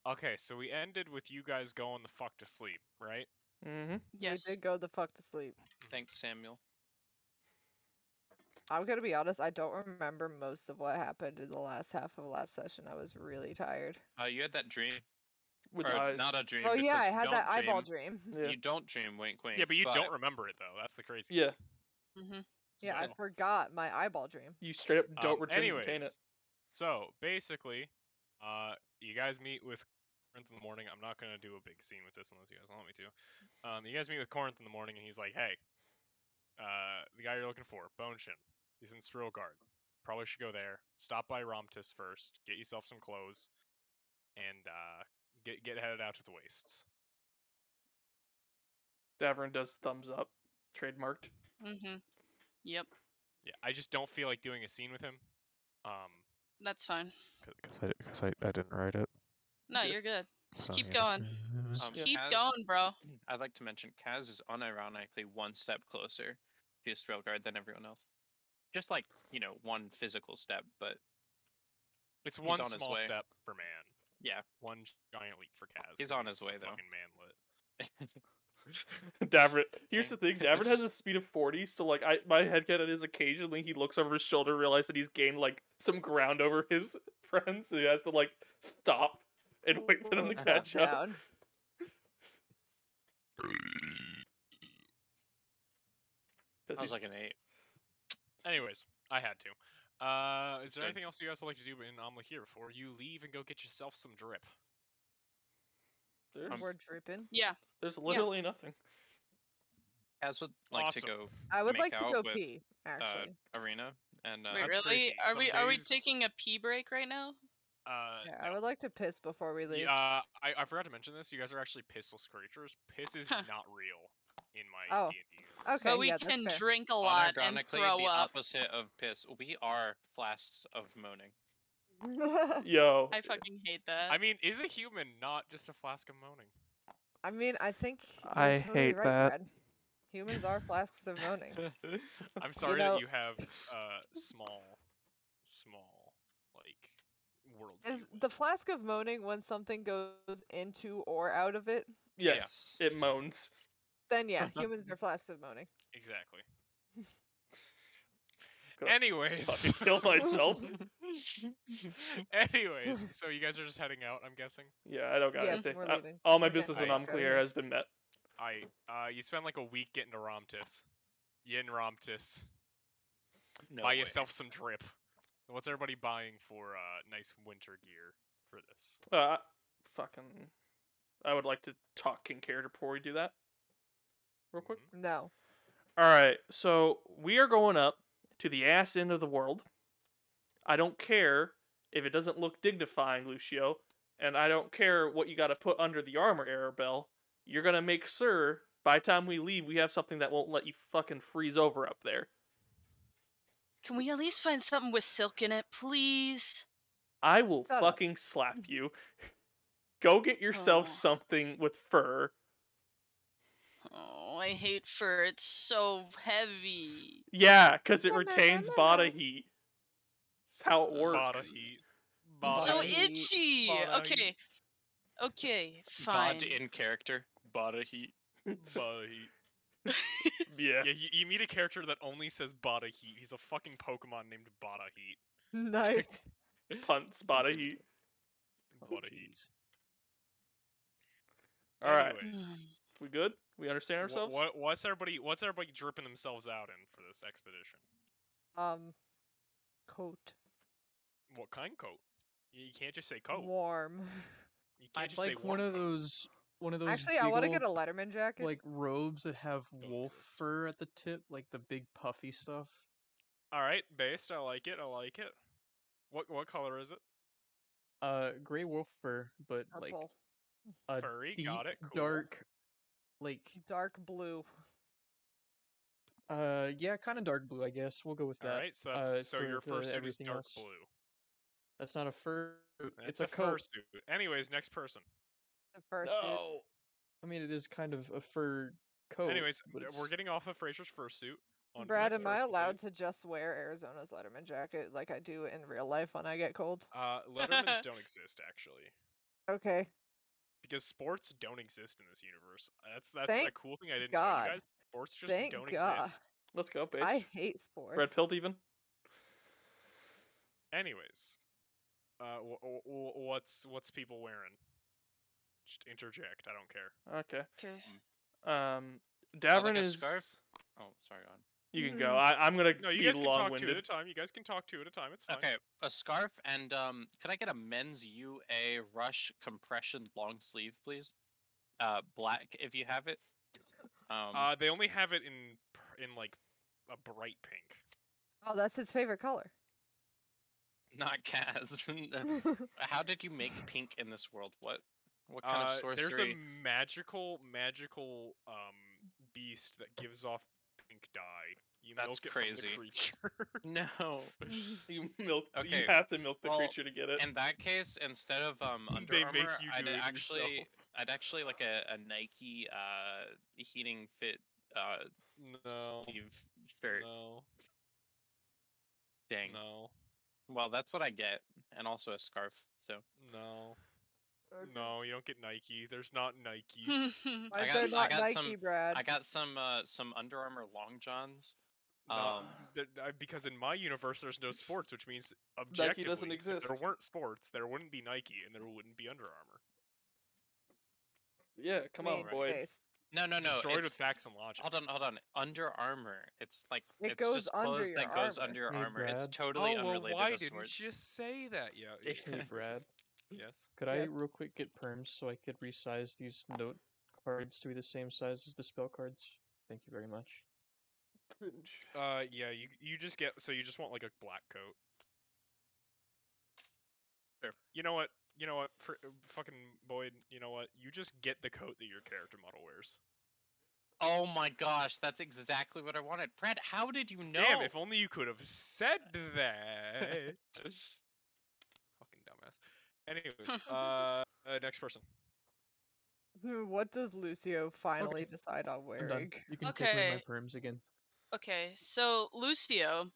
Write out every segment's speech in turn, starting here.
Okay, so we ended with you guys going the fuck to sleep, right? Mm-hmm. Yes. We did go the fuck to sleep. Thanks, Samuel. I'm gonna be honest, I don't remember most of what happened in the last half of last session. I was really tired. You had that dream. With Or eyes. not a dream. Oh yeah, because I you had don't that eyeball dream. dream. Yeah. You don't dream, wink, wink. Yeah, but you don't remember it though. That's the crazy. Yeah. Mhm. Yeah, I So, forgot my eyeball dream. You straight up don't retain it. anyways, so basically, you guys meet with Corinth in the morning. I'm not gonna do a big scene with this unless you guys want me to. You guys meet with Corinth in the morning, and he's like, "Hey, the guy you're looking for, Boneshin, he's in Srilgard. Probably should go there. Stop by Romtis first. Get yourself some clothes, and get headed out to the wastes." Davorin does thumbs up, trademarked. Mhm. Yep. Yeah, I just don't feel like doing a scene with him. That's fine. Because I didn't write it. No, Yeah. you're good. Just So, keep yeah. going. Just keep going, bro. I'd like to mention Kaz is unironically one step closer to Srilgard than everyone else. Just like, one physical step, but It's one on his small way. step for man. yeah. One giant leap for Kaz. He's 'cause on his way, though. Fucking manlit. Davorin. Here's the thing. Davorin has a speed of 40, so like my headcanon is occasionally he looks over his shoulder, realizes that he's gained like some ground over his friends, so he has to like stop and wait for them to catch up. Down. I was like an 8. Anyways, I had to. Is there Good. anything else you guys would like to do in Amla here before you leave and go get yourself some drip? We're dripping. Yeah. There's literally nothing. Kaz would like Awesome. to go I would make like to out go with, pee, actually. Arena and Wait, That's really? crazy. Are Some we days- taking a pee break right now? Yeah, No. I would like to piss before we leave. I forgot to mention this. You guys are actually pissless creatures. Piss is not real in my Oh. D&D universe. Okay, But we yeah, can that's fair. drink a lot and unironically throw the up. opposite of piss. We are flasks of moaning. Yo. I fucking hate that. I mean, is a human not just a flask of moaning? I mean, I think you're I totally hate right, that. Brad. Humans are flasks of moaning. I'm sorry know- that you have small like world. Is the flask of moaning when something goes into or out of it? Yes, it moans. Then yeah, humans are flasks of moaning. Exactly. Gonna Anyways. fucking kill myself. Anyways, so you guys are just heading out, I'm guessing. Yeah, I don't got Yeah, anything. we're leaving. All my Okay. business in Alright. Unclear has been met. You spend like a week getting to Romtis. You in Romtis. No Buy way. yourself some drip. What's everybody buying for nice winter gear for this? I would like to talk in character before we do that. Real quick. Mhm. No. Alright, so we are going up to the ass end of the world. I don't care if it doesn't look dignifying, Lucio, and I don't care what you gotta put under the armor, Arabel. You're gonna make sure by the time we leave we have something that won't let you fucking freeze over up there. Can we at least find something with silk in it, please? I will Shut up. fucking slap you. Go get yourself Oh. something with fur. Oh, I hate fur. It's so heavy. Yeah, because it retains body heat. That's how it works. Bada heat. It's so Bada heat. itchy. Bada Okay. Okay, fine. God in character. Bada heat. Bada heat. Yeah. Yeah, you meet a character that only says Bada heat. He's a fucking Pokemon named Bada heat. Nice. Punts body heat. Bada heat. Alright. Anyways, We good? We understand ourselves? what's everybody dripping themselves out in for this expedition? Coat. What kind coat? You can't just say coat. Warm. You can't I'd just say like warm one of coat. those. Actually, I want to get a Letterman jacket. like robes that have Don't wolf exist. fur at the tip, like the big puffy stuff. All right, based. I like it. I like it. What color is it? Gray wolf fur, but like Purple. a Furry, deep, got it, cool. dark, like Dark blue. yeah, kind of dark blue, I guess. We'll go with that. All right, so that's, so for your the first suit is everything dark else. blue. That's not a fur. It's It's a fur coat. suit. Anyways, next person. The first suit. No. I mean, it is kind of a fur coat. Anyways, but it's... we're getting off of Frayser's fursuit. On to the Brad, next am I person, allowed please. to just wear Arizona's Letterman jacket like I do in real life when I get cold? Lettermans don't exist, actually. Okay. Because sports don't exist in this universe. That's a Thank cool thing I didn't tell God. you guys. Sports just Thank don't God. exist. Let's go, base. I hate sports. Red pilled even. Anyways, what's people wearing? Just interject. I don't care. Okay. Okay. Davorin a is. scarf? Oh, sorry, go on. You can go. I'm gonna No, you be guys can talk two at a long-winded. time. You guys can talk two at a time. It's fine. Okay, a scarf and could I get a men's UA rush compression long sleeve, please? Black if you have it. They only have it in like a bright pink. Oh, that's his favorite color. Not Kaz. How did you make pink in this world? What kind of sorcery? There's a magical beast that gives off pink dye. You That's milk it crazy. from the creature. No. You milk. You Okay, have to milk the well, creature to get it. In that case, instead of Under They Armour, make you I'd do it actually yourself. like a Nike heating fit No. sleeve shirt. No. Dang. No. Well, that's what I get, and also a scarf. So No. No, you don't get Nike. There's not Nike. Why is got- there I not got Nike, some- Brad? I got some Under Armour long johns. No, because in my universe there's no sports, which means objectively, doesn't if there exist. weren't sports, there wouldn't be Nike and there wouldn't be Under Armour. Yeah, come on, Mean Boyd. face. No. Destroyed It's, with facts and logic. hold on. Under Armour. It's like It it's goes just under clothes your that goes armor. under your Hey, armor. It's Brad. totally Oh well, unrelated why to didn't sports. you just say that? Yeah. Hey, Brad. Yes. Could I Yes. real quick get perms so I could resize these note cards to be the same size as the spell cards? Thank you very much. Yeah. You just get you just want like a black coat. Sure. You know what? For fucking Boyd. You know what? You just get the coat that your character model wears. Oh my gosh, that's exactly what I wanted. Brad, how did you know? Damn! If only you could have said that. Fucking dumbass. Anyways, next person. What does Lucio finally decide on I'm done. wearing? You can take away my Okay. perms again. Okay, so Lucio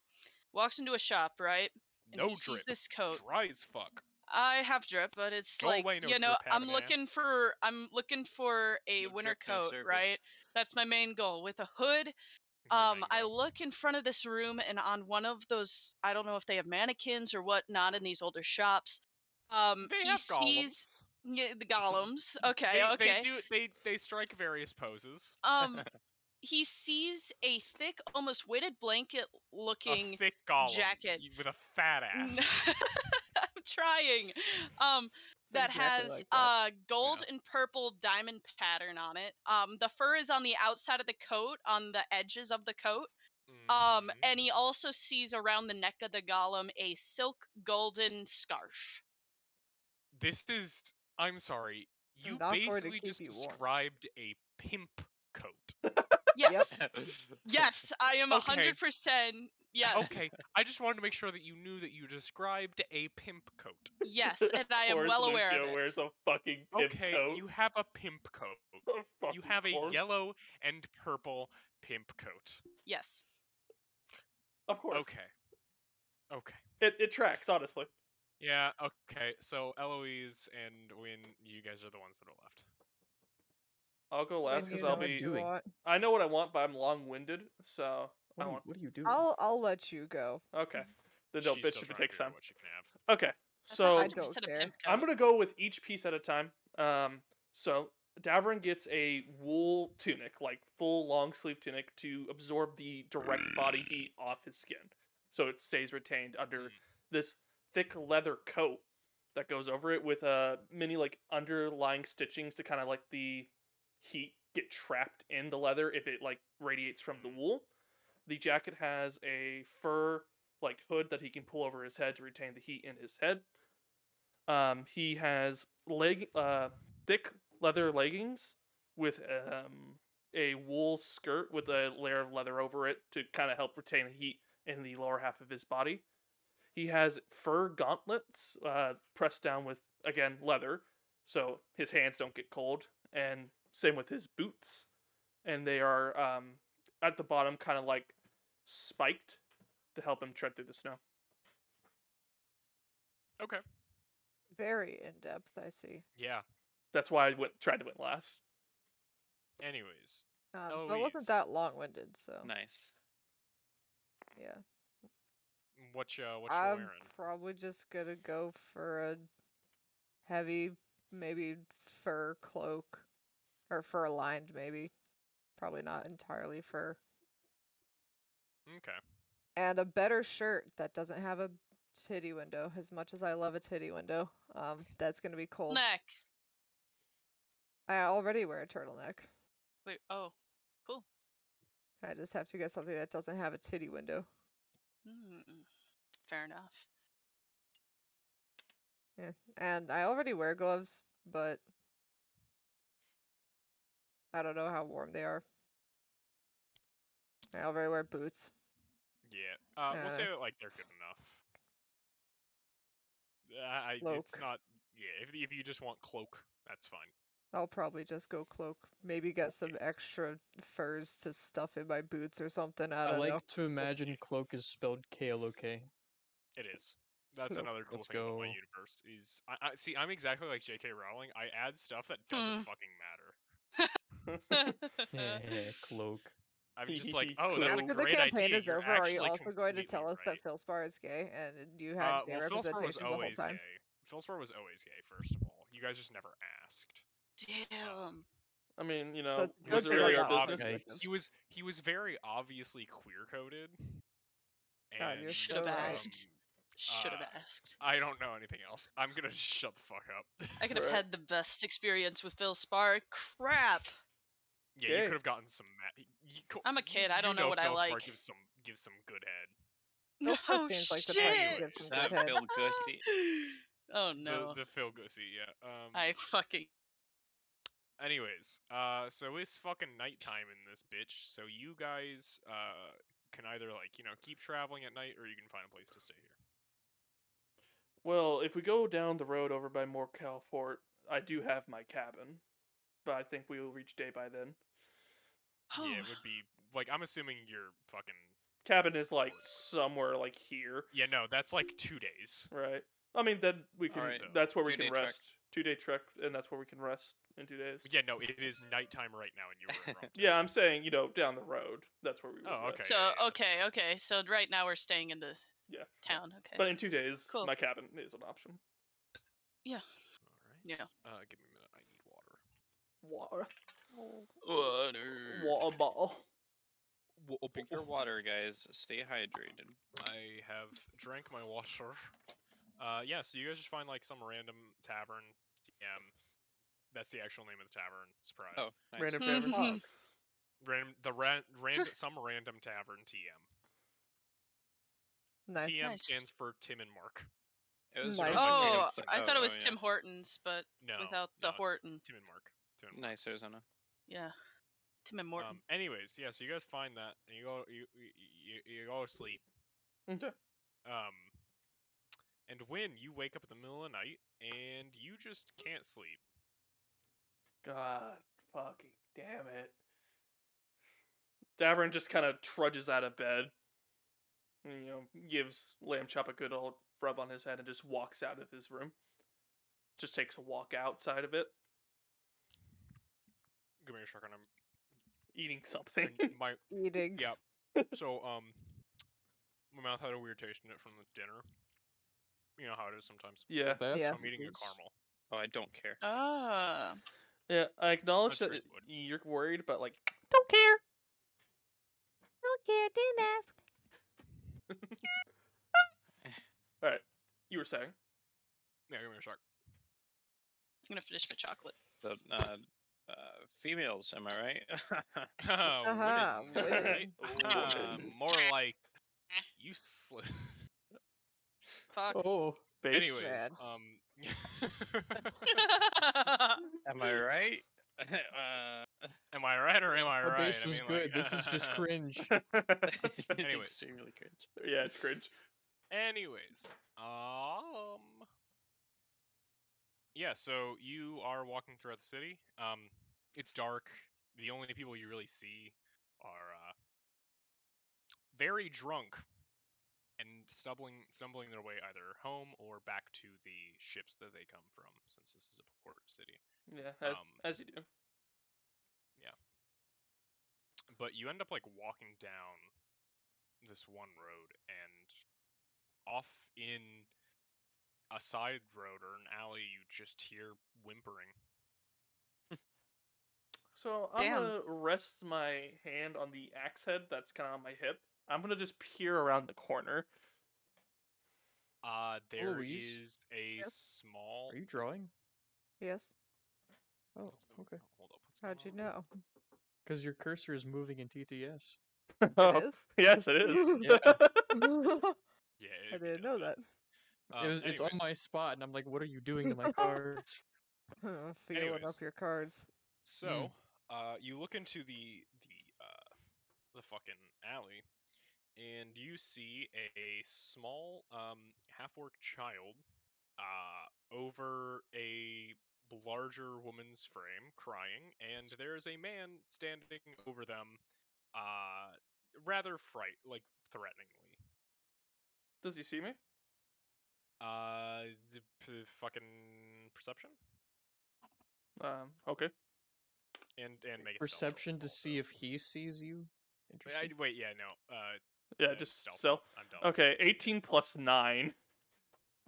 walks into a shop, right? And No he sees drip. this coat. Dry as fuck. I have drip, but it's Go like away, no you know, drip having ass. I'm looking for a No winter drip, no coat, service. right? That's my main goal with a hood. Your main I goal. look in front of this room, and on one of those, I don't know if they have mannequins or whatnot in these older shops. They He have sees golems. the golems. Okay, They okay. they strike various poses. He sees a thick, almost weighted blanket A looking thick golem jacket. with a fat ass. I'm trying. That exactly has like that. gold Yeah. and purple diamond pattern on it. The fur is on the outside of the coat, on the edges of the coat. Mhm. And he also sees around the neck of the golem a silk golden scarf. This is. I'm sorry. You Not going to basically keep just you warm. described a pimp coat. Yes. Yes, I am Okay. 100%. Yes. Okay, I just wanted to make sure that you knew that you described a pimp coat. Yes, and I am Of course well aware of Lucio it. wears a fucking pimp Okay, coat. you have a pimp coat. You Fucking have a course. yellow and purple pimp coat. Yes. Of course. Okay. It tracks, honestly. Yeah, okay. So Eloise and Wynn, you guys are the ones that are left. I'll go When last you because know I'll what be. you doing? want. I know what I want, but I'm long-winded, so I want. What are you doing? I'll let you go. Okay. Then don't She's bitch still if it trying to takes figure out time. what she can have. Okay. That's So 100% don't a care. pimp coat. I'm gonna go with each piece at a time. So Davorin gets a wool tunic, like full long sleeve tunic, to absorb the direct body heat off his skin, so it stays retained under this thick leather coat that goes over it with many like underlying stitchings to kind of like the heat get trapped in the leather if it like radiates from the wool. The jacket has a fur like hood that he can pull over his head to retain the heat in his head. He has thick leather leggings with a wool skirt with a layer of leather over it to kind of help retain heat in the lower half of his body. He has fur gauntlets pressed down with, again, leather, so his hands don't get cold. And same with his boots. And they are at the bottom kind of like spiked to help him tread through the snow. Okay. Very in depth, I see. Yeah. That's why I tried to win last. Anyways, But it Eloise. wasn't that long-winded, so Nice. yeah. What you I'm wearing? probably just gonna go for a heavy, maybe fur cloak, or fur lined, maybe. Probably not entirely fur. Okay. And a better shirt that doesn't have a titty window. As much as I love a titty window, that's gonna be cold. Neck. I already wear a turtleneck. Wait. Oh. Cool. I just have to get something that doesn't have a titty window. Fair enough. Yeah, and I already wear gloves, but I don't know how warm they are. I already wear boots. Yeah. We'll say Uh, that like they're good enough. It's Cloak. not. Yeah. If you just want cloak, that's fine. I'll probably just go cloak. Maybe get some extra furs to stuff in my boots or something. I I don't like know. to imagine cloak is spelled K-L-O-K. It is. That's Cloak. another cool Let's thing about my go. universe is I see. I'm exactly like J.K. Rowling. I add stuff that doesn't fucking matter. Yeah, cloak. I'm just like, oh, Cloak. that's a After the great campaign idea. is You're over, are you actually also going to completely tell us right. that Philspar is gay and you had gay Well, Philspar was representation the whole always time? gay. Philspar was always gay. First of all, you guys just never asked. Damn. I mean, you So know, it's a He was was it good thing really very our I'm not business? Yikes. he was very obviously queer coded. God, And you're Should so have right. asked. Should have asked. I don't know anything else. I'm gonna shut the fuck up. I could have Right. had the best experience with Phil Spar. Crap. Yeah, you Gay. could have gotten some. I'm a kid, I don't know what I like. Gives some good head. Philspar No seems like the shit. type to give some That good head. Phil Gussie. Oh no. The Phil Gussie, yeah. I fucking. Anyways, so it's fucking nighttime in this bitch. So you guys can either like keep traveling at night, or you can find a place to stay here. Well, if we go down the road over by Morcal Fort, I do have my cabin, but I think we will reach day by then. Yeah, it would be like I'm assuming you're fucking. Cabin is like somewhere like here, Yeah, no, that's like 2 days. right? I mean, then we can. Alright, That's where we 2-day can trek. rest. 2-day trek, and that's where we can rest in 2 days. Yeah, no, it is nighttime right now, and you were in Romtis. Yeah, I'm saying down the road. That's where we would Oh, rest. okay. So yeah. okay. So right now we're staying in the Yeah. town. Okay. But in 2 days, Cool. my cabin is an option. Yeah. All right. Yeah. Give me a minute. I need water. Water. Water. Water bottle. Drink your water, guys. Stay hydrated. I have drank my water. Yeah, so you guys just find like some random tavern. That's the actual name of the tavern. Surprise. Oh, nice. Random tavern. Some random tavern TM. Nice. TM Nice. stands for Tim and Mark. It was Nice. around my Oh, tombstone. I thought it was yeah. Tim Hortons, but No, without the no, Horton. Tim and Mark. Tim and Mark. Nice, Arizona. Yeah. Tim and Morton. Anyways, yeah, so you guys find that and you go to sleep. Okay. And Wynn, you wake up in the middle of the night and you just can't sleep. God fucking damn it. Davorin just kind of trudges out of bed and, gives Lamb Chop a good old rub on his head and just walks out of his room. Just takes a walk outside of it, Give me a second. I'm eating something. Eating. Yeah. So, my mouth had a weird taste in it from the dinner. You know how it is sometimes. Yeah. That's Yeah. So I'm eating a caramel. Oh, I don't care. Ah. Yeah, I acknowledge That's that Frigid. you're worried, but like, don't care. Don't care, didn't ask. Alright, you were saying? Yeah, give me a sec. I'm gonna finish my chocolate. So, females, am I right? Aha, Women, women. right? Women. More like useless. Fuck. Oh, Based? Anyways, Bad. Am I right? Am I right or am I our right? base was good. This is just cringe. It's Anyways. extremely cringe. Yeah, it's cringe. Anyways, yeah, so you are walking throughout the city. It's dark. The only people you really see are very drunk and stumbling their way either home or back to the ships that they come from, since this is a port city. Yeah, Um, as you do. But you end up like walking down this one road, and off in a side road or an alley, you just hear whimpering. So I'm Damn. gonna rest my hand on the axe head that's kind of on my hip. I'm gonna just peer around the corner. There Eloise? is a Yes? small. Are you drawing? Yes. Oh, What's going okay. Hold up. What's How'd going you on? know? Because your cursor is moving in TTS. Oh, It is? yes, it is. Yeah. Yeah, I it didn't does know that. It's on Anyways, my spot, and I'm like, what are you doing to my cards? Feeling up Anyways. your cards. So, you look into the fucking alley, and you see a small half-orc child over a larger woman's frame crying, and there's a man standing over them rather threateningly. Does he see me? Fucking perception Okay. and make a Perception to stealth see roll, if he sees you. also. Interesting. Wait, yeah, no. Yeah, just stealth. stealth. I'm done. Okay, 18 plus 9.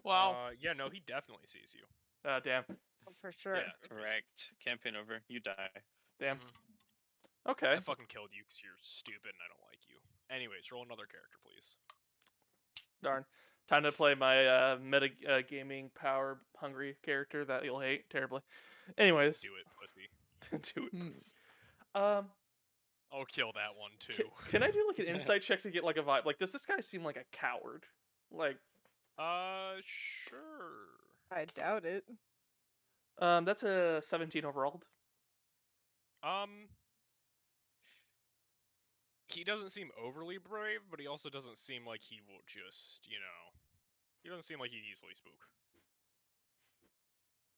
Wow. Yeah, no, he definitely sees you. Damn. Oh, for sure. Yeah, it's crazy. Correct. Campaign over. You die. Damn. Mhm. Okay. I fucking killed you because you're stupid and I don't like you. Anyways, roll another character, please. Darn. Time to play my meta gaming power hungry character that you'll hate terribly. Anyways. Do it, pussy. Do it. Hmm. I'll kill that one too. Can I do like an insight check to get like a vibe? Like, does this guy seem like a coward? Like, Sure. I doubt it. that's a 17 overall. He doesn't seem overly brave, but he also doesn't seem like he will just, he doesn't seem like he'd easily spook.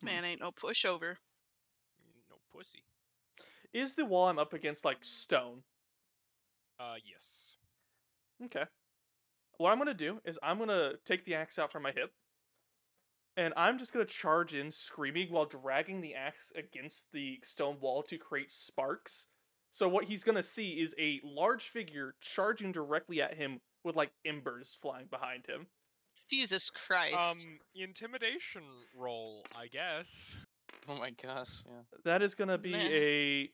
Man ain't no pushover. No pussy. Is the wall I'm up against like stone? Yes. Okay. What I'm gonna do is I'm gonna take the axe out from my hip, and I'm just gonna charge in, screaming while dragging the axe against the stone wall to create sparks. So what he's gonna see is a large figure charging directly at him with like embers flying behind him. Jesus Christ. Intimidation roll, I guess. Oh my gosh. Yeah. That is gonna be Meh. a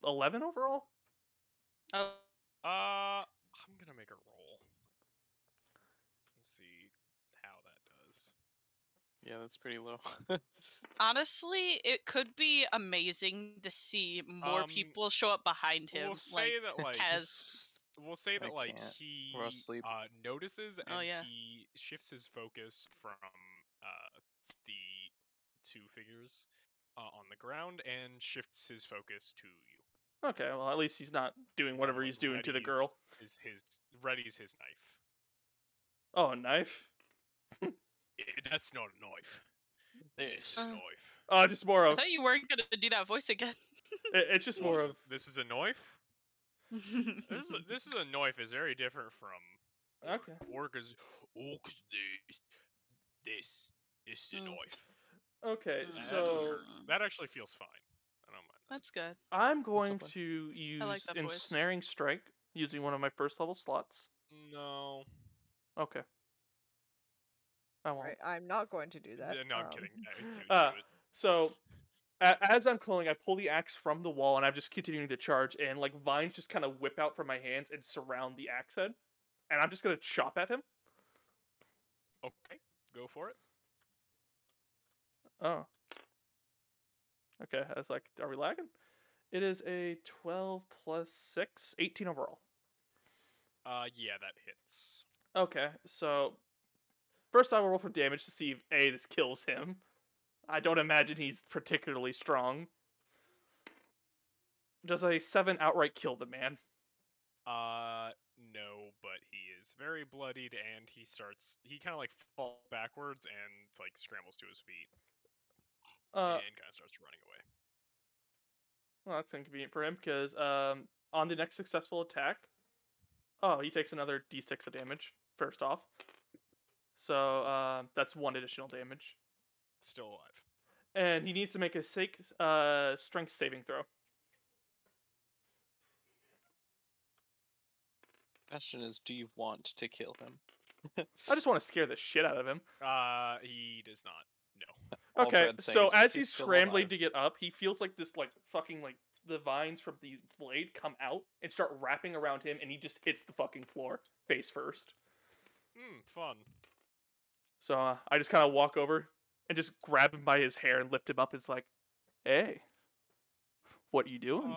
11 overall. Oh, I'm gonna make a roll. Let's see how that does. Yeah, that's pretty low. honestly, it could be amazing to see more Um, people show up behind him. We'll say that like Kaz. we'll say that I like can't. he We're all asleep. notices and Oh, yeah. he shifts his focus from the two figures on the ground and shifts his focus to you. Okay, well at least he's not doing whatever Kinda he's doing to the readies girl. Readies his knife. Oh, a knife. That's not a knife. It's a Uh. knife. Just more I of. thought you weren't gonna do that voice again. It's just more of. This is a knife. This is a knife is very different from Okay. orcas. Orcas. This is a Mm. knife. Okay, Mm. so That actually feels fine. I don't mind. That's good. I'm going up, to use like that voice. ensnaring strike using one of my first level slots. No. Okay. I won't. Right, I'm not going to do that. No, I'm kidding. Do Uh, it. So, as I'm calling, I pull the axe from the wall and I'm just continuing to charge, and like vines just kind of whip out from my hands and surround the axe head, and I'm just gonna chop at him. Okay, go for it. Oh. Okay, I was like, are we lagging? It is a 12 plus 6, 18 overall. Yeah, that hits. Okay, so first I will roll for damage to see if A, this kills him. I don't imagine he's particularly strong. Does a 7 outright kill the man? No, but he is very bloodied and he kind of like falls backwards and like scrambles to his feet and kind of starts running away. Well, that's inconvenient for him because on the next successful attack, he takes another d6 of damage. first off. So that's 1 additional damage. Still alive. And he needs to make a strength saving throw. Question is, do you want to kill him? I just want to scare the shit out of him. He does not. No. All Okay, Brad's saying so is as he's he's still scrambling alive. to get up, he feels like this, like, fucking, like, the vines from the blade come out and start wrapping around him, and he just hits the fucking floor, face first. Fun. So I just kind of walk over and just grab him by his hair and lift him up. It's like, hey, what you doing?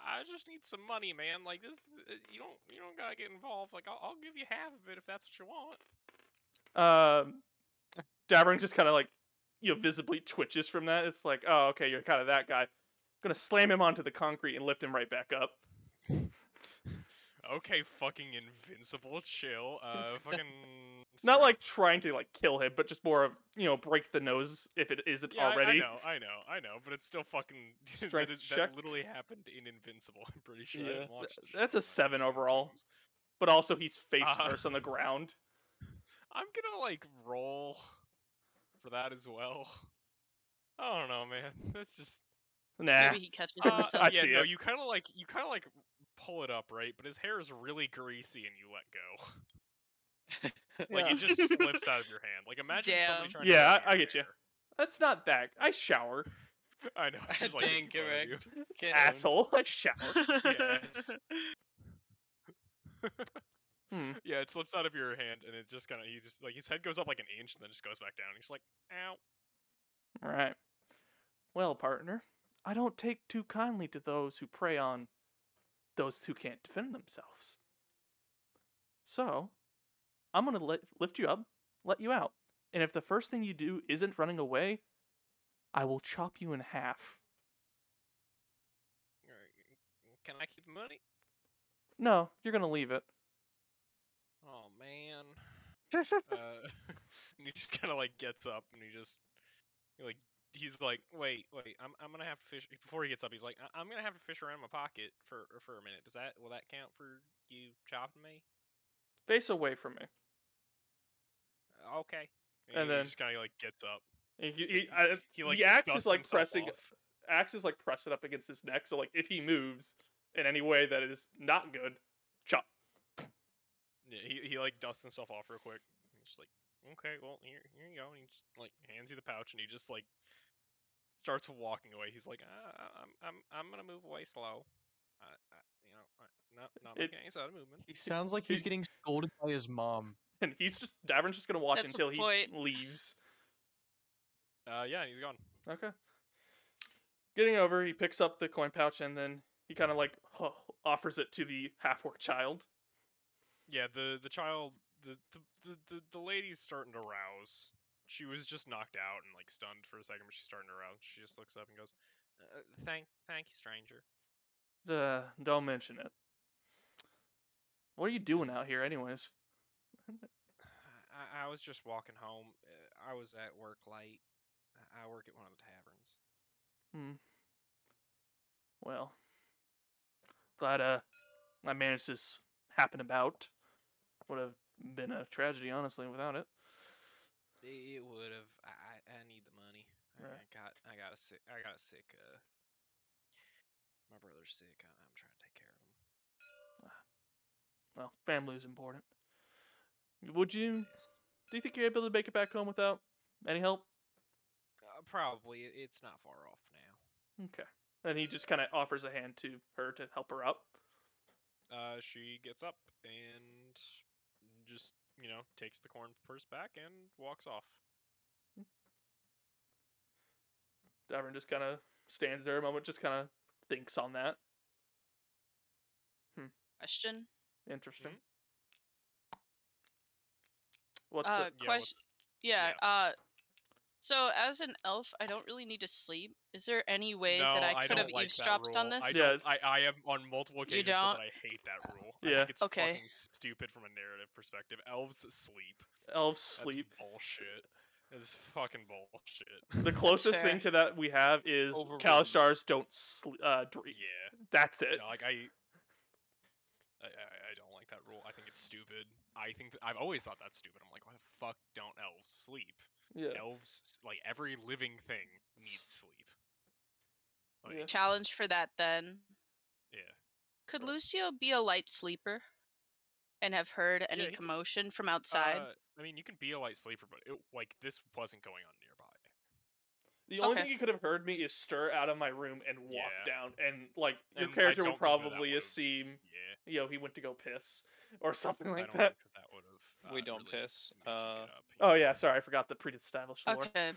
I just need some money, man. Like this, you don't gotta get involved. Like I'll give you half of it if that's what you want. Davorin just kind of like, visibly twitches from that. It's like, oh, okay, you're kind of that guy. Gonna slam him onto the concrete and lift him right back up. Okay, fucking invincible, chill. Fucking. Not like trying to like kill him, but just more of break the nose if it isn't already. I know, but it's still fucking. Strength check? That literally happened in Invincible. I'm pretty sure. I didn't watch the show, That's a but 7 I'm overall. sure. But also he's face first on the ground. I'm gonna like roll for that as well. I don't know, man. That's just. Nah. Maybe he catches himself. I Yeah, see no, it. you kind of like pull it up, right? But his hair is really greasy, and you let go. Like Yeah. it just slips out of your hand. Like imagine somebody Damn. trying to. Yeah, get in I your get you. hair. That's not that. I shower. I know. It's just like Dang making fun of you. correct. Get owned. Asshole. I shower. Yes. Hmm. Yeah, it slips out of your hand, and it just kind of he just like his head goes up like an inch, and then just goes back down. He's like, ow. Right. Well, partner, I don't take too kindly to those who prey on those who can't defend themselves. So, I'm gonna lift you up, let you out, and if the first thing you do isn't running away, I will chop you in half. Can I keep the money? No, you're gonna leave it. Oh man. And he just kind of like gets up, and he's like, wait, I'm gonna have to fish. Before he gets up, he's like, I'm gonna have to fish around my pocket for a minute. Will that count for you chopping me? Face away from me. Okay. And he then- just kind of like gets up. The axe is dusts like himself pressing. off. Axe is like pressing up against his neck, so like if he moves in any way that is not good, chop. Yeah, he like dusts himself off real quick. He's just like, okay, well here you go. And he just like hands you the pouch, and he just like starts walking away. He's like, I'm gonna move away slow. Not making any sort of movement. He sounds like he's getting scolded by his mom. And Davrin's just gonna watch That's the until he point. leaves. Yeah, and he's gone. Okay. Getting over, he picks up the coin pouch and then he kind of like offers it to the half-orc child. Yeah, the child, the lady's starting to rouse. She was just knocked out and like stunned for a second, but she's starting to rouse. She just looks up and goes, "Thank you, stranger." Don't mention it. What are you doing out here, anyways? I was just walking home. I was at work late. I work at one of the taverns. Well, glad I managed this happen about. Would have been a tragedy, honestly, without it. It would have. I need the money. Right. I got a sick. My brother's sick. I'm trying to take care of him. Well, family is important. Do you think you're able to make it back home without any help? Probably. It's not far off now. Okay. And he just kind of offers a hand to her to help her up. She gets up and just, takes the corn purse back and walks off. Davorin just kind of stands there a moment, just kind of thinks on that. Question. Interesting. Mhm. What's Uh, the... question. Yeah. So as an elf, I don't really need to sleep. Is there any way No, that I could have don't like that eavesdropped on rule. this? I have on multiple occasions said don't? that I hate that rule. I Yeah. think it's Okay. fucking stupid from a narrative perspective. Elves sleep. Elves That's sleep? bullshit. It's fucking bullshit. The closest fair. thing to that we have is Overruled. Kalistars don't dream. Yeah. That's it. Like I don't like that rule. I think it's stupid. I think I've always thought that's stupid. I'm like, why the fuck don't elves sleep? Yeah. Elves, like every living thing, needs sleep. Like, Yeah. Challenge for that then. yeah. Could Lucio be a light sleeper and have heard any Yeah, he- commotion from outside? I mean, you can be a light sleeper, but like this wasn't going on nearby. The only Okay. thing you could have heard me is stir out of my room and walk Yeah. down, and like your And I character don't would think that probably would've- assume, Yeah. he went to go piss or something I like don't that. think that would have. We don't piss. Oh yeah, sorry, I forgot the pre-established lore. Okay.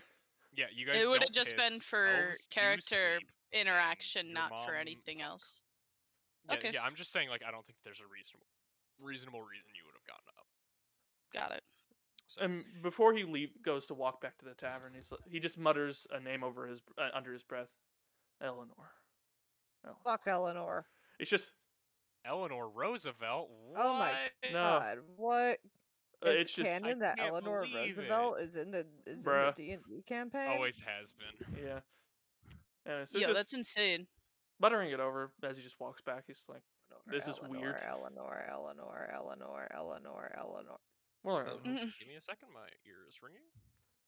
Yeah, you guys. It would have don't just been piss, for elves do character sleep, and interaction, your not for mom- anything fuck. else. Yeah, Okay. yeah, I'm just saying, like, I don't think there's a reasonable reason you would have gotten up. Got it. So, And before he goes to walk back to the tavern, he just mutters a name over his under his breath, Eleanor. Fuck Eleanor. It's just Eleanor Roosevelt. What? Oh my no. God, what? It's It's just canon that can't Eleanor believe Roosevelt is in the Bruh. D&D campaign. Always has been. yeah. And it's Yo, just that's insane. muttering it over as he just walks back. He's like, This is Eleanor, weird. Eleanor, Eleanor, Eleanor, Eleanor, Eleanor. well, Mhm. Give me a second, my ear is ringing.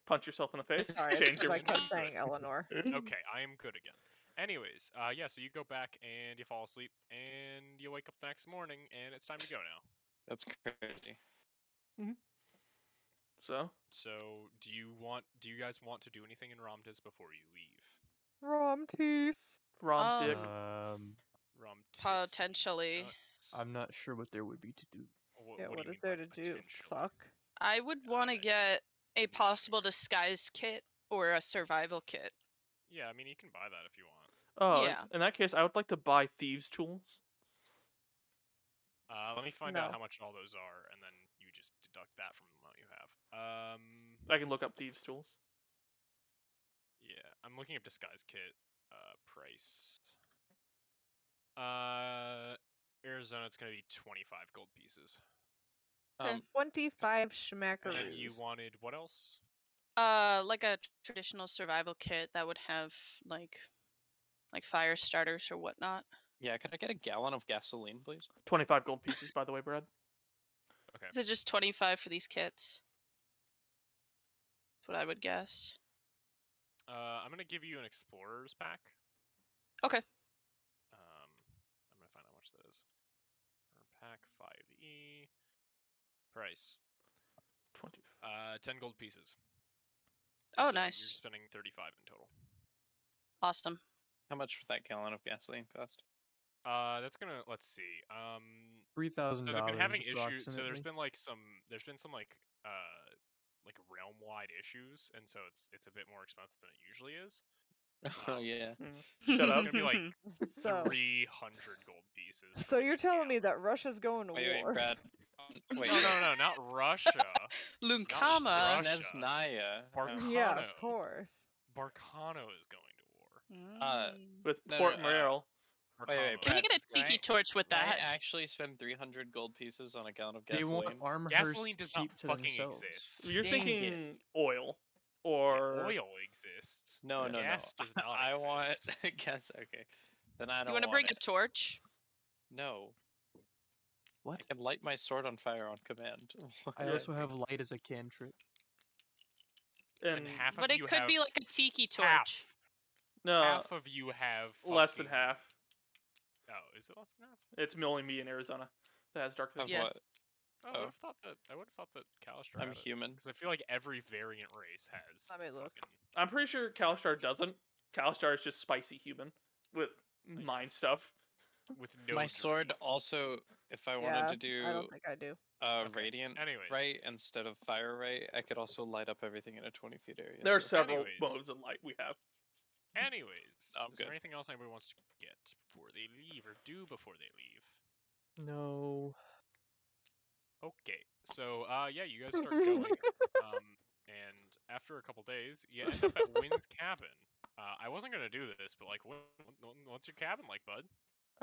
punch yourself in the face. Sorry, Change because your I kept saying Eleanor. Okay, I am good again. Anyways, yeah, so you go back and you fall asleep, and you wake up the next morning, and it's time to go now. That's crazy. So So, do you guys want to do anything in Romtis before you leave? Romtis. Rom dick. Romtis. Potentially. nuts. I'm not sure what there would be to do. Yeah, What what do you is mean there by to do? potentially? Fuck. I would want to get a possible disguise kit or a survival kit. Yeah, I mean, you can buy that if you want. Oh, yeah. in that case, I would like to buy thieves' tools. Let me find out No. how much all those are, and then you just deduct that from the amount you have. I can look up thieves' tools. Yeah, I'm looking up disguise kit. Price. Aryzona, it's gonna be 25 gold pieces. Okay. 25 And schmackaroos. then you wanted what else? Like a traditional survival kit that would have like fire starters or whatnot. Yeah, can I get a gallon of gasoline, please? 25 gold pieces, by the way, Brad. Okay. Is it just 25 for these kits? That's what I would guess. I'm gonna give you an explorer's pack. Okay. I'm gonna find out how much that is. Per pack 5e. Price. 20. 10 gold pieces. Oh, So nice. You're spending 35 in total. Awesome. How much would that gallon of gasoline cost? That's gonna, let's see. $3,000. So they've been having issues. So approximately. there's been some like realm-wide issues, and so it's a bit more expensive than it usually is. Oh yeah. Shut up. It's gonna be like So, 300 gold pieces. so for you're each telling me gallon. that Russia's going to Wait, war? Brad. Wait. No, not Russia. Lunkama. Russia. Nesnaya. Barkano. Yeah, of course. Barkano is going to war. With No, Port no, Morel. Wait, Barkano Can we Brad, get a is going tiki to torch with Can I that? actually spend 300 gold pieces on a gallon of They gasoline? want Armhurst Gasoline does not cheap to fucking themselves. exist. You're Dang thinking oil. Yeah, Or oil exists. No, no, Gas no. does not I want exist. gas. Okay, then I don't You want to want bring it. a torch? No, What? I can light my sword on fire on command. I also have light as a cantrip. And half But of it you could have be like a tiki torch. half. no, Half of you have less than fucking- half. Oh, is it less than half? It's only me in Arizona that has dark Of vision. Yeah. what? Oh, I Oh. would have thought that. I would have thought that Kalistar. I'm human. Because I feel like every variant race has. Let me look. fucking- I'm pretty sure Kalistar doesn't. Kalistar is just spicy human with mind stuff. with no. My sword dream. also, if I wanted Yeah, to do I don't think I do. Okay, radiant anyways. right instead of fire right, I could also light up everything in a 20 feet area. There are so- several anyways. modes of light we have. Anyways, I'm is there good. anything else anybody wants to get before they leave or do before they leave? No. Okay, so yeah, you guys start going, and after a couple days, you end up at Wynn's cabin. I wasn't gonna do this, but like, what's your cabin like, bud?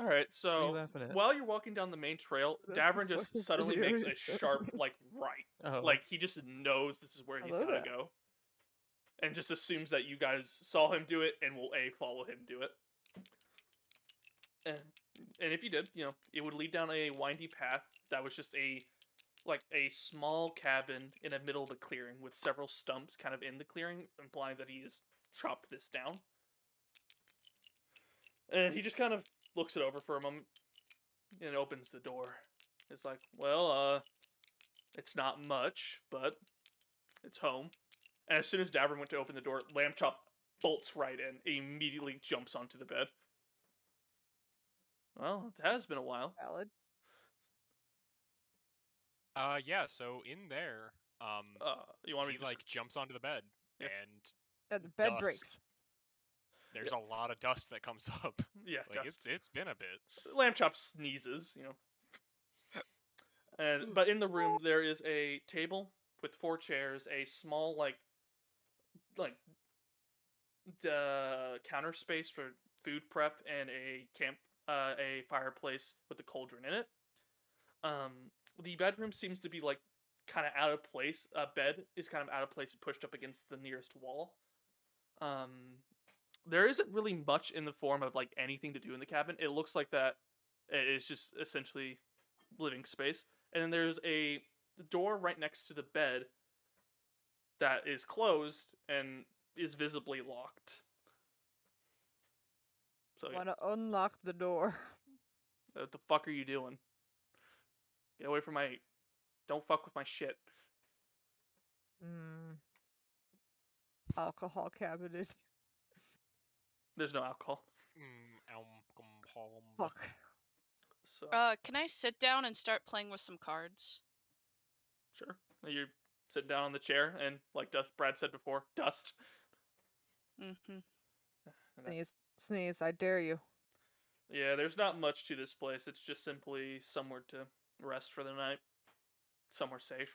All right, What are you so laughing at? while you're walking down the main trail, That's Davorin the just fucking suddenly video makes you a said. sharp right. Oh. Like he just knows this is where I he's love gotta that. go, and just assumes that you guys saw him do it and will follow him do it. And if you did, it would lead down a windy path that was just like a small cabin in the middle of a clearing with several stumps kind of in the clearing, implying that he has chopped this down. And he just kind of looks it over for a moment and opens the door. It's like, well, it's not much, but it's home. And as soon as Davorin went to open the door, Lamb Chop bolts right in, immediately jumps onto the bed. Well, it has been a while. Valid. Yeah, so in there, You want me he to like jumps onto the bed Yeah. and Yeah, the bed dust. breaks. There's a lot of dust that comes up. Yeah, Like dust. it's been a bit. Lamb Chop sneezes, you know. And but in the room there is a table with 4 chairs, a small counter space for food prep, and a fireplace with a cauldron in it. The bedroom seems to be like kind of out of place. Bed is kind of out of place, pushed up against the nearest wall. There isn't really much in the form of like anything to do in the cabin. It looks like that it is just essentially living space. And then there's a door right next to the bed that is closed and is visibly locked. So, Want to unlock the door. what the fuck are you doing? Get away from my... Don't fuck with my shit. Alcohol cabinet. There's no alcohol. Fuck. So, Can I sit down and start playing with some cards? sure. You sit down on the chair and, like Brad said before, dust. Mm-hmm. Sneeze, I dare you. Yeah, there's not much to this place. It's just simply somewhere to rest for the night. Somewhere safe.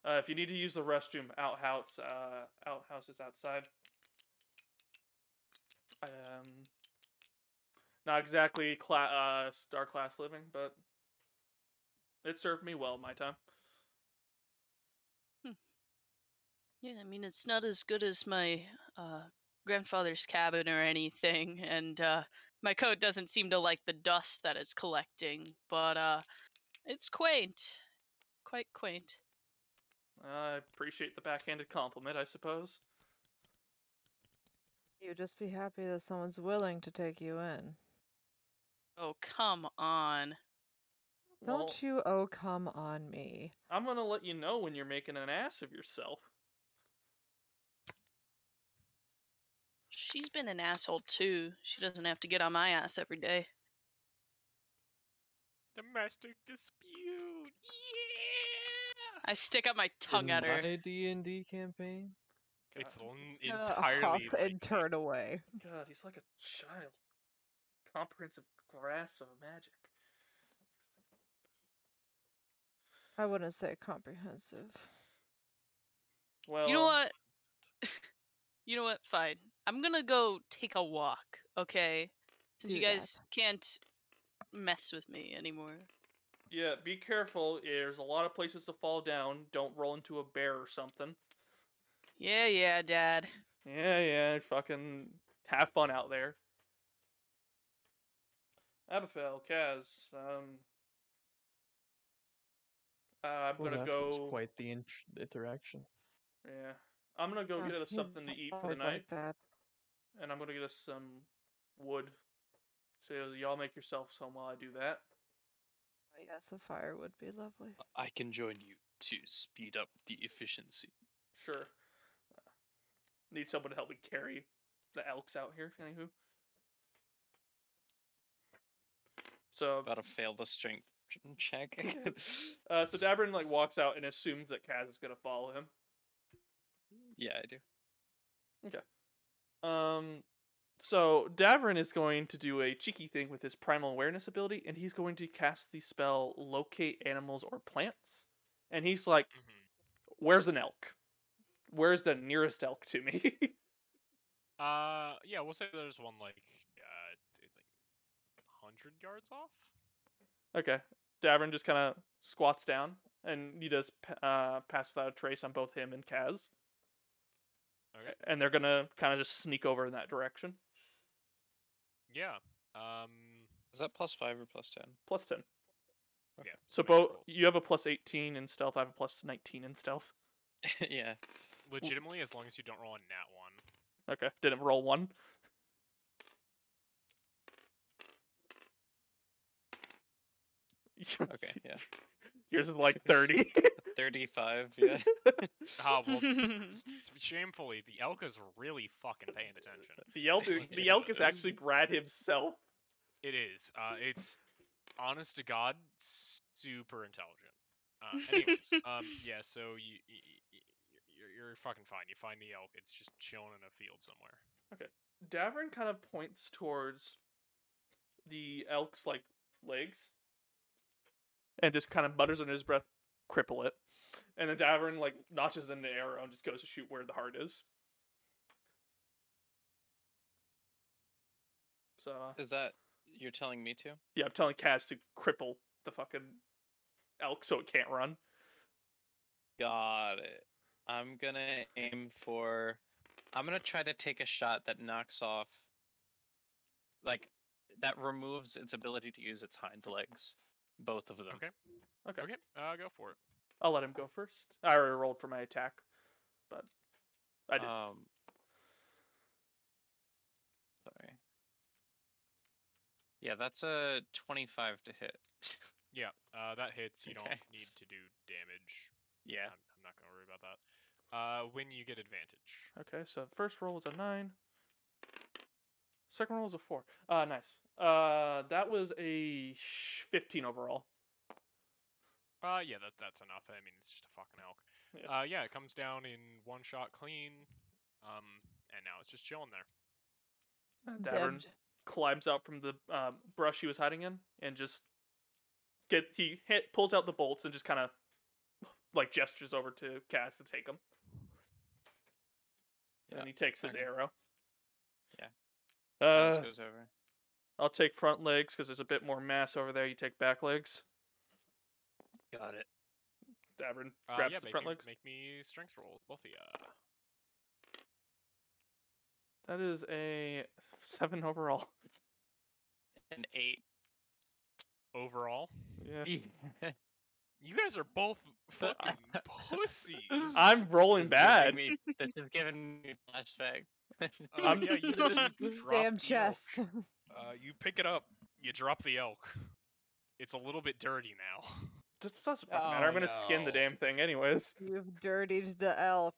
If you need to use the restroom, outhouse is outside. Not exactly star class living, but it served me well in my time. Yeah, I mean, it's not as good as my grandfather's cabin or anything, and my coat doesn't seem to like the dust that it's collecting, but it's quaint. Quite quaint. I appreciate the backhanded compliment, I suppose. You just be happy that someone's willing to take you in. Oh, come on. Well, Don't you oh come on me. I'm gonna let you know when you're making an ass of yourself. She's been an asshole too. She doesn't have to get on my ass every day. Domestic dispute. Yeah. I stick up my tongue In at her. my D&D campaign? It's God, entirely Hop like and turn away. God, he's like a child. Comprehensive grasp of magic. I wouldn't say comprehensive. Well, You know what? You know what? Fine. I'm gonna go take a walk, okay? Since Do you guys can't mess with me anymore. Yeah, be careful. There's a lot of places to fall down. Don't roll into a bear or something. Yeah, Dad. Yeah, fucking have fun out there. Abyphell, Kaz, I'm Well, gonna that was go. quite the interaction. Yeah, I'm gonna go get us He's something to eat for the always night, like that. and I'm gonna get us some wood. So y'all make yourselves home while I do that. Oh, yes, a fire would be lovely. I can join you to speed up the efficiency. Sure. Need someone to help me carry the elks out here. Anywho. So About to fail the strength check. so Davorin like walks out and assumes that Kaz is gonna follow him. Yeah, I do. Okay. So Davorin is going to do a cheeky thing with his primal awareness ability, and he's going to cast the spell Locate Animals or Plants. And he's like, "Where's an elk? Where's the nearest elk to me?" Yeah, we'll say there's one like 100 yards off. Okay. Davorin just kind of squats down, and he does pass without a trace on both him and Kaz. Okay. And they're gonna kind of just sneak over in that direction. Yeah. Is that +5 or +10? +10. Yeah. So make your both rolls. you have a plus 18 in stealth. I have a plus 19 in stealth. Yeah. Legitimately, as long as you don't roll a nat one. Okay, didn't roll one. Okay, yeah. Yours is like 30. 35, yeah. Ah, well, shamefully, the elk is really fucking paying attention. the elk is actually Brad himself. It is. It's honest to God, super intelligent. Anyways, yeah. So you're fucking fine. You find the elk. It's just chilling in a field somewhere. Davorin kind of points towards the elk's like legs, and just kind of mutters under his breath, "Cripple it." And then Davorin like notches in the arrow and just goes to shoot where the heart is. So Is that you're telling me to? yeah, I'm telling Kaz to cripple the fucking elk so it can't run. Got it. I'm gonna aim for. I'm gonna try to take a shot that knocks off. Like, that removes its ability to use its hind legs. Both of them. Okay. Okay. Okay. Go for it. I'll let him go first. I already rolled for my attack, but I did. Sorry. Yeah, that's a 25 to hit. Yeah. That hits. You don't Okay. need to do damage. Yeah. I'm not gonna worry about that. When you get advantage. Okay, so first roll was a 9. Second roll was a 4. Nice. That was a 15 overall. Yeah, that's enough. I mean, it's just a fucking elk. Yeah. Yeah, it comes down in one shot clean. And now it's just chilling there. Davorin Dead. climbs out from the brush he was hiding in and just pulls out the bolts and just kind of like gestures over to Kaz to take them. And then he takes his okay. arrow. Yeah. Uh, Kaz goes over. I'll take front legs because there's a bit more mass over there. You take back legs. Got it. Davorin grabs yeah, the front legs. make me strength rolls, both of ya. That is a 7 overall. An 8. Overall, Yeah. you guys are both fucking pussies. I'm rolling bad. This is giving me flashback. Yeah, you drop Damn the chest. elk. You pick it up. You drop the elk. It's a little bit dirty now. Doesn't fucking matter. I'm gonna skin the no. damn thing anyways. You've dirtied the elk.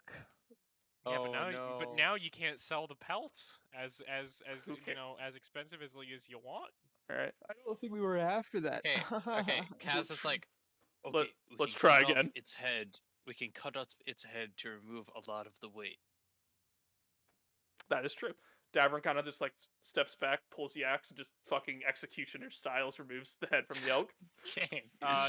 Yeah, Oh, but no. now you can't sell the pelts as Who you cares? know as expensively as you want. All right. I don't think we were after that. Okay. Kaz is like, okay, we let's can try cut off again. its head. We can cut off its head to remove a lot of the weight. That is true. Davorin kind of just like steps back, pulls the axe, and just fucking executioner styles removes the head from the elk. Yeah,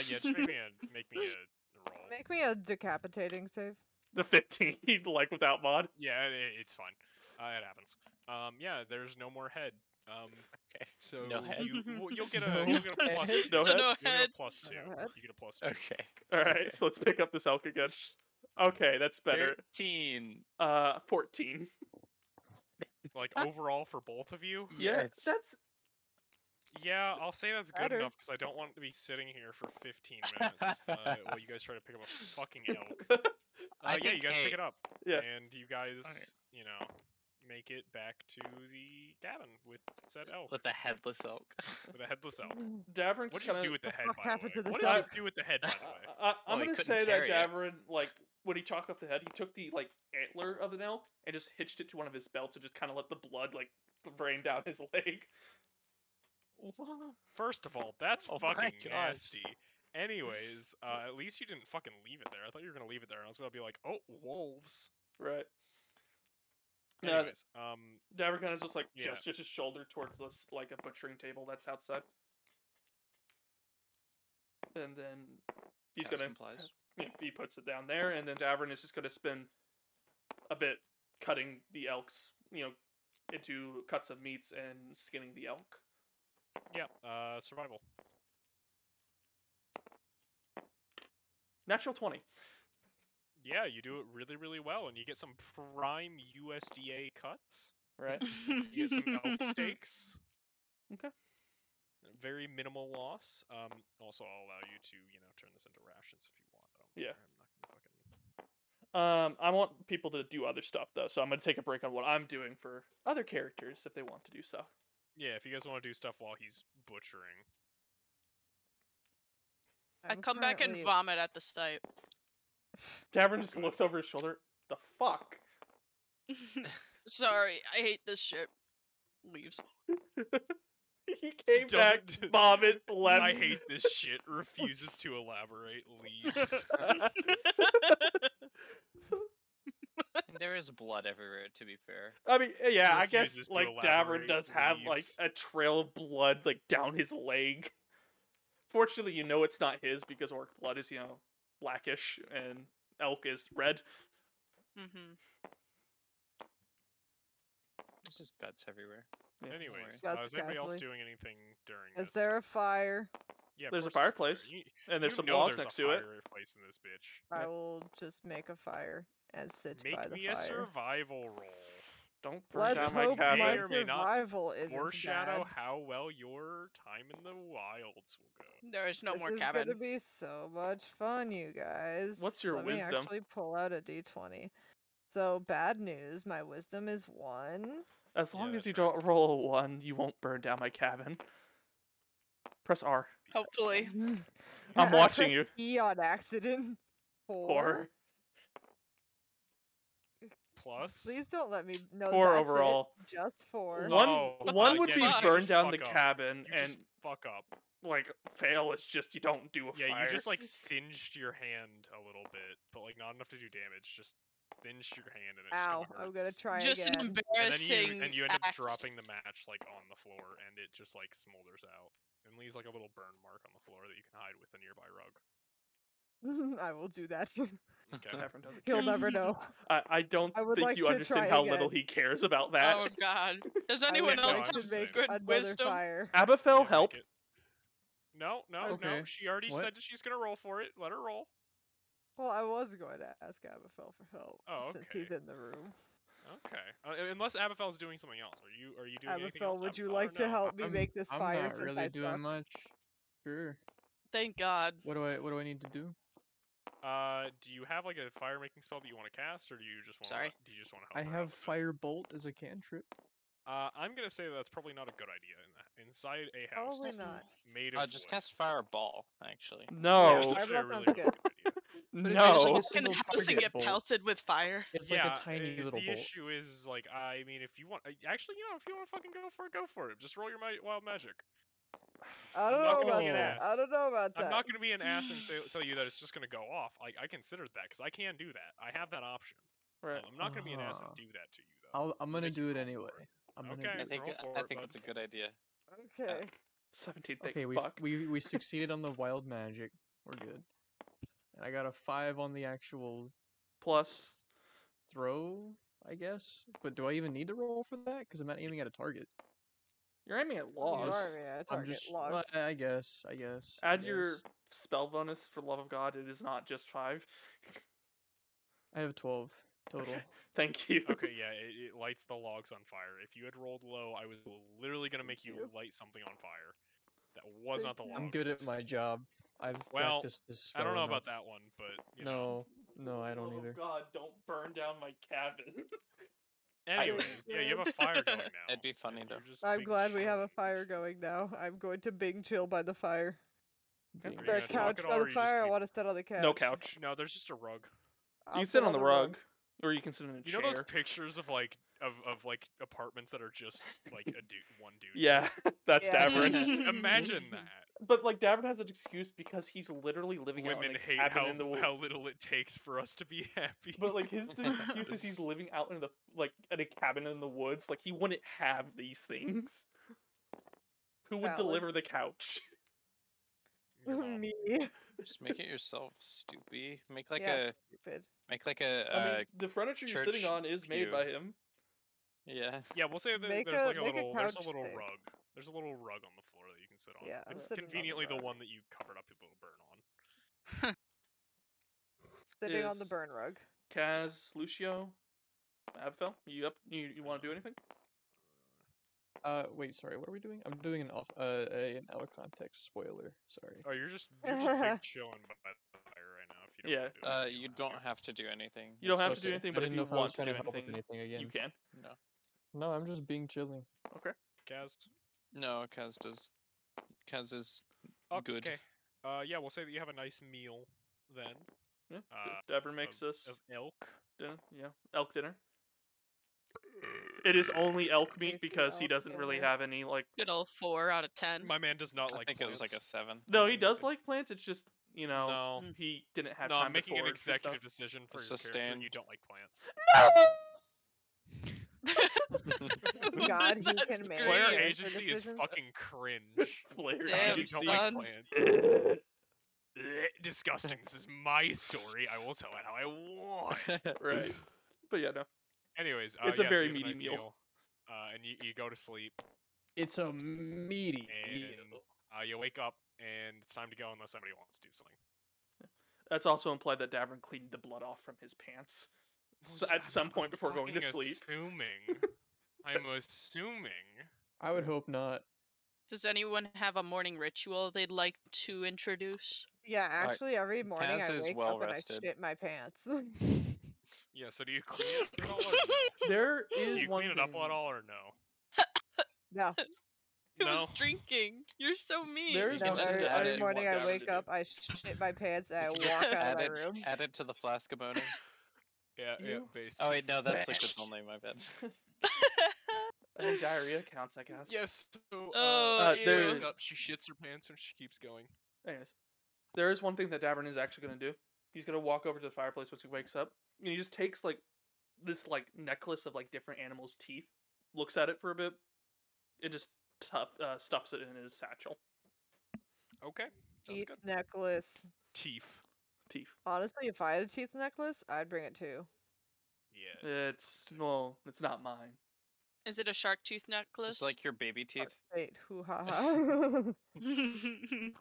just make me a roll. Make me a decapitating save. The 15, like without mod. Yeah, it's fine. It happens. Yeah, there's no more head. Okay. So No head? you'll get No a plus head? 2. No So head? no You'll get head. a plus 2. No head? You get a plus 2. Okay. All right, Okay. so let's pick up this elk again. Okay, that's better. 13. 14. Like overall for both of you. Yeah, Yes. that's Yeah, I'll say that's good Better. enough because I don't want to be sitting here for 15 minutes while you guys try to pick up a fucking elk. I Yeah, think, you guys pick it up. Yeah. And you guys, make it back to the cabin with said elk. with the headless elk. With a headless elk. Daverin's What did you kind do of. with the head, fuck by the happened way? to this What did you elk? do with the head, by the way? I'm Oh, he gonna couldn't say that carry it. Davorin, like, when he chalked up the head, he took the like antler of an elk and just hitched it to one of his belts and just kind of let the blood like drain down his leg. First of all, that's Oh my fucking gosh. nasty. Anyways, at least you didn't fucking leave it there. I thought you were gonna leave it there, and I was gonna be like, oh, wolves. Right. No, Anyways, Davorin kind of just like Yeah. gestures his shoulder towards this like a butchering table that's outside, and then he's Kaz gonna complies. he puts it down there, and then Davorin is just gonna spend a bit cutting the elks, into cuts of meats and skinning the elk. yeah, survival. Natural 20. Yeah, you do it really, really well, and you get some prime USDA cuts. Right. You get some elk steaks. Okay. very minimal loss. Also, I'll allow you to, turn this into rations if you want. I don't Yeah. care. I'm not gonna fucking. I want people to do other stuff though, so I'm gonna take a break on what I'm doing for other characters if they want to do stuff. Yeah, if you guys want to do stuff while he's butchering. I I'm come back and currently- vomit at the site. Davorin just looks over his shoulder. The fuck? Sorry, I hate this shit. Leaves. He came back, Doesn't- vomit, left. I hate this shit. Refuses to elaborate. Leaves. There is blood everywhere, to be fair. I mean, yeah, I guess Refuses to like Davorin elaborate, does have like leaves. a trail of blood like down his leg. Fortunately, it's not his because orc blood is blackish and elk is red. Mm-hmm. There's just guts everywhere. Yeah. Anyways, That's is anybody else casually. doing anything during Is this there time? a fire? Yeah, of There's a course fireplace, You, and there's you some know logs there's next a to it. fireplace in this bitch. I will just make a fire and sit by Make the me a fire. survival roll. Don't burn Let's down my hope cabin. May my or may not survival isn't Foreshadow bad. how well your time in the wilds will go. There is no This more is cabin. gonna be so much fun, you guys. What's your Let wisdom? me actually pull out a d20. So bad news, my wisdom is 1. As Yeah, long that as you don't tracks. roll a 1, you won't burn down my cabin. Press R. Hopefully. I'm I watching pressed you. E on accident. 4. Plus. Please don't let me know. 4 that's overall. It. Just 4. One Oh, one would yeah, be you burn just down the fuck up. cabin, You and just fuck up. like fail is just you don't do a Yeah, fire. you just like singed your hand a little bit, but like not enough to do damage. Just singed your hand and it Ow, still I'm gonna hurts. try Just again. an And then embarrassing you end up act. dropping the match like on the floor, and it just like smolders out and leaves like a little burn mark on the floor that you can hide with a nearby rug. I will do that. Okay. Davorin doesn't He'll care. never know. I don't I would think like you to understand try how little again. he cares about that. Oh god. Does I anyone would else no, like I'm have to just make good another wisdom? fire. Abyphell, Yeah, help. make it. No. Okay. She already What? said that she's gonna roll for it. Let her roll. Well, I was going to ask Abyphell for help Oh, since okay. he's in the room. Okay. Unless Abyphell's doing something else. Are you doing anything else? Abyphell, would you Abyphell, like or to no? help me make this I'm fire not since really I doing suck? much. Sure. Thank god. What do I need to do? Do you have like a fire making spell that you want to cast, or do you just want? Sorry. Do you just want to I help her out have with it? Firebolt as a cantrip. I'm gonna say that's probably not a good idea inside a house Probably not. made of Just wood. cast Fireball, actually. No, That's Fire actually a ball really, sounds really good. good idea. But it's no. just like a Walk in the single house and target get bolt. pelted with fire. It's Yeah, like a tiny little the bolt. issue is like, I mean, if you want, actually, if you want to fucking go for it. Just roll your wild magic. I don't I'm know not gonna about be an that. I ass. don't know about I'm that. not gonna be an ass and tell you that it's just gonna go off. Like I considered that because I can do that. I have that option. Right. I'm not gonna be an ass and Uh-huh. do that to you though. I'm gonna Make you do it roll anyway. for it. I'm gonna Okay. do I it. think roll for I it, think bud. it's a good idea. Okay. 17. Okay, Thank we fuck. we succeeded on the wild magic. We're good. And I got a 5 on the actual Plus, throw, I guess. But do I even need to roll for that? Because I'm not aiming at a target. you're aiming at You logs. are, yeah, I'm target just. logs. Well, I guess. I Add your guess. spell bonus for love of God. It is not just 5. I have 12 total. Okay. Thank you. Okay, yeah, it lights the logs on fire. If you had rolled low, I was literally gonna make you you. light something on fire. That was not the Thank logs. I'm good at my job. I've Well, practiced this I spell don't know enough. about that one, but you know. No, I don't Love either. of God, don't burn down my cabin. Anyways, yeah, you have a fire going now. It'd be funny though. You're just I'm being glad we have a chilled. fire going now. I'm going to Bing chill by the fire. Okay. Are you Is there a gonna talk couch at by all, or the you just fire? I keep- want to sit on the couch. No couch. No, there's just a rug. I'll You can sit on the rug, rug. or you can sit in a You chair. know those pictures of like like apartments that are just like one dude. Yeah, that's Yeah. Davorin. Imagine that. But like Davorin has an excuse because he's literally living out Women in a hate cabin in the woods. how little it takes for us to be happy. But like his excuse is he's living out in the in a cabin in the woods. Like he wouldn't have these things. Who would Valid. deliver the couch? Your mom. Me. Just make it yourself, stupid. Make like Yeah, a stupid. I mean, the furniture you're sitting church on is made pew. by him. yeah. Yeah, we'll say that Make there's a- like a make a little there's a couch little thing. rug. There's a little rug on the floor that you can sit on. Yeah, I'm It's sitting on the conveniently the rug. one that you covered up your little burn on. Sitting on the Is- burn rug. Kaz, Lucio, Abyphell, you up? You want to do anything? Wait, sorry. What are we doing? I'm doing an an out of context spoiler. Sorry. Oh, you're just big chilling by the fire right now. If you don't Yeah. want to do anything, You don't have to do anything. You don't It's have to do just- anything, I but if didn't you know if I was want to trying do to help with anything, anything again. you can. No. No, I'm just being chilling. Okay. Kaz. No, Kaz is good. Okay. Yeah, we'll say that you have a nice meal then. Yeah. Uh, Davorin makes of, us of elk. dinner. Yeah. Elk dinner. It is only elk meat Tasty because he elk doesn't really dinner. have any like. Good old 4 out of 10. My man does not I like think plants. it was like a 7. No, he does like plants. It's just No. he didn't have No, time I'm making to an forage for executive stuff. decision for A your character. sustain. You don't like plants. God, he can That's make Player great. character agency is decisions. fucking cringe. Player Damn, You agency. don't like son. plants. Disgusting. This is my story. I will tell it how I want. Right. But yeah, no. Anyways, It's a yeah, very so you have meaty nice meal. and you go to sleep, It's a meaty and meal. you wake up, and it's time to go unless somebody wants to do something. That's also implied that Davorin cleaned the blood off from his pants at some point before going to sleep. I'm assuming. I would hope not. Does anyone have a morning ritual they'd like to introduce? Yeah, actually, every morning Kaz I is wake well up and I rested. shit my pants. Yeah, so do you clean it at all or no? There Do is you one clean it thing. up at all or no? No, He No. was drinking. You're so mean. There is You no. can just Every, add every it- morning I Whatever wake to up, do. I shit my pants, and I You walk can out of add my it, room. add it to the flask of boning. Yeah, yeah, You- base. Oh wait, no, that's liquids only. My bad. I think diarrhea counts, I guess. Yes, so Oh, she there- wakes up, she shits her pants, and she keeps going. Anyways, there is one thing that Davorin is actually going to do. He's going to walk over to the fireplace once he wakes up, and he just takes like this like necklace of like different animals' teeth, looks at it for a bit, and just stuffs it in his satchel. Okay, sounds Teeth good. necklace. Teeth. Teeth. Honestly, if I had a teeth necklace, I'd bring it too. Yeah. It's not mine. Is it a shark tooth necklace? It's like your baby teeth. Wait, hoo ha ha.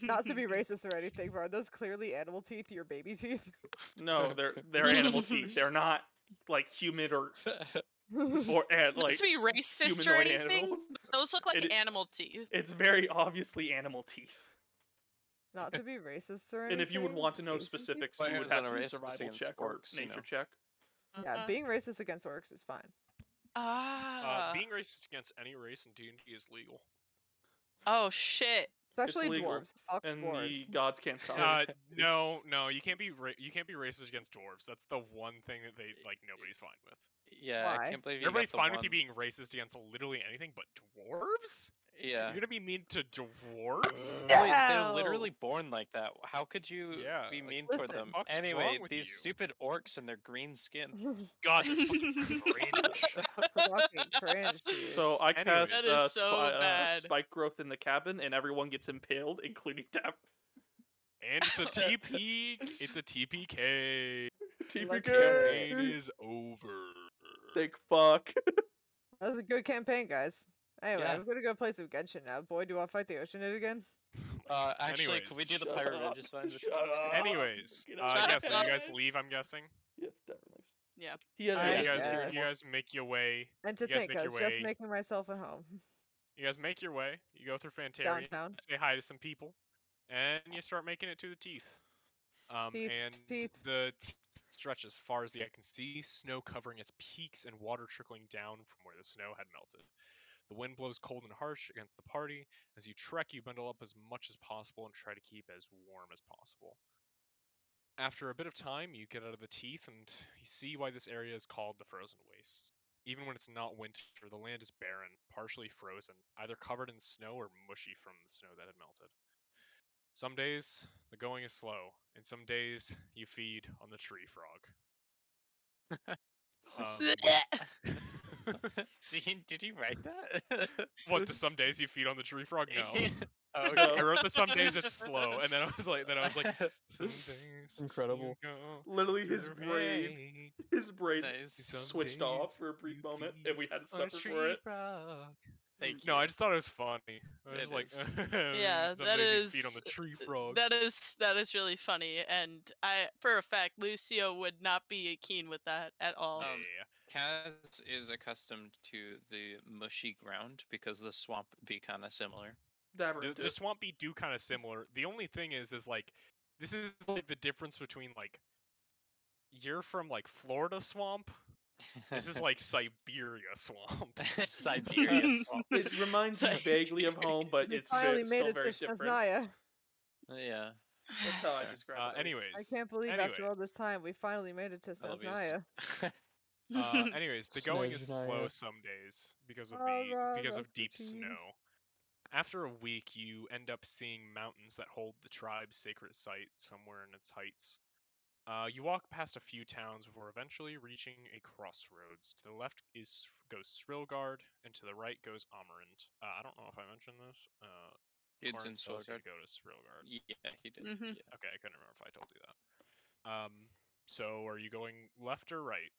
Not to be racist or anything, but are those clearly animal teeth, your baby teeth? No, they're animal teeth. They're not like human or Not like to be racist or humanoid anything. animals. Those look like It- animal teeth. It's very obviously animal teeth. Not to be racist or anything. And if you would want to know Asian teeth? specifics, Why you would is have that to a do racist survival against check or orcs, you nature know? check. Yeah, being racist against orcs is fine. Being racist against any race in D&D is legal. Oh shit. Especially legal, dwarves. Fuck And dwarves. the gods can't stop it. No, you can't be you can't be racist against dwarves. That's the one thing that they like nobody's fine with. Yeah, Why? I can't believe you Everybody's got the fine with you one- being racist against literally anything but dwarves? Yeah. You're gonna be mean to dwarves? Wait, No! they're literally born like that. How could you Yeah, be like, mean what toward the them? fuck's Anyway, wrong with these you? stupid orcs and their green skin. God, they're fucking cringe. Fucking cringe, dude. So I Anyways. cast That is so bad. spike growth in the cabin, and everyone gets impaled, including Dap. And it's a TP. It's a TPK. Let's Campaign go. is over. Think fuck. That was a good campaign, guys. Anyway, Yeah. I'm gonna go play some Genshin now. Boy, do I fight the Oceanid again? Actually, can we do the Shut pirate up, Regicide? shut up. Anyways, Get Shut yeah, up, so you guys guys. leave, I'm guessing. Yeah, definitely. Yeah. He has I You a guys, guess. you guys make your way. And to You guys think, make I your was just way. making myself at home. You guys make your way. You go through Fantarian. Downtown. You say hi to some people, and you start making it to the teeth. Teeth, And teeth. the teeth stretch as far as the eye can see, snow covering its peaks and water trickling down from where the snow had melted. The wind blows cold and harsh against the party. As you trek, you bundle up as much as possible and try to keep as warm as possible. After a bit of time, you get out of the teeth and you see why this area is called the Frozen Wastes. Even when it's not winter, the land is barren, partially frozen, either covered in snow or mushy from the snow that had melted. Some days, the going is slow, and some days, you feed on the tree frog. Did you write that? What, the some days you feed on the tree frog? No. Oh, No. I wrote the some days it's slow, and then I was like, some days Incredible. you go Literally, to his the brain rain Nice. Some switched off days for a brief you moment, feed and we had to on a suffer for tree it. frog. Thank No, you. I just thought it was funny. I was It just like, is. Yeah, some that days you feed on is- the tree frog. That is really funny, and I, for a fact, Lucio would not be keen with that at all. Yeah. Kaz is accustomed to the mushy ground because the swamp be kind of similar. Davorin, The swamp be do kind of similar. The only thing is like this is like the difference between like you're from like Florida swamp. This is like Siberia swamp. Siberia swamp. It reminds you vaguely of home, but We it's finally made still it very to different. Shaznaya. Yeah. That's how I Fair. describe it. at least. Anyways, I can't believe after all this time we finally made it to I love yous. Shaznaya. Anyways, the going is slow Snaznaya. some days because of Alright, because of that's deep the team. snow. After a week, you end up seeing mountains that hold the tribe's sacred site somewhere in its heights. You walk past a few towns before eventually reaching a crossroads. To the left goes Srilgard, and to the right goes Amarant. I don't know if I mentioned this. Dude's in Corinth tells you Srilgard. to go to Srilgard. Yeah, he did. Mhm. Yeah. Okay, I couldn't remember if I told you that. So are you going left or right?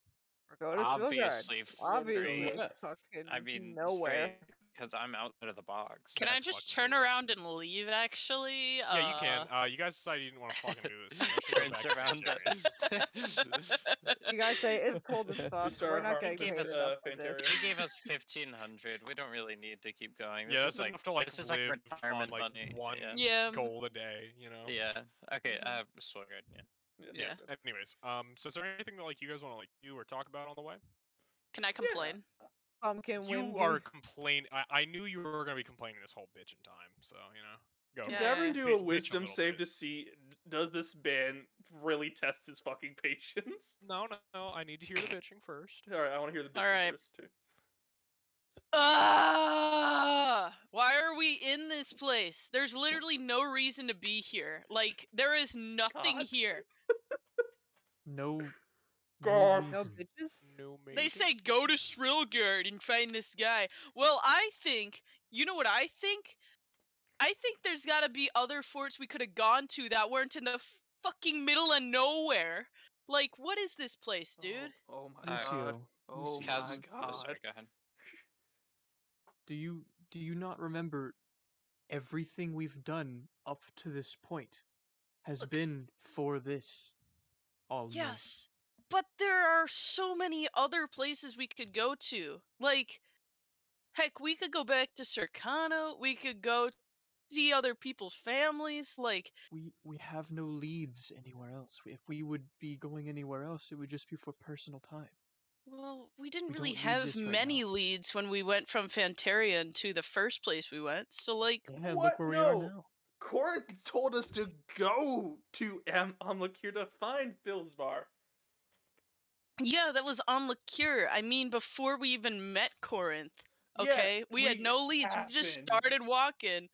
We're going to Obviously, Srilgard. Obviously, Left. fucking I mean, nowhere. because I'm outside of the box. Can I That's just fucking turn cool. around and leave? Actually. Yeah, you can. You guys decided you didn't want to fucking do this. So you should go Turns back to around. Fantarian. You guys say it's cold as fuck. start We're not hard getting gave paid us, enough for this. Fantarian. He gave us 1,500. We don't really need to keep going. This Yeah, is that's like enough to like this is live like retirement on like money. one Yeah. Yeah. gold a day, you know. Yeah. Okay. Srilgard. Yeah. Yeah. Yeah. Anyways, so is there anything that like you guys want to like do or talk about on the way? Can I complain? Pumpkin You windy. are complaining. I knew you were gonna be complaining this whole bitch in time, so you know. Go. Can Yeah. Davorin do Bitch- a bitch wisdom little save bit. to see does this ban really test his fucking patience? No. I need to hear the bitching first. All right, I want to hear the bitching Alright. first too. Why are we in this place? There's literally no reason to be here. Like, there is nothing God. here. No. God. No reason. bitches? No They maiden. say go to Srilgard and find this guy. Well, I think, you know what I think? I think there's gotta be other forts we could have gone to that weren't in the fucking middle of nowhere. Like, what is this place, dude? Oh my god. Lucio. Oh Lucio, my Kaz, god. sorry, go ahead. Do you not remember everything we've done up to this point has Look. been for this? Almost. Yes, but there are so many other places we could go to. Like, heck, we could go back to Circana. We could go see other people's families. Like, We have no leads anywhere else. If we would be going anywhere else, it would just be for personal time. well, we didn't We really don't need have this right many now. leads when we went from Fantarian to the first place we went. So, like, Yeah, What? look where we are No. now. Corinth told us to go to Amlakir to find Philsbar. yeah, that was on Liqueur. I mean, before we even met Corinth. Yeah, Okay, we had no leads. We just happened. started walking.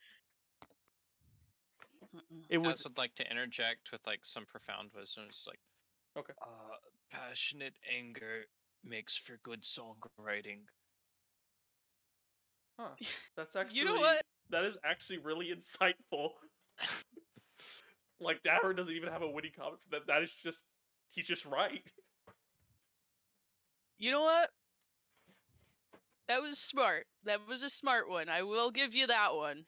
It Kaz was would like to interject with like some profound wisdom. It's like, Okay. Passionate anger makes for good songwriting. Huh. That's actually You know what? that is actually really insightful. Like Davorin doesn't even have a witty comment for that. That is just he's just right. You know what? That was smart. That was a smart one. I will give you that one.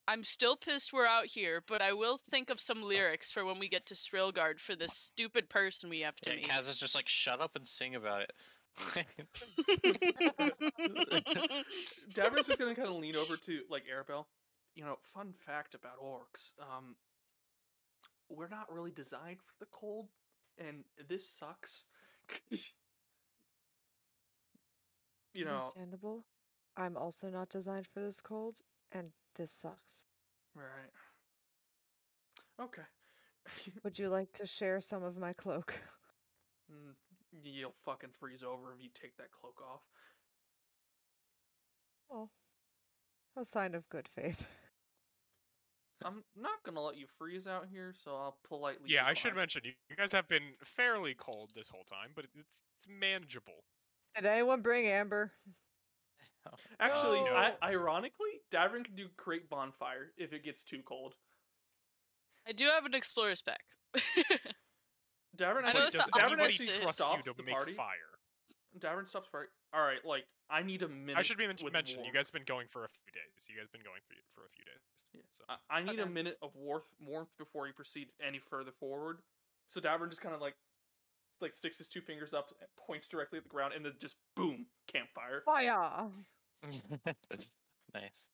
I'm still pissed we're out here, but I will think of some lyrics for when we get to Srilgard for this stupid person we have to Yeah, meet. Kaz is just like, shut up and sing about it. Daverin's just gonna kind of lean over to like Arabel. You know, fun fact about orcs. We're not really designed for the cold, and this sucks. You know, Understandable. I'm also not designed for this cold, and this sucks. right? Okay. Would you like to share some of my cloak? You'll fucking freeze over if you take that cloak off. Oh, a sign of good faith. I'm not gonna let you freeze out here, so I'll politely. Yeah, I should decline. mention you guys have been fairly cold this whole time, but it's manageable. Did anyone bring amber? Actually, No. ironically, Davorin can do create bonfire if it gets too cold. I do have an explorer's pack. Davorin I know actually, it's Does the Davorin anybody actually opposite. trust stops you to the make party. fire? Davorin stops the party. All right, like I need a minute. I should be with mentioned. You warmth. guys have been going for a few days. You guys have been going for a few days. Yeah. So. I need a Okay. minute of warmth before you proceed any further forward. So Davorin just kind of like like sticks his two fingers up, points directly at the ground, and then just boom, campfire. Fire! Nice.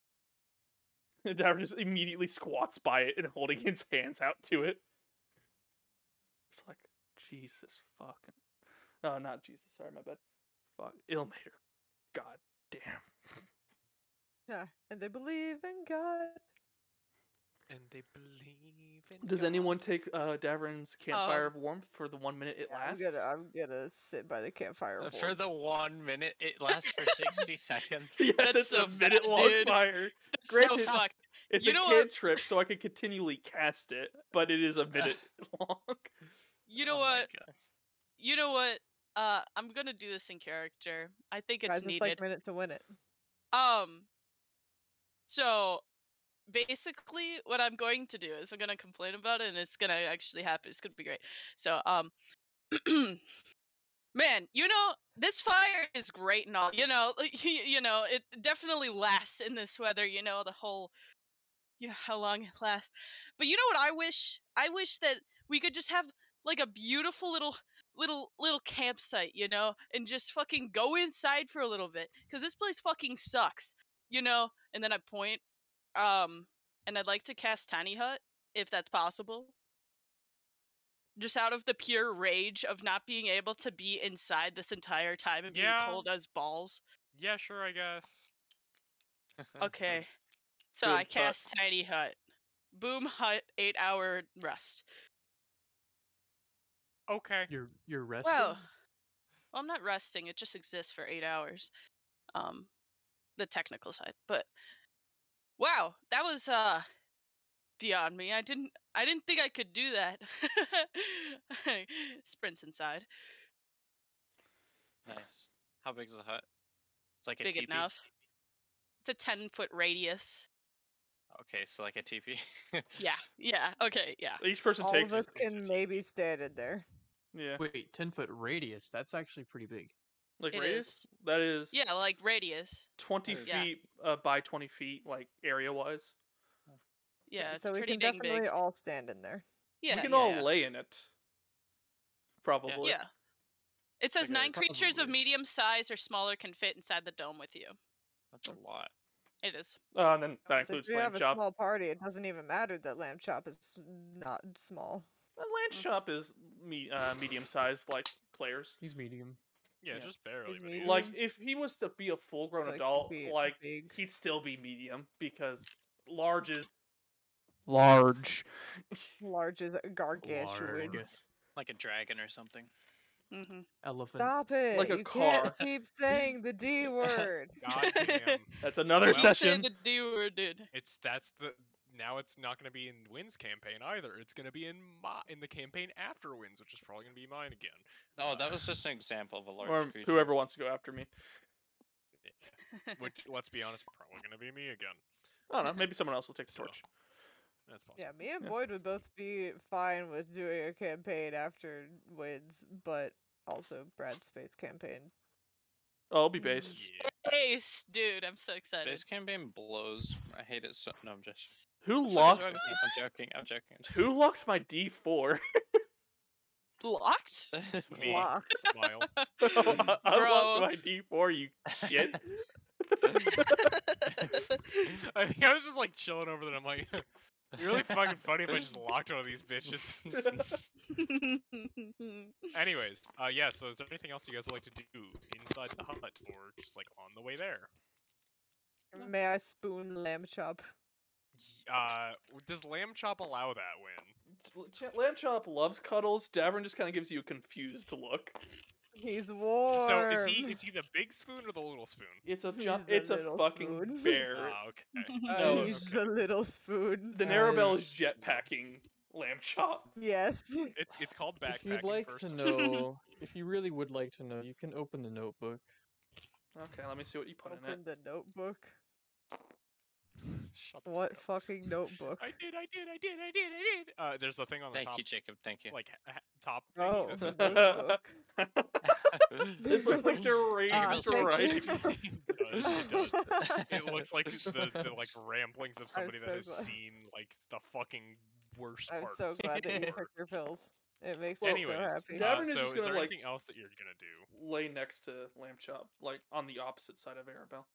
And Davorin just immediately squats by it and holding his hands out to it. It's like, Jesus fucking. Oh, not Jesus. Sorry, my bad. Fuck. Ilmater. God damn. Yeah, and they believe in God. And they believe in Does God. anyone take Davorin's campfire of warmth for the 1 minute it lasts? I'm gonna sit by the campfire For the 1 minute, it lasts for 60 seconds. Yes, That's it's so a minute long dude. fire. So Granted, fucked. it's You a know kid what? trip, so I can continually cast it, but it is a minute long. You know Oh my what? gosh. You know what? I'm gonna do this in character. I think it's Guys, it's needed. like minute to win it. So basically, what I'm going to do is I'm gonna complain about it, and it's gonna actually happen. It's gonna be great. So man, this fire is great and all. It definitely lasts in this weather. The whole, how long it lasts. But you know what I wish? I wish that we could just have like a beautiful little campsite, and just fucking go inside for a little bit, because this place fucking sucks, And then I point, and I'd like to cast Tiny Hut if that's possible. Just out of the pure rage of not being able to be inside this entire time and being Yeah. cold as balls. Yeah, sure, I guess. Okay. So Good I cast Tiny Hut. Boom hut, 8-hour rest. Okay. You're resting. Well, I'm not resting. It just exists for 8 hours. The technical side, but wow, that was beyond me. I didn't think I could do that. Sprints inside. Nice. How big is the hut? It's like a Big teepee. enough. It's a 10-foot radius. Okay, so like a teepee. Yeah. Okay. Yeah. Each person All takes. of us it's a can maybe stand in there. Yeah. Wait, 10-foot radius. That's actually pretty big. Like It radius? is. That is Yeah, like radius. 20 Yeah. feet by 20 feet, like area wise. Yeah, it's so we pretty can dang definitely big. all stand in there. Yeah. We can yeah, all yeah. lay in it. Probably. Yeah. It says Like a- 9 creatures of Probably. medium size or smaller can fit inside the dome with you. That's a lot. It is. And then that So includes if you lamb have a chop. small party, it doesn't even matter that lamb chop is not small. Lamb chop is medium sized, like players. He's medium. Yeah, Yeah. just barely. He's but medium. he Like is. if he was to be a full grown Like, adult, be like big. he'd still be medium because large is Large. Large is gargantuan. Larg. Like a dragon or something. Mm-hmm. Elephant. Stop it! Like a you car. can't keep saying the D word. God damn. that's another Well, Say session. the D word, dude. Now it's not going to be in Wynn's campaign either. It's going to be in the campaign after Wynn's, which is probably going to be mine again. Oh, that was just an example of a large Or creature. whoever wants to go after me. Which, let's be honest, probably going to be me again. I don't know. Maybe someone else will take the So, torch. That's possible. Yeah, me and Yeah. Boyd would both be fine with doing a campaign after wins, but also Brad's space campaign. Oh, I'll be based. Yeah. Ace, dude, I'm so excited. This campaign blows. I hate it so. No, I'm just. Who I'm locked? joking. I'm joking. Who locked my D4? Locked? Me. Locked. Smile. Unlocked Bro. my D4, you shit. I think I was just like chilling over there. I'm like, it'd be really fucking funny if I just locked one of these bitches. Anyways, yeah. So is there anything else you guys would like to do inside the hut, or just like on the way there? May I spoon lamb chop? Does lamb chop allow that, Wynn? Lamb Chop loves cuddles. Davorin just kind of gives you a confused look. He's warm. So is he the big spoon or the little spoon? It's a He's the it's a little fucking spoon. bear. Ah, okay. No, He's the little spoon. The Arabel is Guys. jetpacking Lamb Chop. Yes. It's called backpacking. If you'd like first. to know, if you really would like to know, you can open the notebook. Okay, let me see what you put in Open it. the notebook. Shut the What fuck up. fucking notebook? I did. There's a thing on the Thank top, you, Jacob. Thank you. like top. Oh, Thingy that the says notebook. This looks like deranged, Arabel's right? It does. It looks like the like ramblings of somebody so that has glad. seen like the fucking worst I'm parts. so glad that you took your pills. It makes Well, me so Anyways, happy. Davorin is so just is gonna, there like- anything else that you're gonna do? Lay next to Lamb Chop, like on the opposite side of Arabel.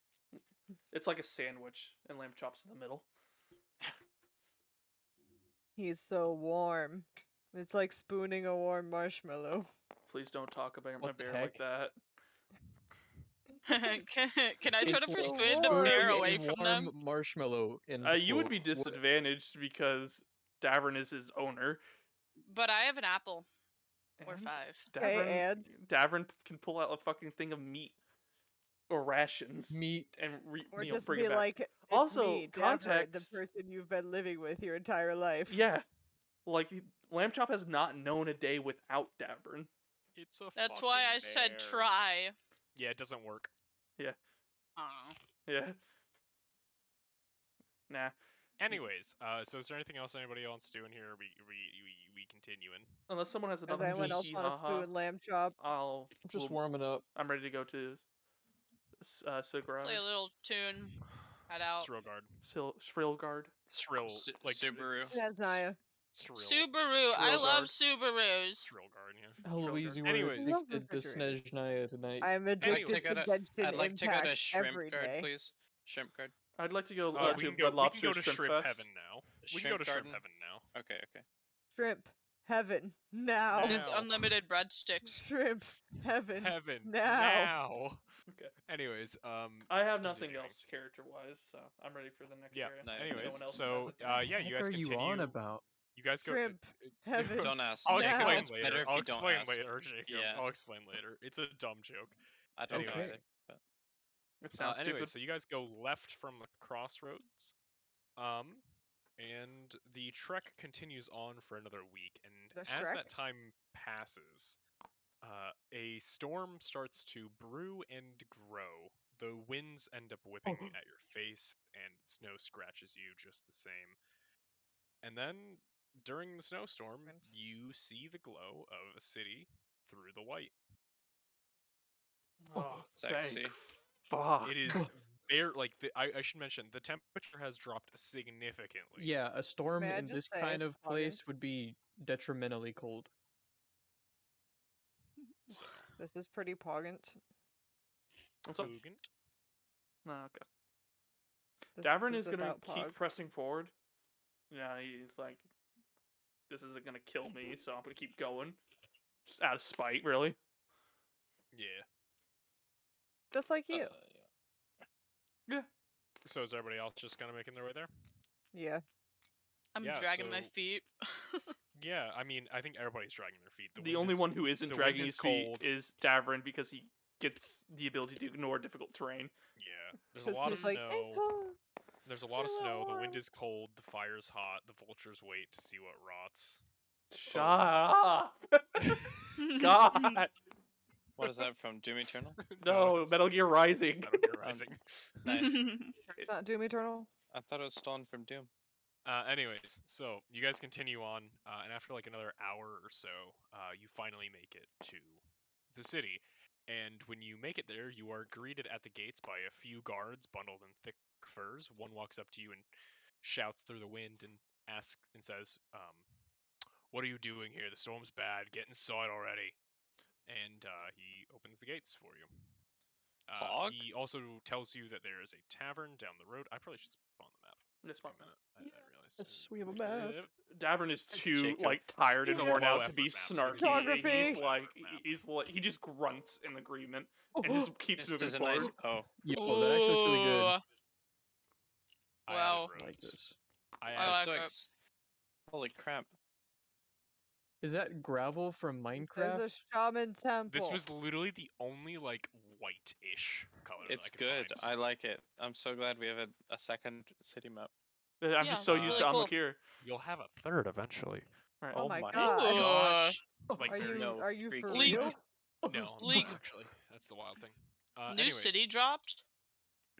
It's like a sandwich, and Lamb Chop's in the middle. He's so warm. It's like spooning a warm marshmallow. Please don't talk about my What the bear like heck? that. Can I try It's to like persuade the warm. bear spooning away a from warm them? marshmallow in You would be quote. What- disadvantaged because Davorin is his owner. But I have an apple or And 5. Okay, and? Davorin can pull out a fucking thing of meat or rations meat. and Or you know, just bring be it back. like, it's Also, me, Davorin, the context- person you've been living with your entire life. Yeah, like Lamb Chop has not known a day without Davorin. It's a That's why I fucking said bear. try. Yeah, it doesn't work. Aw. Yeah. Nah. Anyways, so is there anything else anybody wants to do in here? Or we continuing. Unless someone has Does another anyone else hee want to ha spoon lamb chop? I'll. I'm just we'll- warming up. I'm ready to go to Srilgard. Play a little tune. Head out. Srilgard. Srilgard. Shrill, like Subaru. Snezhnaya. Shrill. Subaru. I love Subarus. Srilgard, yeah. Eloise, you were Anyways. Love addicted to refrigerated. Snezhnaya tonight. I'm addicted to go to to- Genshin I'd like to go Impact to Shrimp every Guard, day. please. Shrimp Guard. I'd like to go we to can go. Red We Lobster can go to Shrimp Fest. Heaven now. We can go to Shrimp Garden? Heaven now. Okay, okay. Shrimp heaven now. And it's Now. unlimited breadsticks. Shrimp heaven. Heaven Now. Okay. Anyways, I have nothing continuing. else character wise, so I'm ready for the next Yeah. area. Nice. No Anyways, one else so has it. yeah, What you the guys heck are continue. you on about? You guys go. Shrimp heaven. Don't ask. I'll Now. explain It's better later. if I'll you don't explain ask. later, Jacob. Yeah. I'll explain later. It's a dumb joke. I don't know. Okay. either, but- It sounds Anyways, stupid. so you guys go left from the crossroads, and the trek continues on for another week. And The as Shrek? that time passes, a storm starts to brew and grow. The winds end up whipping at your face, and snow scratches you just the same. And then, during the snowstorm, you see the glow of a city through the white. Oh, Sexy. thank fuck. It is very like I should mention the temperature has dropped significantly. Yeah, a storm May I in just this say, kind of place August? would be detrimentally cold. So, This is pretty poggant. What's up? Ugent. No, okay. This, Davorin this is gonna without keep pog. pressing forward. Yeah, he's like, this isn't gonna kill me, so I'm gonna keep going. Just out of spite, really. Yeah. Just like you. Yeah. So is everybody else just kind of making their way there? Yeah. I'm Yeah, dragging my so- feet. Yeah, I mean, I think everybody's dragging their feet. The wind only is- one who isn't the dragging wind his is feet cold. is Davorin because he gets the ability to ignore difficult terrain. Yeah, there's a 'Cause lot of he's like, snow. "Hey, cold." There's a lot of "Hello, snow. The wind warm." is cold. The fire's hot. The vultures wait to see what rots. Shut up! God! What is that from Doom Eternal? No, it's Metal Gear Rising. Metal Gear Rising. Nice. It's not Doom Eternal. I thought it was stolen from Doom. Anyways, so you guys continue on, and after like another hour or so, you finally make it to the city. And when you make it there, you are greeted at the gates by a few guards bundled in thick furs. One walks up to you and shouts through the wind and asks and says, "What are you doing here? The storm's bad. Get inside already." And he opens the gates for you. Hog? He also tells you that there is a tavern down the road. I probably should spawn the map. This Wait one. a minute. I realized. Yes, we have a map. Davern is too Jacob. like tired and It's a worn low out to be effort map. snarky. Photography. He's like he just grunts in agreement and just keeps This moving is a forward. nice. Oh, Yo, that actually looks really good. Ooh. I Wow. added I like roads. this. I I added like so it. holy crap! Is that gravel from There's Minecraft? a shaman temple. This was literally the only like white-ish color. that It's I could good. Find. I like it. I'm so glad we have a second city map. I'm Yeah, just so that's used really to cool. Amakir. You'll have a third eventually. Right. Oh my my God. Ooh. gosh! Like Are very you no, are you for freaking- Leak. real? no, Leak. actually. That's the wild thing. New city Anyways, dropped.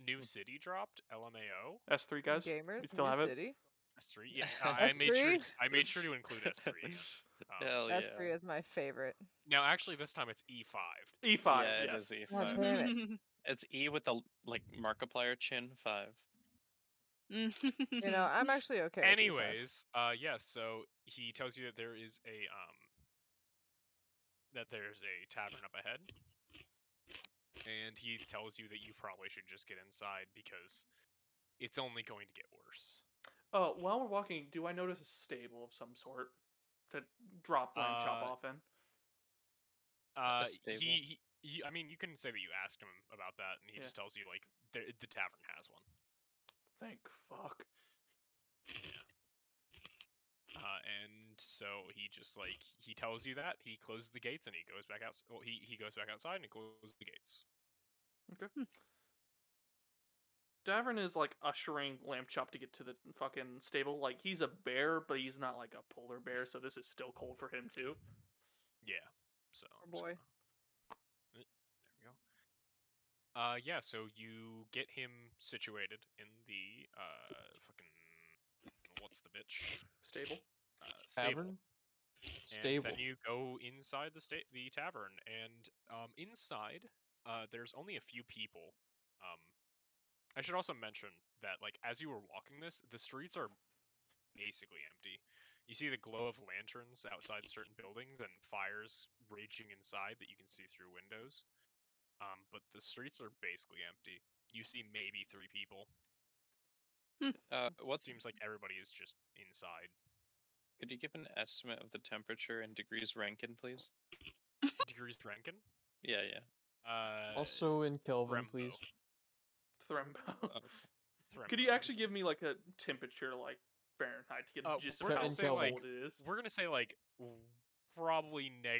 New city dropped. LMAO. S3 guys. Gamers, we still New have it. City. S3. Yeah, I made sure. S3? I made sure to include S3. Yeah. Hell S3 yeah! is my favorite. Now, actually, this time it's E5. E5. Yeah, it yes. is E5. God damn it. It's E with the like Markiplier chin 5. You know, I'm actually okay. with E5. Anyways, yeah. So he tells you that there is that there's a tavern up ahead, and he tells you that you probably should just get inside because it's only going to get worse. While we're walking, do I notice a stable of some sort to drop lamb chop off in? stable. I mean, you can say that you asked him about that, and he Yeah. just tells you like the tavern has one. Thank fuck. And so he just like he tells you that he closes the gates and he goes back out. Well, he goes back outside and he closes the gates. Davorin is like ushering Lamb Chop to get to the fucking stable. Like he's a bear, but he's not like a polar bear, so this is still cold for him too. Yeah. So. Poor I'm just boy. There we go. Yeah. So you get him situated in the fucking what's the bitch Stable. stable. Tavern? And Stable. then you go inside the tavern, and inside, there's only a few people. I should also mention that, like, as you were walking this, the streets are basically empty. You see the glow of lanterns outside certain buildings and fires raging inside that you can see through windows. But the streets are basically empty. You see maybe 3 people. What Seems like everybody is just inside. could you give an estimate of the temperature in degrees Rankine, please? Degrees Rankin. Yeah, yeah. Also in Kelvin, Thrembo. please. Thrembo. Oh, Could you actually give me like a temperature, like Fahrenheit, to get just we're how gonna in say cold like Kelvin. it is? we're gonna say like probably -20,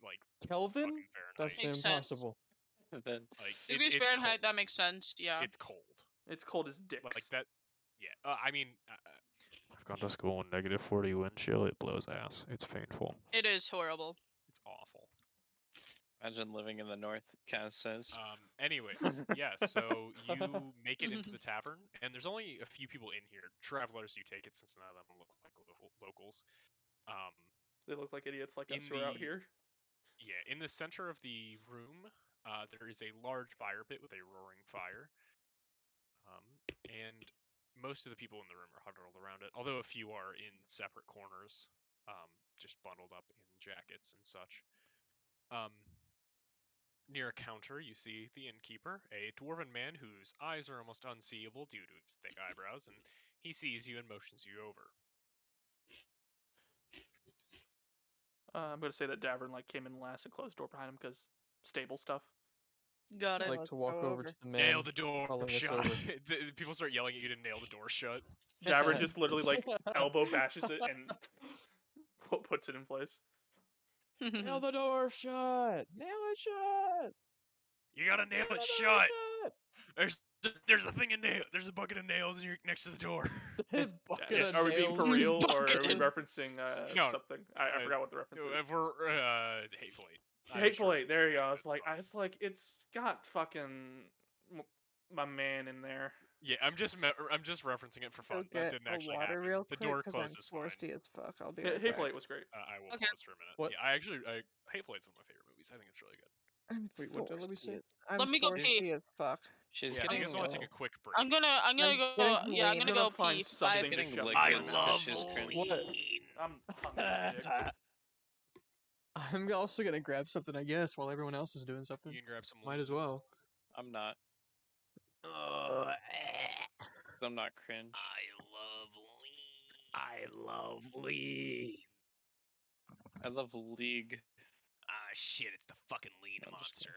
like Kelvin? fucking Fahrenheit. That's Makes sense. impossible. then Like Degrees it's Fahrenheit, cold. that makes sense. Yeah. It's cold. It's cold as dicks. Like that. Yeah. I mean, I've gone to school in -40 wind chill. It blows ass. It's painful. It is horrible. It's awful. imagine living in the north, Kaz says. Anyways, yeah. So you make it into the tavern, and there's only a few people in here. Travelers, you take it since none of them look like locals. They look like idiots like in us who are out the- here. Yeah, in the center of the room, there is a large fire pit with a roaring fire. And most of the people in the room are huddled around it, although a few are in separate corners, just bundled up in jackets and such. Near a counter, you see the innkeeper, a dwarven man whose eyes are almost unseeable due to his thick eyebrows, and he sees you and motions you over. I'm gonna say that Davorin like came in last and closed the door behind him because stable stuff. Got I'd it. like Let's to walk go over over. to the man. Nail the door calling us shut. over. The people start yelling at you to nail the door shut. Davorin just literally like elbow bashes it and puts it in place. Nail the door shut! Nail it shut! You gotta nail Nail it the door shut. There's a thing of nail. There's a bucket of nails next to the door. shut! Bucket of Are we being for nails. real or are we Bucketed. referencing No, something? I forgot what the reference is. If we're hateful eight. Hateful Eight. There you go. It's fine. It's like it's got fucking my man in there. Yeah, I'm just referencing it for Go fun. That get didn't a actually water happen. real The quick door because I'm closes fine. thirsty as fuck. I'll be right Hateful back. Eight was great. I will Okay. pause for a minute. What? Yeah, Hateful Eight's one of my favorite movies. I think it's really good. I'm Wait, what did Eloise say? thirsty as- I'm Let me go thirsty pee. as fuck. She's Yeah, do you getting guys want to take a quick break? I'm gonna I'm go. getting Yeah, I'm lean. gonna Gonna go find pee. something to getting shove liquid in I your because mouth. love she's cringe. What? I'm hungry as dicks. I'm also gonna grab something, I guess, while everyone else is doing You something. can grab some. Might as well. I'm not. I'm not cringe. I love lean. I love League. Ah, shit! It's the fucking lean I'm just monster.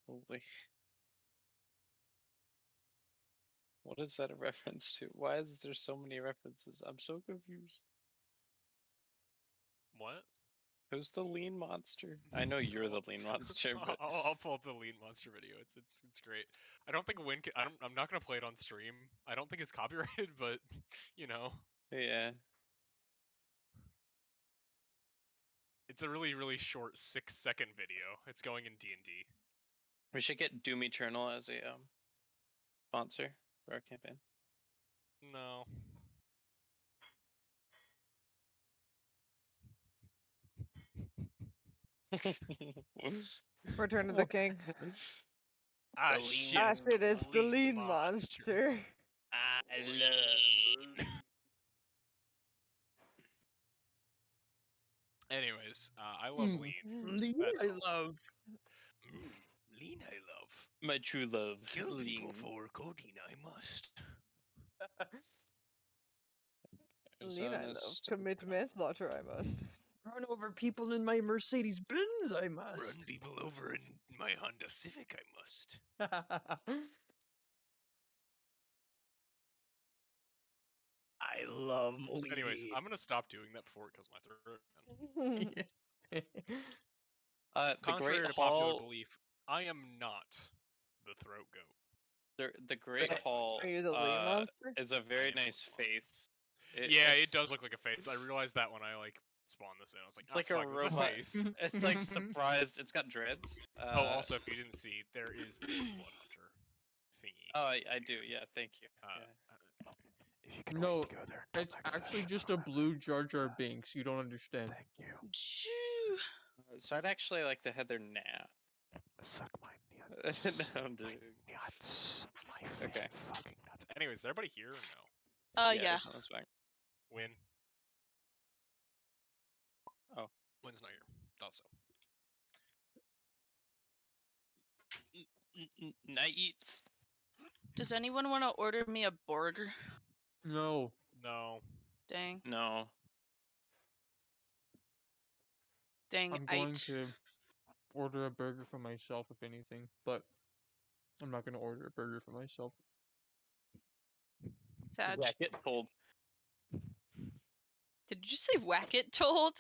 Holy. What is that a reference to? Why is there so many references? I'm so confused. What? Who's the lean monster? I know you're the lean monster, but I'll pull up the lean monster video. It's great. I don't think Wynn. I'm not gonna play it on stream. I don't think it's copyrighted, but you know, yeah. it's a really short 6-second video. It's going in D&D. We should get Doom Eternal as a sponsor for our campaign. No. Return of the King. Ah, The shit! lean- Ah, it's shit, it's the lean lean monster. I love. Anyways, I love Mm. lean. Lean, That's I all. love. Lean I love. My true love, Kill people Lean. for codeine I must. Lean, I love. Arzona's Commit manslaughter, I must. Run over people in my Mercedes Benz, I Run must. people over in my Honda Civic I must. I love lean. Anyways, I'm gonna stop doing that before it kills my throat. The Contrary Great to popular Hall. belief, I am not the throat goat. The Great Something. Hall Are you the lean monster? is a very am the nice lean face. Yeah, it does look like a face. I realized that when I like spawned this in. I was like, It's oh like fuck, a that's a robot. face. It's like surprised. It's got dreads. Oh, also, if you didn't see, there is the Blood Hunter thingy. Oh, I do. Yeah, thank you. Uh, if you can No, wait to go there, until it's next actually session, just a however. blue Jar Jar Binks. You don't understand. Thank you. Choo. So I'd actually like to head there now. Suck my nuts. No, I'm my just- nuts. My Okay. fucking nuts. Anyways, is everybody here or no? Yeah. That's fine. Wynn? Oh. Wynn's not here. Thought so. Nights. Does anyone want to order me a burger? No. No. Dang. No. Dang. I'm going to order a burger for myself, if anything, but I'm not going to order a burger for myself. Sad. Yeah, get told. Did you say whack it told?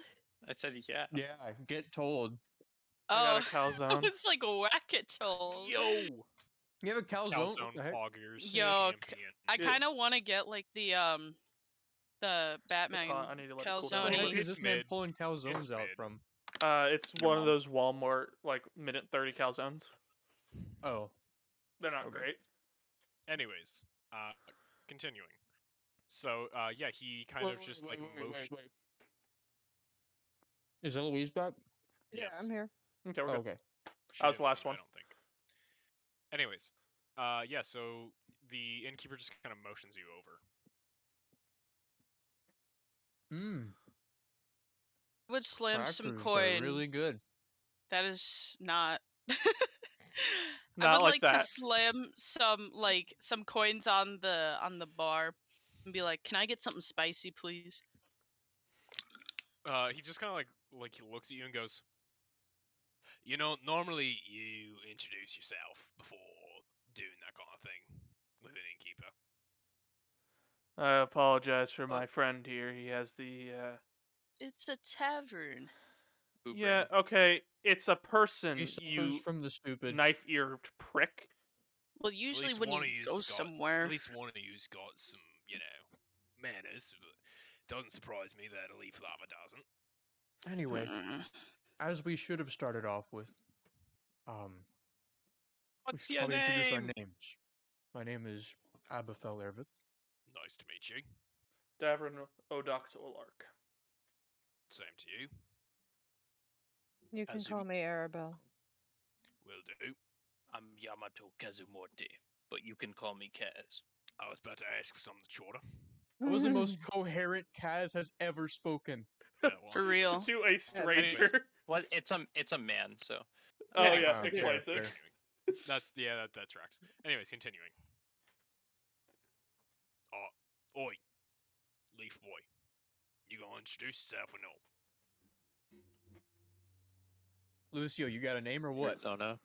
I said yeah. Yeah, get told. I got Oh, a I calzone. was like whack it told. Yo! You have a calzone? What Calzone, the heck? hog ears, Yo, champion. I Yeah. kind of want to get like the It's Batman hot. I need to let it cool Where down. the a heck calzone. little is It's this man mid. pulling calzones It's out mid. from? It's Your one of mom. those Walmart like minute 30 calzones. Oh. They're not Okay. great. Anyways, continuing. So, yeah, he kind of just like motion. wait. Is Eloise back? Yeah, Yes. I'm here. Okay, we're Oh, good. okay. She That was the didn't last leave, one. I don't think. Anyways, yeah, so the innkeeper just kind of motions you over. Mmm. Would slam some Crackers coin. are really good. That is not. I Not would like like to that. slam some coins on the bar and be like, "Can I get something spicy, please?" He just kind of like he looks at you and goes, you know, normally you introduce yourself before doing that kind of thing with an innkeeper. I apologize for Oh. my friend here. He has the It's a tavern. yeah, okay. It's a person, He suffers you from the stupid. knife-eared prick. Well, usually least when one you of go you's got- somewhere, At least one of you's got some, you know, manners. But doesn't surprise me that a leaf lava doesn't. Anyway, Mm. as we should have started off with, we What's should your probably introduce our name? names. My name is Abyphell Ervith. Nice to meet you. Davorin Odoxolark. Same to you. You can As you- call me Arabel. Will do. I'm Yamato Kazumorte, but you can call me Kaz. I was about to ask for something shorter. That was the most coherent Kaz has ever spoken. Yeah, well, For real. To a stranger. What? It's a man, so. Oh Anyways, yes, okay, explains fair. it. Continuing. That tracks. Anyways, continuing. Oi, leaf boy. You gonna introduce yourself or no? Lucio, you got a name or what? Arizona.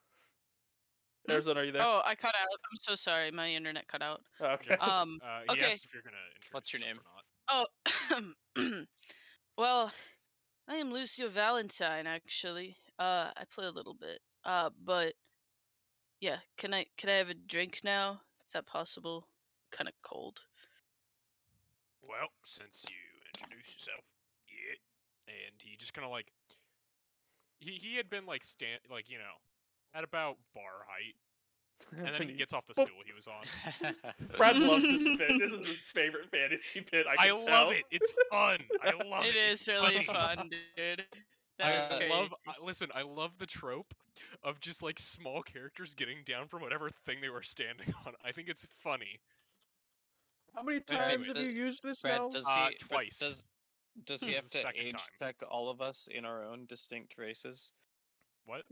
Arizona, are you there? Oh, I cut out. I'm so sorry. My internet cut out. Okay. He Okay. asked if you're gonna introduce What's your yourself name? or not. Oh, well, I am Lucio Valentine. Actually, I play a little bit. But yeah, can I have a drink now? Is that possible? Kind of cold. Well, since you introduced yourself, yeah. And he just kind of like he had been like you know, at about bar height, and then he gets off the stool he was on. Brad loves this bit. This is his favorite fantasy bit. I can tell. love it. It's fun. I love it. It It's is really funny. fun, dude. That is I crazy. listen, I love the trope of just like small characters getting down from whatever thing they were standing on. I think it's funny. How many Anyways. times have you used this Brad, now? does he? Brad, Twice. Does This he is have the to second age time. check all of us in our own distinct races? What?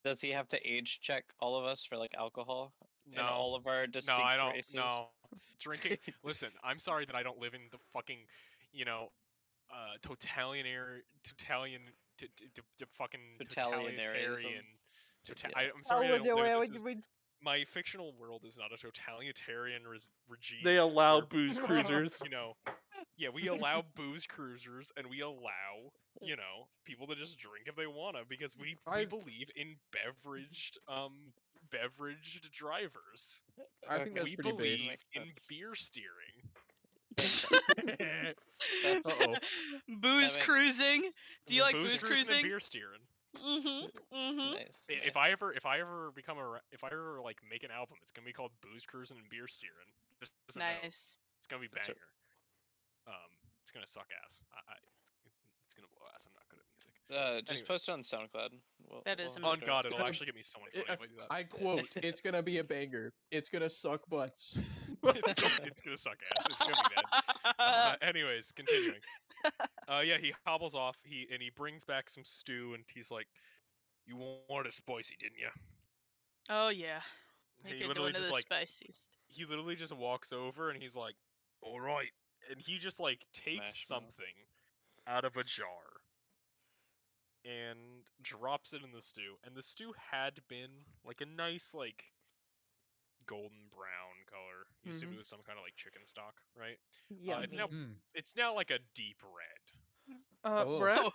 Does he have to age check all of us for like alcohol in No. all of our No, distinct I don't. races? No. Drinking. Listen, I'm sorry that I don't live in the fucking, you know, fucking Totalitarianism. totalitarian. Yeah. I'm sorry I would don't you- live. would This is, you- my fictional world is not a totalitarian regime. They allow where, booze cruisers. You know, yeah, we allow booze cruisers and we allow, you know, people to just drink if they wanna because we believe in beveraged drivers. I think that's We pretty believe based. Makes in sense. beer steering. Uh-oh. Booze makes- cruising. Do you like booze cruising and cruising? beer steering. Nice. If I ever like make an album, it's gonna be called Booze Cruising and Beer Steering. Just as a note. Nice. It's gonna be That's banger. right. It's gonna suck ass. It's gonna blow ass. I'm not good at music. Just Anyways. post it on SoundCloud. That is have On it God, around. it'll actually get me so much money if I do that. I quote, "It's gonna be a banger. It's gonna suck butts." It's gonna suck ass. It's gonna be bad. Anyways, continuing. Yeah, he hobbles off. He brings back some stew, and he's like, "You wanted it spicy, didn't you?" Oh yeah. I think He you're literally doing to just the like spiciest. he literally just walks over and he's like, "All right," and he just like takes Mash mouth. something out of a jar and drops it in the stew. And the stew had been like a nice like golden brown color. You assume it was some kind of like chicken stock, right? It's now Yummy. it's now like a deep red. Oh. Brad, Oh.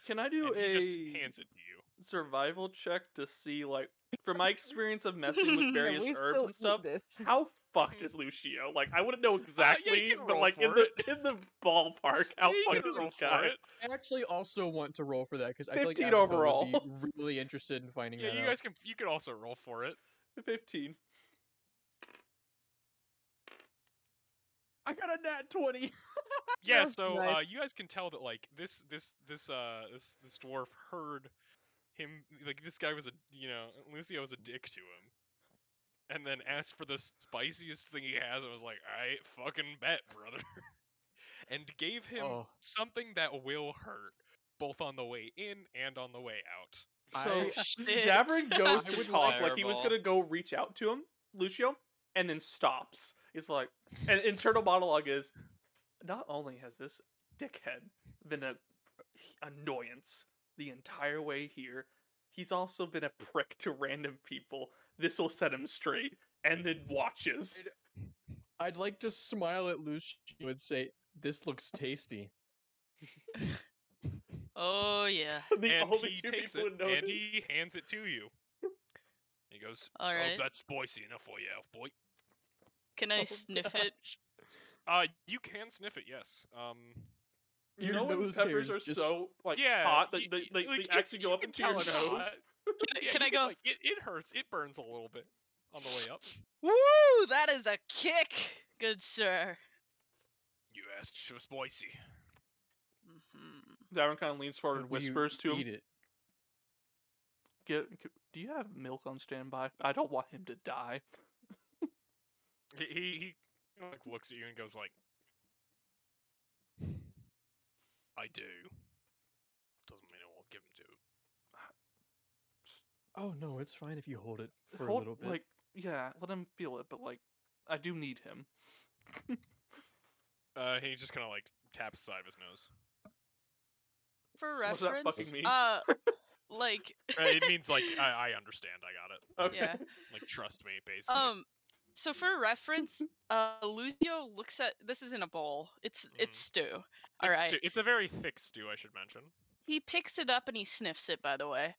can I do And he just a hands it to you. survival check to see, like, from my experience of messing with Yeah, various we herbs still and eat stuff, this. how fucked is Lucio? Like, I wouldn't know yeah, exactly, you can but roll like in for the it. in the ballpark, how Yeah, you fucked can is roll this for guy? it. I actually also want to roll for that because I feel like 15 Abyphell overall. would be really interested in finding Yeah, that you out. guys can. You could also roll for it. 15. I got a nat 20. Yeah, That's so nice. you guys can tell that like this dwarf heard him, like this guy was Lucio was a dick to him, and then asked for the spiciest thing he has and was like, "I fucking bet, brother," and gave him Oh. something that will hurt both on the way in and on the way out. So Shit. Davorin goes I to would talk like he was fireball. gonna go reach out to him, Lucio, and then stops. He's like, and internal monologue is, not only has this dickhead been a annoyance the entire way here, he's also been a prick to random people. This will set him straight, and then watches. I'd like to smile at Lucio and say, "This looks tasty." Oh yeah. The And only he two takes people it who notice. and he hands it to you. He goes, All "Oh, right. that's spicy enough for you, elf boy." Can I Oh, sniff it? You can sniff it, yes. You Your know when nose peppers hairs are just- so like Yeah, hot that y- they like, actually go you up can into your tell it's nose? hot. Yeah, Can you I go? like, it hurts. It burns a little bit on the way up. Woo! That is a kick, good sir. You asked for spicy. Mhm. Davorin kind of leans forward and Do you whispers to him, eat it? Do you have milk on standby? I don't want him to die." He like looks at you and goes like, "I do." Doesn't mean I won't give him to him. Oh no, it's fine if you hold it for a Hold- little bit. Like, yeah, let him feel it, but like, I do need him. He just kind of like taps the side of his nose. For What's that reference, fucking mean? like, It means like I understand. I got it. Okay. yeah. Like trust me, basically. So for reference, Lucio looks at this is in a bowl. It's stew. All right. It's a very thick stew, I should mention. He picks it up and he sniffs it, by the way,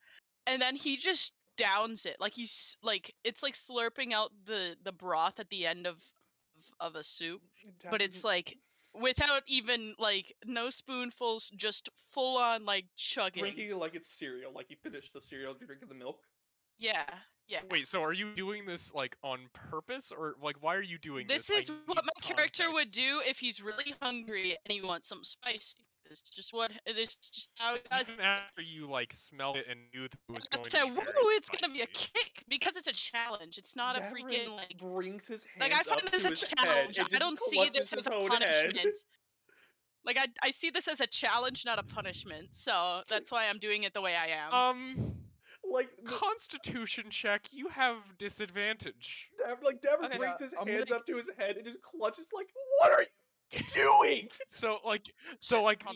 and then he just downs it like he's like it's like slurping out the broth at the end of a soup, but it's like without even like no spoonfuls, just full on like chugging. drinking it like it's cereal. Like you finish the cereal, drinking the milk. Yeah, yeah. Wait, so are you doing this like on purpose, or like why are you doing this? This is I what need my character would context. do if he's really hungry and he wants something spicy. It's just what it is. Just how he does. Even after you like smelled it and knew that it was going So to be woo, very it's gonna be a spicy. kick because it's a challenge. It's not a freaking Davorin like. brings his hands Like I up find this to a his challenge. head. I don't see this as a his own punishment. head. Like I see this as a challenge, not a punishment. So that's why I'm doing it the way I am. Like, Constitution check. You have disadvantage. Davin Okay. brings his I'm hands gonna- up to his head and just clutches like, what are you doing? So Hold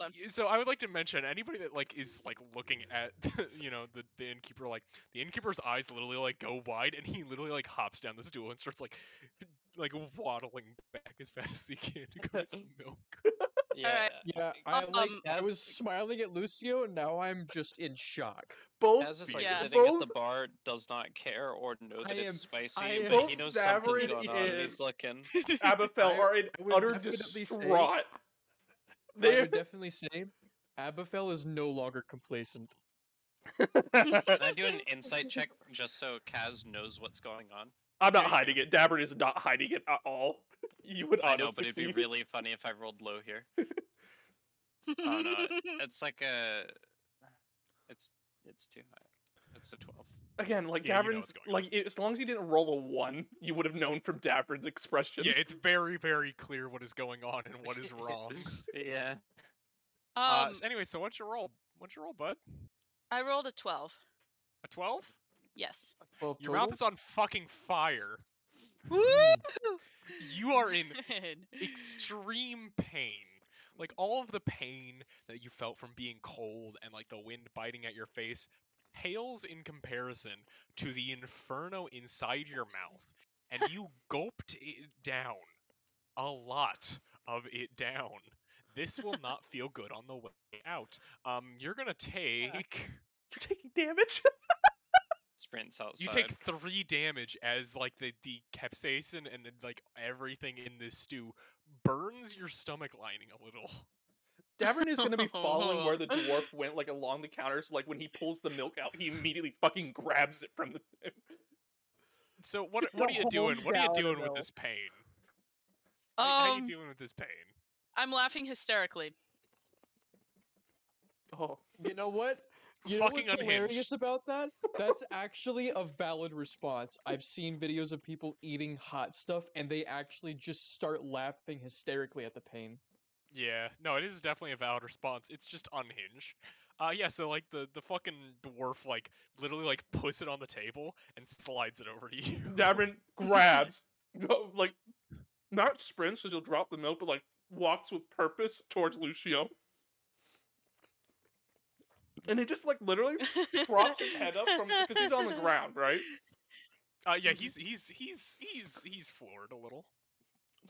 on. so I would like to mention anybody that like is like looking at the innkeeper, like the innkeeper's eyes literally like go wide and he literally like hops down the stool and starts like waddling back as fast as he can to go get some milk. Yeah. Yeah, I was smiling at Lucio, and now I'm just in shock. Both, Kaz is like Yeah. sitting at both, the bar, does not care or know that I am- it's spicy, I am- but he Both knows something's Davorin going on and and- he's looking. Abyphell are in I would utter definitely say- distraught. I They're would definitely say Abyphell is no longer complacent. Can I do an insight check just so Kaz knows what's going on? I'm not Yeah, you hiding it. Davin is not hiding it at all. You would I auto know, but it'd be succeed. really funny if I rolled low here. Oh no, it's like a. It's too high. It's a 12. Again, like Yeah, you know Davrin's what's going like as long as he didn't roll a 1, you would have known from Davrin's expression. Yeah, it's very very clear what is going on and what is wrong. Yeah. So anyway, so what's your roll? What's your roll, bud? I rolled a 12. A 12? Yes. 12 Your total? mouth is on fucking fire. Woo! You are in extreme pain. Like all of the pain that you felt from being cold and like the wind biting at your face pales in comparison to the inferno inside your mouth. And you gulped it down. A lot of it down. This will not feel good on the way out. You're gonna take You're taking damage. Sprints outside. you take 3 damage as like the capsaicin and like everything in this stew burns your stomach lining a little. Davin is gonna be following where the dwarf went, like along the counters. Like when he pulls the milk out, he immediately fucking grabs it from the. So what are you doing? What are you doing with this pain? How are you doing with this pain? I'm laughing hysterically. Oh, You know what? You know Fucking what's unhinged. hilarious about that? That's actually a valid response. I've seen videos of people eating hot stuff, and they actually just start laughing hysterically at the pain. Yeah, no, it is definitely a valid response. It's just unhinged. Yeah, so like the fucking dwarf like literally like puts it on the table and slides it over to you. Davin grabs, like not sprints because he'll drop the milk, but like walks with purpose towards Lucio, and he just like literally props his head up from because he's on the ground, right? Yeah, he's floored a little.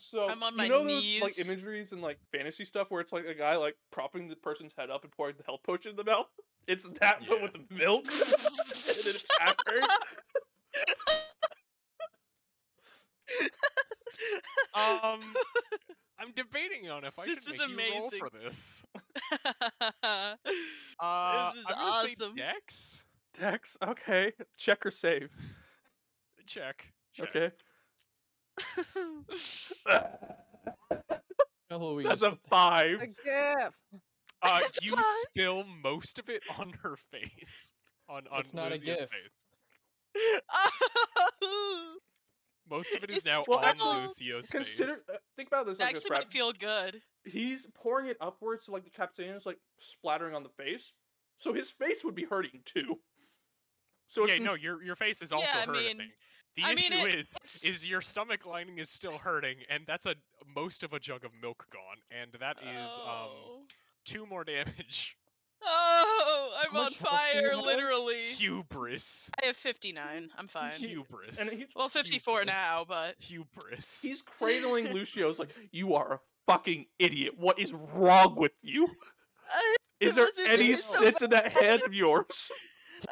So I'm on my you know those like knees. imageries and like fantasy stuff where it's like a guy like propping the person's head up and pouring the health potion in the mouth. It's that, but Yeah. with the milk, and then it's after. I'm debating on if I This should is make you roll amazing. for this. This is I'm gonna awesome. say Dex. Dex, okay. Check or save. Check. Check. Okay. Eloise, That's a what the- 5. A gift. You spill most of it on her face. On It's not a Lucia's gift. face. Most of it is It's now Well, on actually, Lucio's Consider. face. Think about this It like this, actually Brad. might feel good. He's pouring it upwards, so like the capsaicin is like splattering on the face. So his face would be hurting too. So it's Yeah, no, your face is also Yeah, I hurting. mean- The I mean, issue it's- is your stomach lining is still hurting, and that's most of a jug of milk gone, and that is Oh. 2 more damage. Oh, I'm How on much health do you fire, have? literally. Hubris. I have 59. I'm fine. Hubris. and he's Well, 54 Hubris. now, but Hubris. he's cradling Lucio's like, "You are a fucking idiot. What is wrong with you? Is there wasn't any even sense in that head of yours?"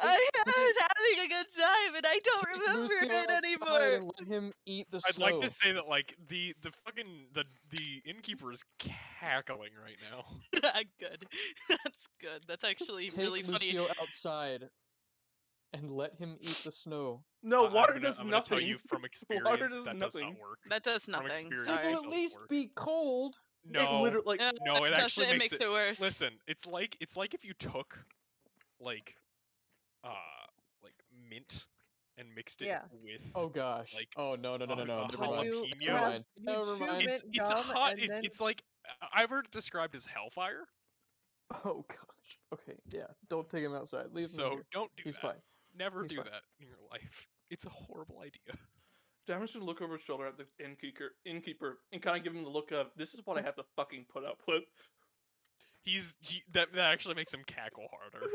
I was having a good time, and I don't Take remember Lucio it outside anymore. and let him eat the I'd snow. like to say that like the innkeeper is cackling right now. Good. That's good. That's actually Take really funny. Lucio outside and let him eat the snow. No, water I'm does gonna nothing. tell you from experience does that does nothing. not work. That does From nothing. experience, Sorry. it It will at doesn't least work. be cold. No, It literally like no, it Just- actually makes it worse. Listen, it's like if you took like mint and mixed it Yeah. with Oh gosh. Like, oh no. a Never mind. jalapeno. Never mind. You Never chew mind. mint it's gum hot. and then It's like I've heard it described as hellfire. Oh gosh. Okay, yeah. Don't take him outside. Leave him So here. don't do He's that. fine. Never He's do fine. that in your life. It's a horrible idea. Damon's gonna look over his shoulder at the innkeeper, and kind of give him the look of, "This is what I have to fucking put up with." That actually makes him cackle harder.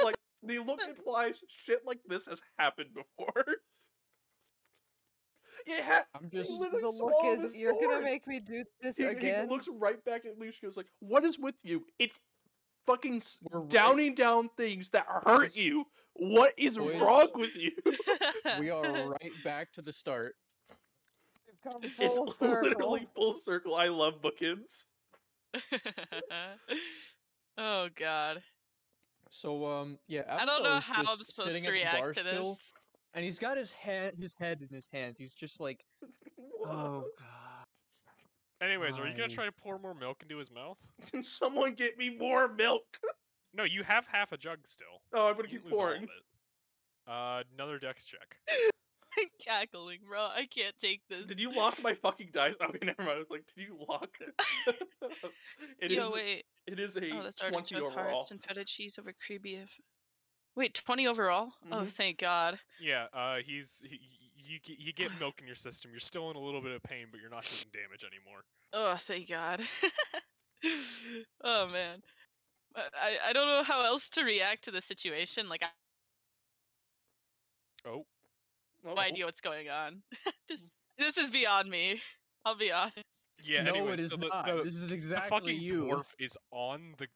Like, the look implies shit like this has happened before. Yeah, I'm he just. literally The look swallowed is, his you're gonna sword. make me do this He again. looks right back at Lucio. Goes like, "What is with you? It fucking We're right- downing down things that hurt This- you. What is Boys, wrong with you?" We are right back to the start. We've come It's full circle. literally full circle. I love bookends. Oh god. So yeah, I don't know Abyphell is how I'm just supposed sitting to at the bar react to still, this. and he's got his head in his hands. He's just like, oh god. Anyways, are you gonna I- try to pour more milk into his mouth? Can someone get me more milk? No, you have half a jug still. Oh, I'm gonna You keep can lose all of pouring. it. Another dex check. I'm cackling, bro. I can't take this. Did you lock my fucking dice? Okay, never mind. I was like, did you lock it? Yo, wait. It is a Oh, that's 20 artichoke overall. hearts and feta cheese over creamy. Wait, 20 overall? Oh, Mhm. thank God. Yeah, you get milk in your system. You're still in a little bit of pain, but you're not taking damage anymore. Oh, thank God. Oh man. I don't know how else to react to the situation. Like, I Oh, Oh, have no idea what's going on. This is beyond me. I'll be honest. yeah. no, anyways, it is so not. The, This is the exactly fucking you. dwarf is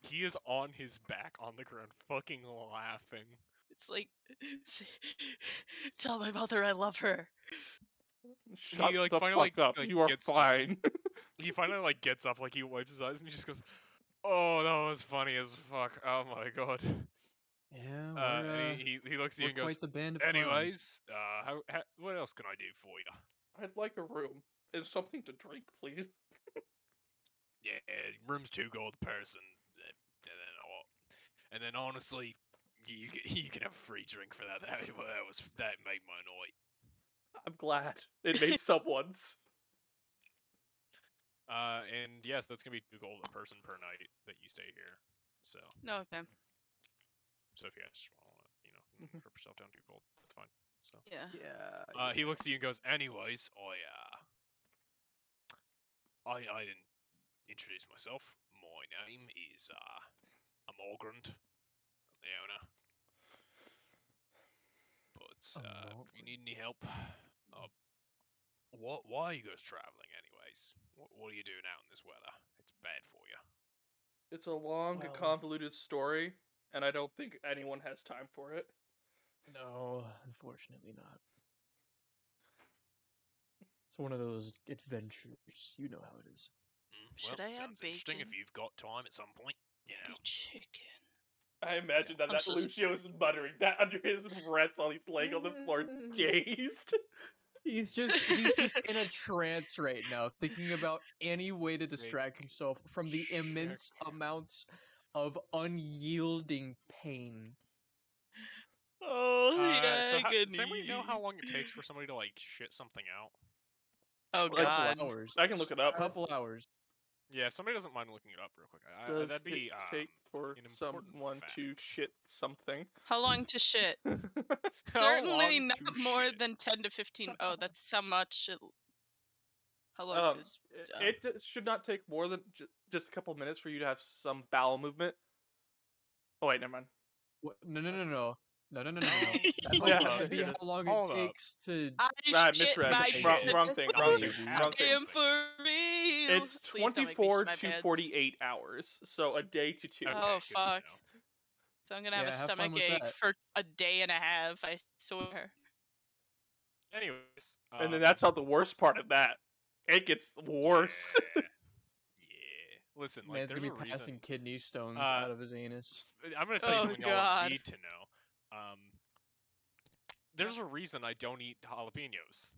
he is on his back on the ground, fucking laughing. It's like, tell my mother I love her. Shut like, the finally, fuck up. like, You are gets up. fine. He finally gets up, he wipes his eyes, and he just goes, "Oh, that was funny as fuck. Oh my god." Yeah, And he looks at you we're and goes, quite the band of clowns. "Anyways, what else can I do for you?" I'd like a room and something to drink, please. Yeah, room's 2 gold a person, and then honestly, you can have a free drink for that. That made my night. I'm glad it made someone's. And yes, that's gonna be 2 gold a person per night that you stay here. So No, okay. if you guys just want to, Mhm. rip yourself down 2 gold, that's fine. So Yeah. Yeah. he looks at you and goes, "Anyways, I didn't introduce myself. My name is I'm Algrand. I'm the owner. But if you need any help, why are you guys traveling anyways? What are you doing out in this weather? It's bad for you." It's a long, Well- convoluted story, and I don't think anyone has time for it. No, unfortunately not. It's one of those adventures. You know how it is. Should I add sounds interesting if bacon? you've got time at some point. Chicken. I imagine that, I'm so Lucio is muttering that under his breath while he's laying on the floor, dazed. He's just in a trance right now, thinking about any way to distract himself from the immense amounts of unyielding pain. Oh, So yeah, good does anybody know how long it takes for somebody to shit something out? Oh, Like, God. Couple hours. I can look it up. Couple hours. Yeah, if somebody doesn't mind looking it up real quick. Does That'd be it take for an important someone fact. to shit something? How long to shit? How Certainly long not to more shit? than 10 to 15. Oh, that's how much. How long does. It should not take more than just a couple minutes for you to have some bowel movement. Oh wait, never mind. What? No. That Hold might up. be how long Hold it up. takes to. I Ah, shit misread. my Shit. Wrong thing. Wrong thing. Have Wrong to. thing. I am for real. It's Please don't make me shit 24 my to pants. 48 hours, so a day to 2. Okay, Oh, good to fuck. know. So I'm gonna have Yeah, a have fun stomach with ache that. for a day and a half, I swear. Anyways, And then that's not the worst part of that. It gets worse. Yeah. Listen, Man's there's gonna a be passing reason. kidney stones Uh, out of his anus. I'm gonna tell you Oh, something y'all God. need to know. There's a reason I don't eat jalapenos.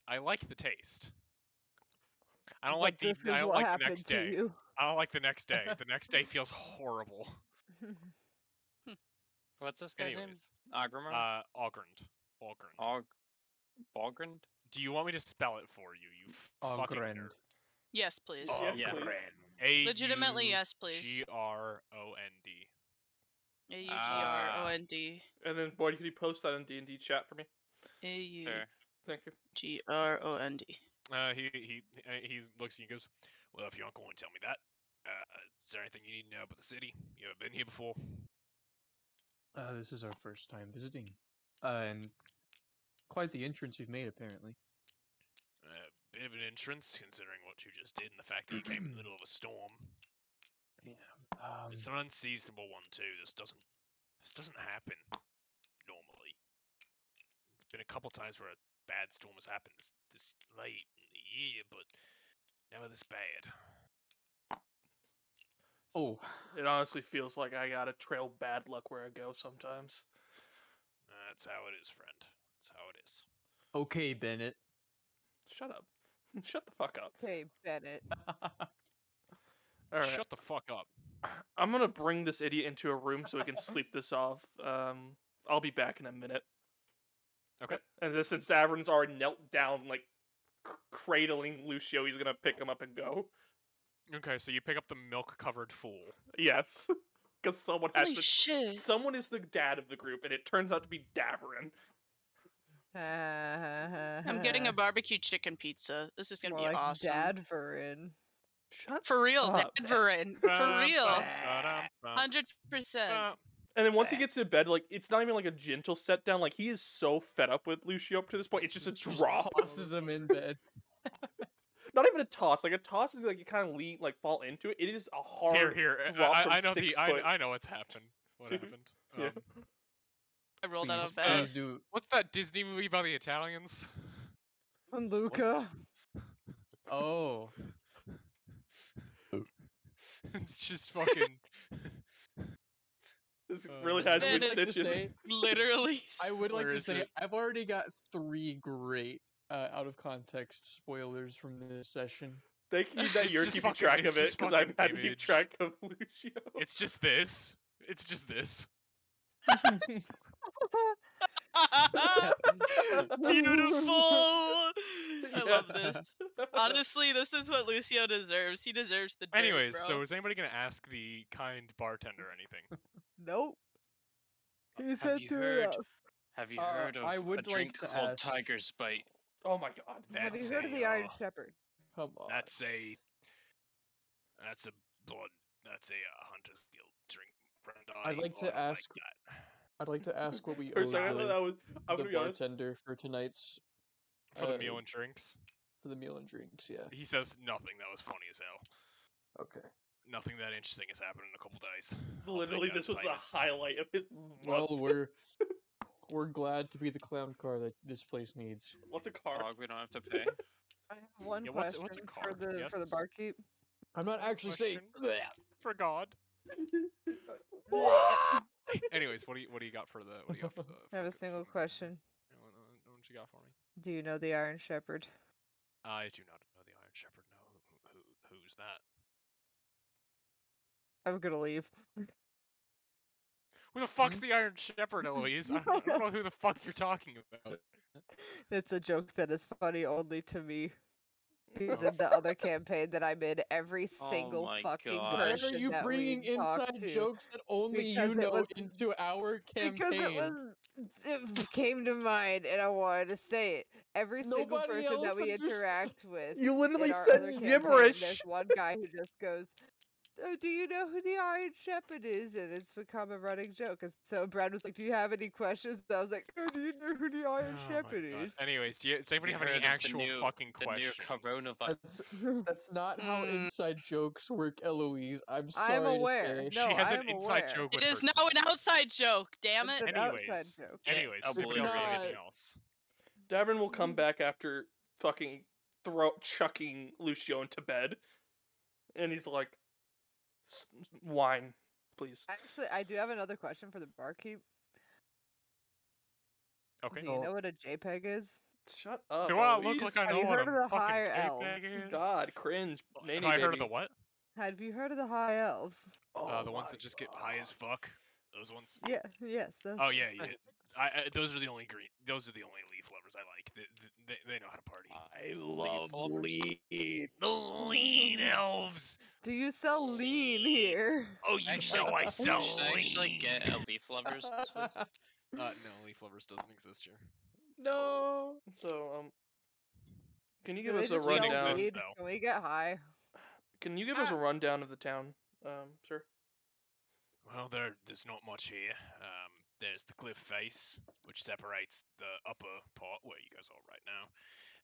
I like the taste. I don't But like the. this is I don't what like the happened next to day. you. I don't like the next day. The next day feels horrible. What's this guy's Anyways, name? Agramar? Algrand. Balgrand? Do you want me to spell it for you? You fucking Algrand. nerd. Yes, please. Yes, yeah. please. Legitimately, yes, please. Grond. AUGROND. And then, boy, could you post that in D&D chat for me? Sure. Thank you. AUGROND. He looks at you and goes, "Well, if you aren't going to tell me that, is there anything you need to know about the city? You ever been here before?" This is our first time visiting. And quite the entrance you've made, apparently. Bit of an entrance, considering what you just did and the fact that you came in the middle of a storm. Yeah. It's an unseasonable one too. This doesn't happen normally. It's been a couple times where a bad storm has happened this late in the year, but never this bad. Oh, It honestly feels like I gotta trail bad luck where I go sometimes. That's how it is, friend. That's how it is. okay, Bennett. Shut up. Shut the fuck up. Okay, Bennett. All right. Shut the fuck up. I'm gonna bring this idiot into a room so we can sleep this off. I'll be back in a minute. Okay. And then since Davrin's already knelt down, like cradling Lucio, he's gonna pick him up and go. Okay, so you pick up the milk-covered fool. Yes, because someone has Holy to. shit. Someone is the dad of the group, and it turns out to be Davorin. I'm getting a barbecue chicken pizza. This is gonna More be like awesome. Davorin. Shut For real, up. Davorin. For real. 100%. And then once he gets to bed, like it's not even like a gentle set down. Like he is so fed up with Lucio up to this point, it's just a drop. Tosses him in bed. Not even a toss. Like a toss is like you kind of lean, like fall into it. It is a hard Here. drop from I know 6 foot. I know what's happened. What Dude, happened? yeah. I rolled out of Please bed. do. What's that Disney movie about the Italians? And Luca. Oh. It's just fucking. This really this has man me is- Like to stitching. say, Literally. I would like Where to is say it? I've already got 3 great out of context spoilers from this session. Thank you that It's you're just keeping fucking- track it's of it just because I've fucking had to keep image. track of Lucio. It's just this. It's just this. Beautiful. I love Yeah. this. Honestly, this is what Lucio deserves. He deserves the dirt, Anyways, bro. so is anybody gonna ask the kind bartender anything? Nope. He's Have had you through heard? enough. Have you Uh, heard of I a would like drink to called ask- Tiger's Bite? Oh my god. Have you That's heard of a, the Iron Shepherd? Come on. That's a Hunter's Guild drink, friend. I'd like to I don't ask- that. I'd like to ask what we For owe a second, I thought the, that was. I'm the gonna be honest. bartender for tonight's For the uh, meal and drinks. for the meal and drinks. Yeah. He says nothing that was funny as hell. Okay. Nothing that interesting has happened in a couple days. I'll take Literally, that this as was the payment. highlight of his Well, month. we're glad to be the clown car that this place needs. What's a car? Dog, we don't have to pay. I have one Yeah, what's question a for card? the Yes? for the barkeep. I'm not actually saying. For God. Anyways, what do you got for the? What do you got for the? I have a for- single for- question. What you got for me? Do you know the Iron Shepherd? I do not know the Iron Shepherd. No, who's that? I'm gonna leave. Who the fuck's the Iron Shepherd, Eloise? I don't know who the fuck you're talking about. It's a joke that is funny only to me. He's Oh. in the other campaign that I'm in. Every Oh single my fucking God. Why person are you that bringing we talk inside to, jokes that only you because it know was- into our campaign? Because it came to mind and I wanted to say it. Every single Nobody person that else we understood. interact with You literally in our said other campaign, gibberish. there's one guy who just goes, "Oh, do you know who the Iron Shepherd is?" And it's become a running joke. And so Brad was like, "Do you have any questions?" And I was like, "Oh, do you know who the Iron Oh my Shepherd God. is?" Anyways, does anybody You have any heard of the actual new- fucking The new questions? coronavirus. That's not how Hmm. inside jokes work, Eloise. I'm I sorry am aware. to say. No, She has I an am inside aware. joke It with is her now an son. outside joke, damn It's it. an outside Anyways, joke. Get anyways, a does anybody else balloon. have anything Not- else? Davin will come back after fucking chucking Lucio into bed, and he's like, "Wine, please." Actually, I do have another question for the barkeep. Okay. Do you know what a JPEG is? Shut up. Do I look Eloise. like I Have know you what heard a of the fucking higher JPEG elves? is? God, cringe. Have Nanny I heard of baby. the what? Have you heard of the High Elves? Oh The ones my that just get high as God. fuck. Those ones. Yeah, yes. Those Oh yeah, yeah. Those are the only leaf lovers I like. They know how to party. I love lovers. lead. The lean elves. Do you sell lean here? Oh, you Actually, know I sell should I actually lean. get a leaf lovers, please? No, leaf lovers doesn't exist here. No. So, can you Do give they us a just Lean sell rundown? exists, weed? though. Can we get high? Can you give us a rundown of the town, sir? Well, there's not much here. There's the cliff face, which separates the upper part where you guys are right now,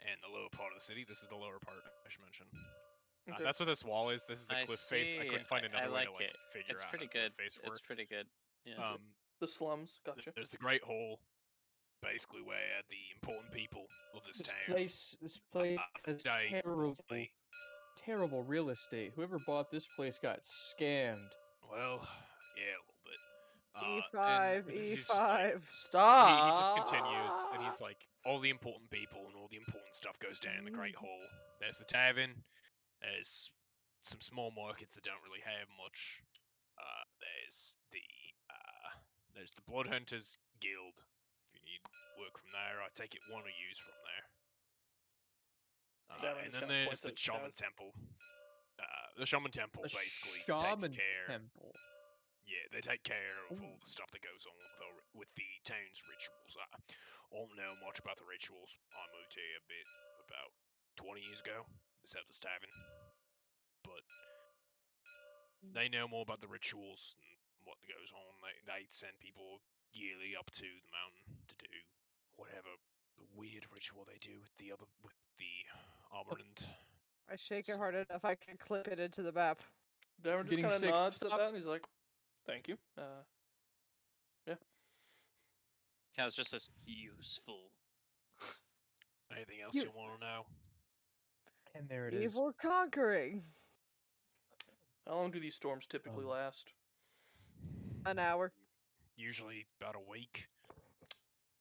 and the lower part of the city. This is the lower part I should mention. Okay. That's what this wall is. This is the I cliff face. I see. couldn't find I another way to like like it. figure It's out pretty how the good. cliff face It's worked. pretty good. Yeah. The slums. Gotcha. There's the Great Hall, basically where the important people of this This town place has stay mostly. terrible real estate. Whoever bought this place got scammed. Well, yeah, a little bit. E5, and he's just like- E5. Stop. he just continues, and he's like, all the important people and all the important stuff goes down in the Great Hall. There's the tavern. There's some small markets that don't really have much. There's the Blood Hunters Guild. If you need work from there, I take it one of you's from there. Tavern And is then kinda there's the pointless, Shaman guys. Temple. The Shaman Temple A basically shaman takes care. temple. Yeah, they take care of all the stuff that goes on with the town's rituals. I don't know much about the rituals. I moved here a bit about 20 years ago, set this tavern. But they know more about the rituals and what goes on. They send people yearly up to the mountain to do whatever the weird ritual they do with the armament. I shake it hard enough, I can clip it into the map. Devin just Getting kind of sick. nods at Stop. that, and he's like, "Thank you." Kaz just says useful. Anything else you Useless. want to know? And there it is. Evil conquering. How long do these storms typically last? An hour. Usually about a week.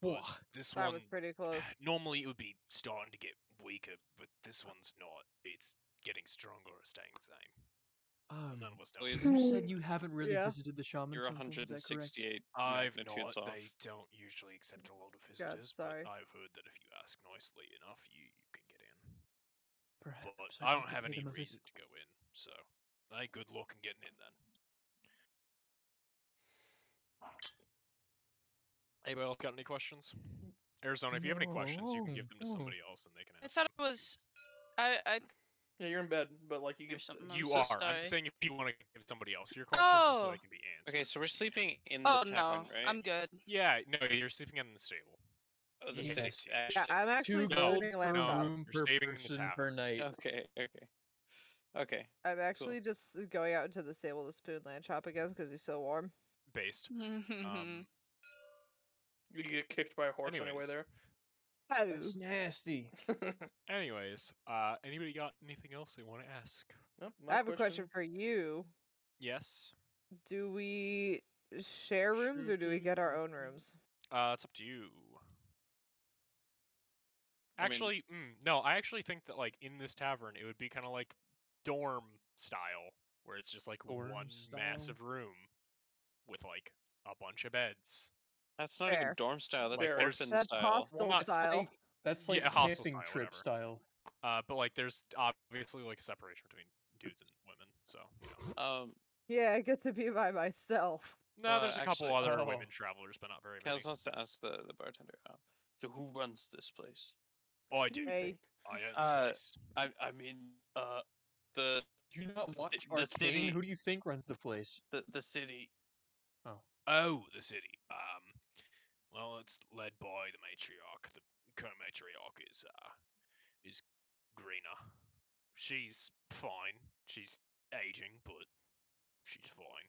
Whoa. This That one was pretty close. normally it would be starting to get weaker, but this one's not. It's getting stronger or staying the same. None of us know. Please. You said you haven't really Yeah. visited the shaman You're temple. Is that correct? 168 I've magnitudes not. off. They don't usually accept a lot of visitors, sorry. but I've heard that if you ask nicely enough, you can get in. Perhaps But I I should don't go have pay any them a reason visit. to go in, so good luck in getting in then. Abel, got any questions? Arizona, if you have any questions, you can give them to somebody else and they can I answer. thought it was. I Yeah, you're in bed, but like you Or can. something You so are. sorry. I'm saying if you want to give somebody else your questions just so Oh. they can be answered. Okay, so we're sleeping in the Oh tavern, no, right? I'm good. Yeah, no, you're sleeping in the stable. Oh, the Yes. stakes, Yeah, actually. Yeah, I'm actually 2 No, gold sleeping per like that. room You're per saving the person tavern. per night. Okay. I'm actually just going out into the stable to spoon land chop again because he's so warm. Based. You get kicked by a horse anyway Anyways. there. Oh. That's nasty. Anyways, anybody got anything else they want to ask? Nope, I have a question for you. Yes. Do we share rooms or do we get our own rooms? It's up to you. I mean- Actually, no, I actually think that like in this tavern, it would be kind of like dorm style, where it's just like Dorm one style? massive room with like a bunch of beds. That's not even Fair. dorm style. That's Fair. orphan That's style. hostile not style. That's like Yeah, hostile camping style, trip whatever. style. But like there's obviously like a separation between dudes and women, so you know. Yeah, I get to be by myself. No, there's a couple actually- other Oh. women travelers, but not very many. Kaz wants to ask the bartender. So who runs this place? Oh, I do. Hey. I own Uh, this place. I mean, the Do you not watch the Arcane? city- Who do you think runs the place? the city. Oh, the city. Well, it's led by the matriarch. The current matriarch is Greener. She's fine. She's aging, but she's fine.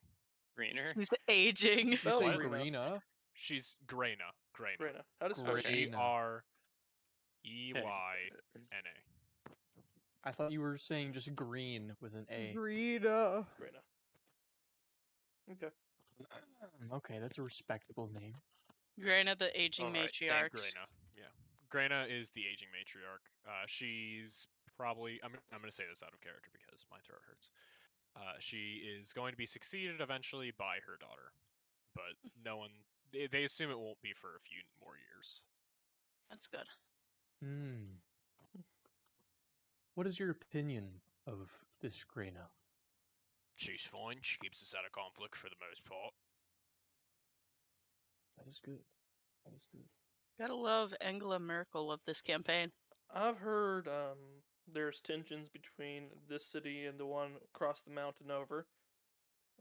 Greener. He's aging. You Spell say Greener. Greener? She's Grena. Grena. How does Grena. spell Greyna. I thought you were saying just green with an A. Greta. Grena? Okay. Okay, that's a respectable name. Grana, the aging Alright, matriarch. Grena. Yeah. Grena is the aging matriarch. She's probably I'm gonna say this out of character because my throat hurts. She is going to be succeeded eventually by her daughter. but no one. They assume it won't be for a few more years. That's good. Hmm. What is your opinion of this Grena? She's fine. She keeps us out of conflict for the most part. That is good. That is good. Gotta love Angela Merkel of this campaign. I've heard there's tensions between this city and the one across the mountain over.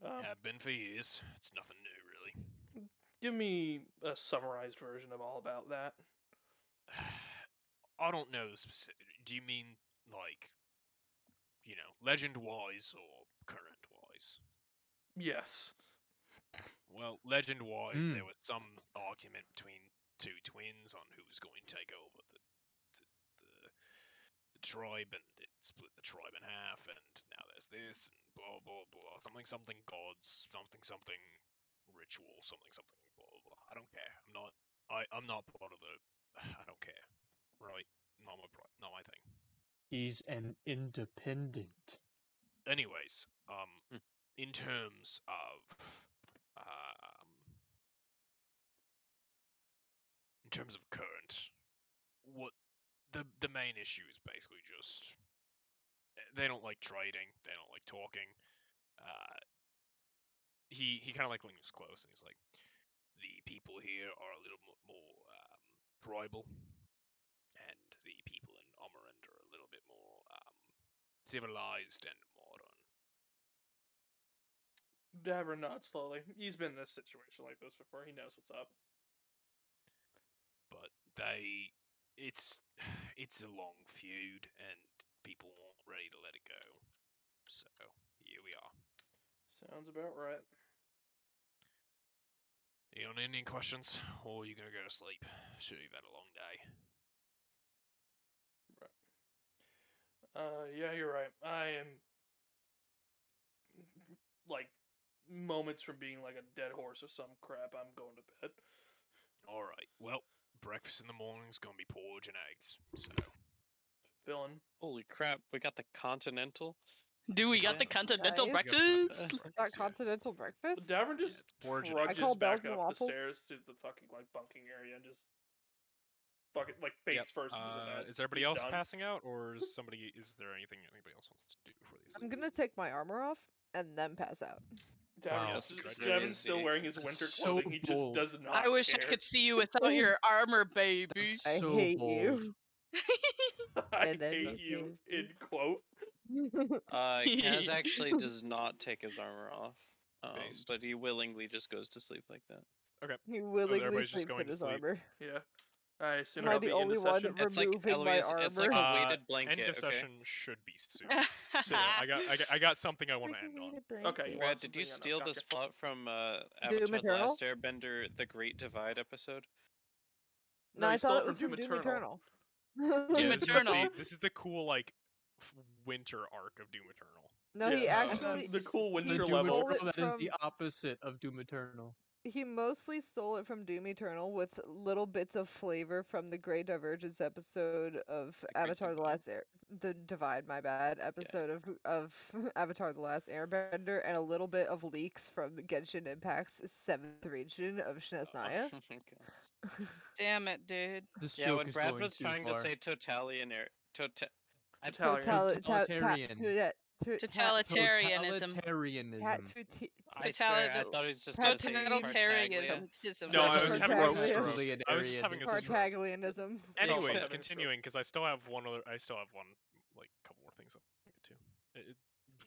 Have been for years. It's nothing new, really. Give me a summarized version of all about that. I don't know specific. Do you mean like, legend-wise or current-wise? Yes. Well, legend-wise, Hmm. there was some argument between two twins on who was going to take over the tribe, and it split the tribe in half, and now there's this, and blah blah blah, something something gods, something something ritual, something something blah blah blah. I don't care. I'm not part of the. I don't care. Right? Not my thing. He's an independent. Anyways, Hmm. in terms of um, current, what the main issue is basically just they don't like trading, they don't like talking. He kind of like leans close and he's like, the people here are a little more tribal, and the people in Omerand are a little bit more civilized and modern. Davorin nods slowly. He's been in a situation like this before. He knows what's up. But it's a long feud, and people aren't ready to let it go. So here we are. Sounds about right. You don't need any questions, or are you gonna go to sleep? Sure, you've had a long day. Yeah, you're right. I am like moments from being like a dead horse or some crap. I'm going to bed. All right. Well, breakfast in the morning's gonna be porridge and eggs. So Villain. Holy crap, we got the continental. Do we got the Yeah. continental Nice. breakfast? Got continental breakfast. Davern just it's porridge and trudges eggs. call back Belgian up the waffle. stairs to the fucking like bunking area and just fucking like face first into the bed. Is everybody He's else done. passing out, or is there anything anybody else wants to do before they I'm sleep? gonna take my armor off and then pass out. Davern's Wow. just- That's Davern's still crazy. wearing his That's winter so clothing. He just bold. does not I wish care. I could see you without your armor, baby. That's I so hate bold. you. I And then hate you you. In quote. Kaz actually does not take his armor off, Based. but he willingly just goes to sleep like that. Okay. He willingly everybody's just sleeps going in to his sleep. armor. Yeah. I assume Am I it'll the be only into one session. It's like removing my Eloise, armor? it's like a weighted blanket. End of Okay. session should be soon. Soon. I got something I want to end on. Okay, you Brad, want did you something steal gotcha. this plot from Doom Avatar: The Eternal? Last Airbender, The Great Divide episode? No, he I stole thought it it was from from Doom Doom Eternal. Eternal. Doom this is Eternal. this is the cool winter arc of Doom Eternal. No, he Yeah, actually the cool The winter Doom level. stole it Eternal, that is the from- opposite of Doom Eternal. He mostly stole it from Doom Eternal with little bits of flavor from the Great Divergence episode of Great Avatar: Divide. The Divide, my bad, episode of Avatar: The Last Airbender, and a little bit of leaks from Genshin Impact's 7th region of Shnesnaya. Oh my god. Damn it, dude. This Yeah, joke when is Brad going was too trying far. to say totalitarian. Totalitarian. Totalitarianism. I swear, I thought he was just gonna say Tartaglia. Totalitarianism. No, I was having a Tartaglia. stroke. I was just having a stroke. Tartaglianism. Anyways, having a continuing because I still have one couple more things I'll get to.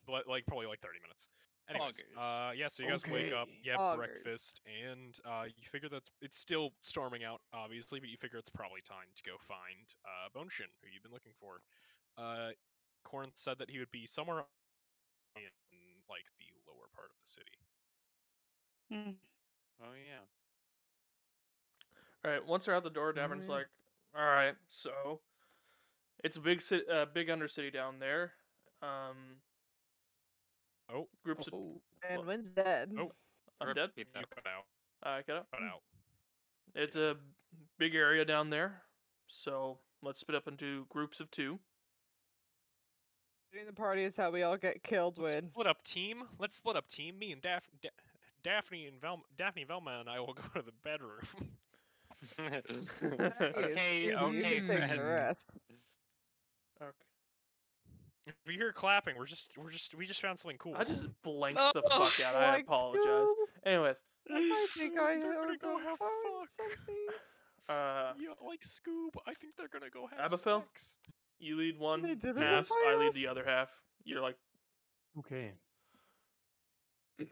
Probably 30 minutes. Anyways, Augers. yeah, so you guys wake up, you have Augers. breakfast, and you figure that it's still storming out, obviously, but you figure it's probably time to go find Boneshin, who you've been looking for. Corinth said that he would be somewhere in the lower part of the city. Oh yeah. All right, once they're out the door, Davern's like, "All right, so it's a big big undercity down there. Groups of And Wynn's dead. Oh. I'm dead. You cut out. Cut out. Cut out. It's a big area down there, so let's split up into groups of 2. During the party is how we all get killed, Let's Wynn. split up team. Me and Daphne Velma and I will go to the bedroom. Okay, You okay, can take the friend. rest. Okay. If you hear clapping, we just found something cool. I just blanked the Oh, fuck out. I like apologize. Scoob. Anyways, I think I They're heard gonna go them have find fuck. something. Yeah, like Scoob. I think they're gonna go have Abyphell? sex. you lead one They didn't half, invite I lead us. the other half. You're like, Okay.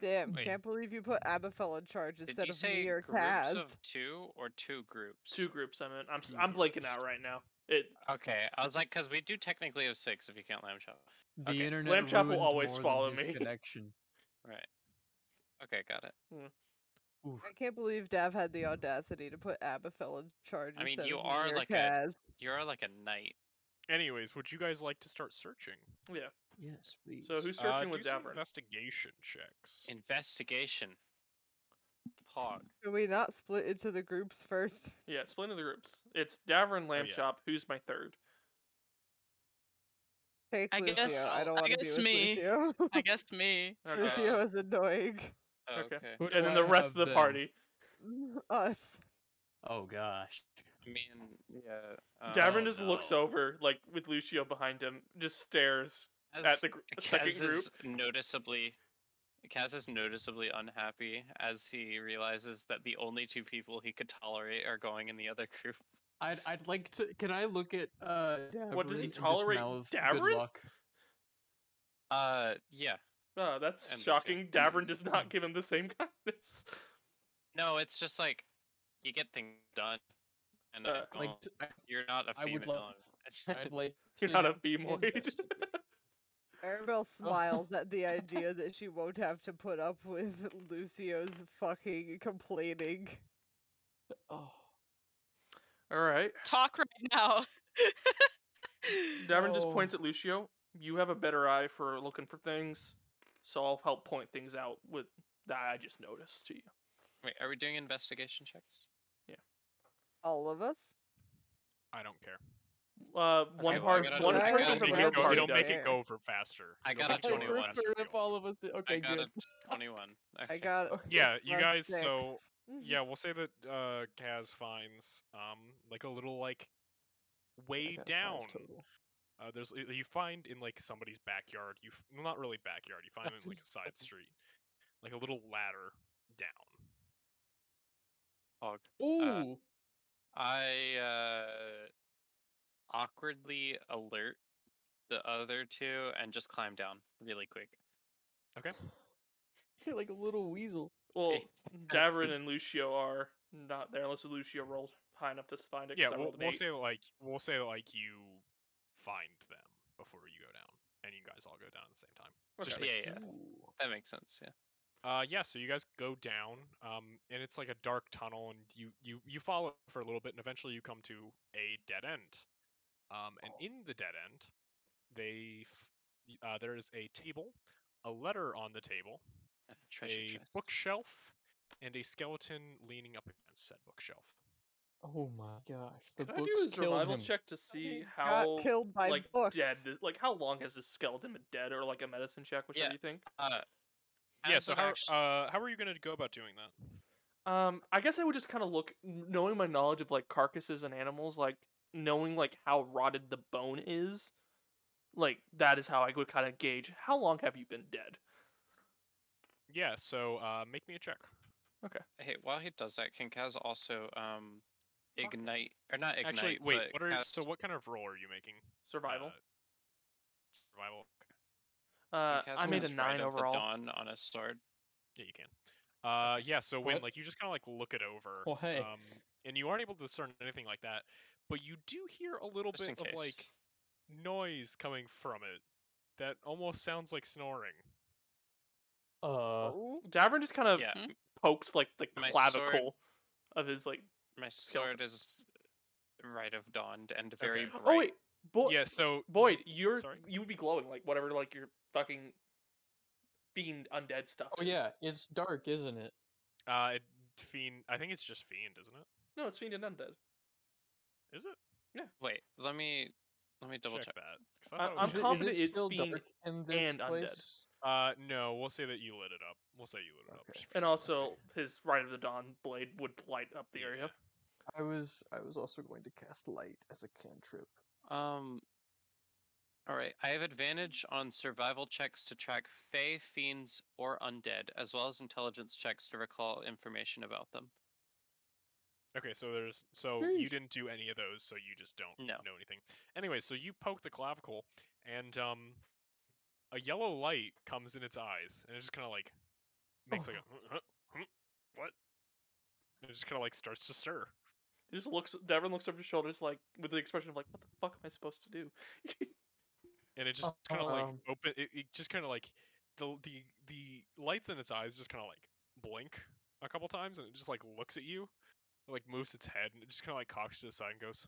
Damn, Wait. can't believe you put Abyphell in charge Did instead you of say me or groups Kaz. of 2 or 2 groups? 2 groups. I mean, Two I'm blanking groups. out right now. It Okay, I was like, because we do technically have 6 if you count Lamb Chop. The Okay. internet Lamb Chop will ruined always more follow than his me. connection. Right. Okay, got it. Oof. I can't believe Dav had the audacity to put Abyphell in charge I mean, instead you of are me or like Kaz. You're like a knight. Anyways, would you guys like to start searching? yeah. Yes, please. So who's searching do with some Davorin? investigation checks. Investigation. Pog. Can we not split into the groups first? Yeah, split into the groups. It's Davorin, Lamb yeah. Chop. Who's my third? Take I Lucio. guess- I don't I want to be guess with me. Lucio. I guess me. Okay. Lucio is annoying. Oh, Okay. okay. Who do And then I the rest have of the then? party. Us. Oh gosh. I mean, yeah. Davorin just looks no. over, like with Lucio behind him, just stares at the second Kaz group. is noticeably unhappy as he realizes that the only 2 people he could tolerate are going in the other group. I'd like to. Can I look at Davorin What, does he and just tolerate mouth Davorin? good luck? Yeah. Oh, that's And Lucio. shocking. Davorin does not give him the same kindness. No, it's just like you get things done, and Like you're not a I would female. I'd like. You're to not a femoid. investigate. Arabel smiles at the idea that she won't have to put up with Lucio's fucking complaining. Oh. All right. Talk right now. Davorin just No. points at Lucio. You have a better eye for looking for things, so I'll help point things out with that I just noticed to you. Wait, are we doing investigation checks? All of us? I don't care. One well, I part, gotta- one I person gotta from make your it go- party It'll does. make it go over faster. I It'll got make a it go over 21. faster Prefer if if you all of us did. Okay, I got good. a 21. Okay. I got Yeah, you plus guys. 6. So yeah, we'll say that Kaz finds like a little like I way got a 5 down. total. There's you find in like somebody's backyard. Well, not really backyard. You find them in like a side street, like a little ladder down. Pog. Ooh. I awkwardly alert the other 2 and just climb down really quick. You're like a little weasel. Well, Davorin and Lucio are not there unless Lucio rolled high enough to find it. 'cause Yeah, I rolled an we'll 8. say like you find them before you go down, and you guys all go down at the same time. Just Okay. makes Yeah, sense. yeah. Ooh. That makes sense. Yeah. Yeah, so you guys go down, and it's like a dark tunnel, and you follow it for a little bit, and eventually you come to a dead end. And in the dead end, there is a table, a letter on the table, Treasure a chest. bookshelf, and a skeleton leaning up against said bookshelf. Oh my gosh. The Can I do books a killed survival him. check to see He how got killed by like books. dead? Like how long has this skeleton been dead, or like a medicine check, whichever Yeah. you think. Yeah, As so would how are you gonna go about doing that? I guess I would just kind of look, knowing my knowledge of like carcasses and animals, like knowing like how rotted the bone is, like that is how I would kind of gauge how long have you been dead. Yeah, so make me a check. Hey, while he does that, can Kaz also ignite or not ignite? Actually, wait. but cast, What kind of roll are you making? Survival. Survival. Okay. can Kaz I made a cast Rite 9 of overall. The Dawn on a sword. Yeah, you can. Yeah. So when What? like you just kind of like look it over, Oh, hey. and you aren't able to discern anything like that, but you do hear a little Just in bit of case. like noise coming from it that almost sounds like snoring. Oh. Davorin just kind of Yeah, pokes like the My clavicle of his like. my skeleton. sword is Rite of Dawn and very bright. Oh wait, Yeah. So Boyd, you Sorry? would be glowing like whatever like your fucking fiend undead stuff. Oh is. yeah, it's dark, isn't it? Fiend. I think it's just Fiend, isn't it? No, it's fiend and undead. Is it? Wait, let me double check. that. 'Cause I thought it I'm was Is it confident it's still fiend dark in this and undead. place? No, we'll say that you lit it up. We'll say you lit it up. Okay. just for And simplicity. also, his Rite of the Dawn blade would light up the area. I was also going to cast light as a cantrip. Alright, I have advantage on survival checks to track Fae, fiends, or undead, as well as intelligence checks to recall information about them. Okay, so you Sheesh. didn't do any of those, so you just don't No. know anything. Anyway, so you poke the clavicle, and a yellow light comes in its eyes, and it just kind of like makes like a what? And it just kind of like starts to stir. He just looks. Davorin looks over his shoulders, like with the expression of like, "What the fuck am I supposed to do?" And it just kind of like Um, open. It just kind of like the lights in its eyes just kind of like blink a couple times, and it just like looks at you, like moves its head, and it just kind of like cocks to the side and goes,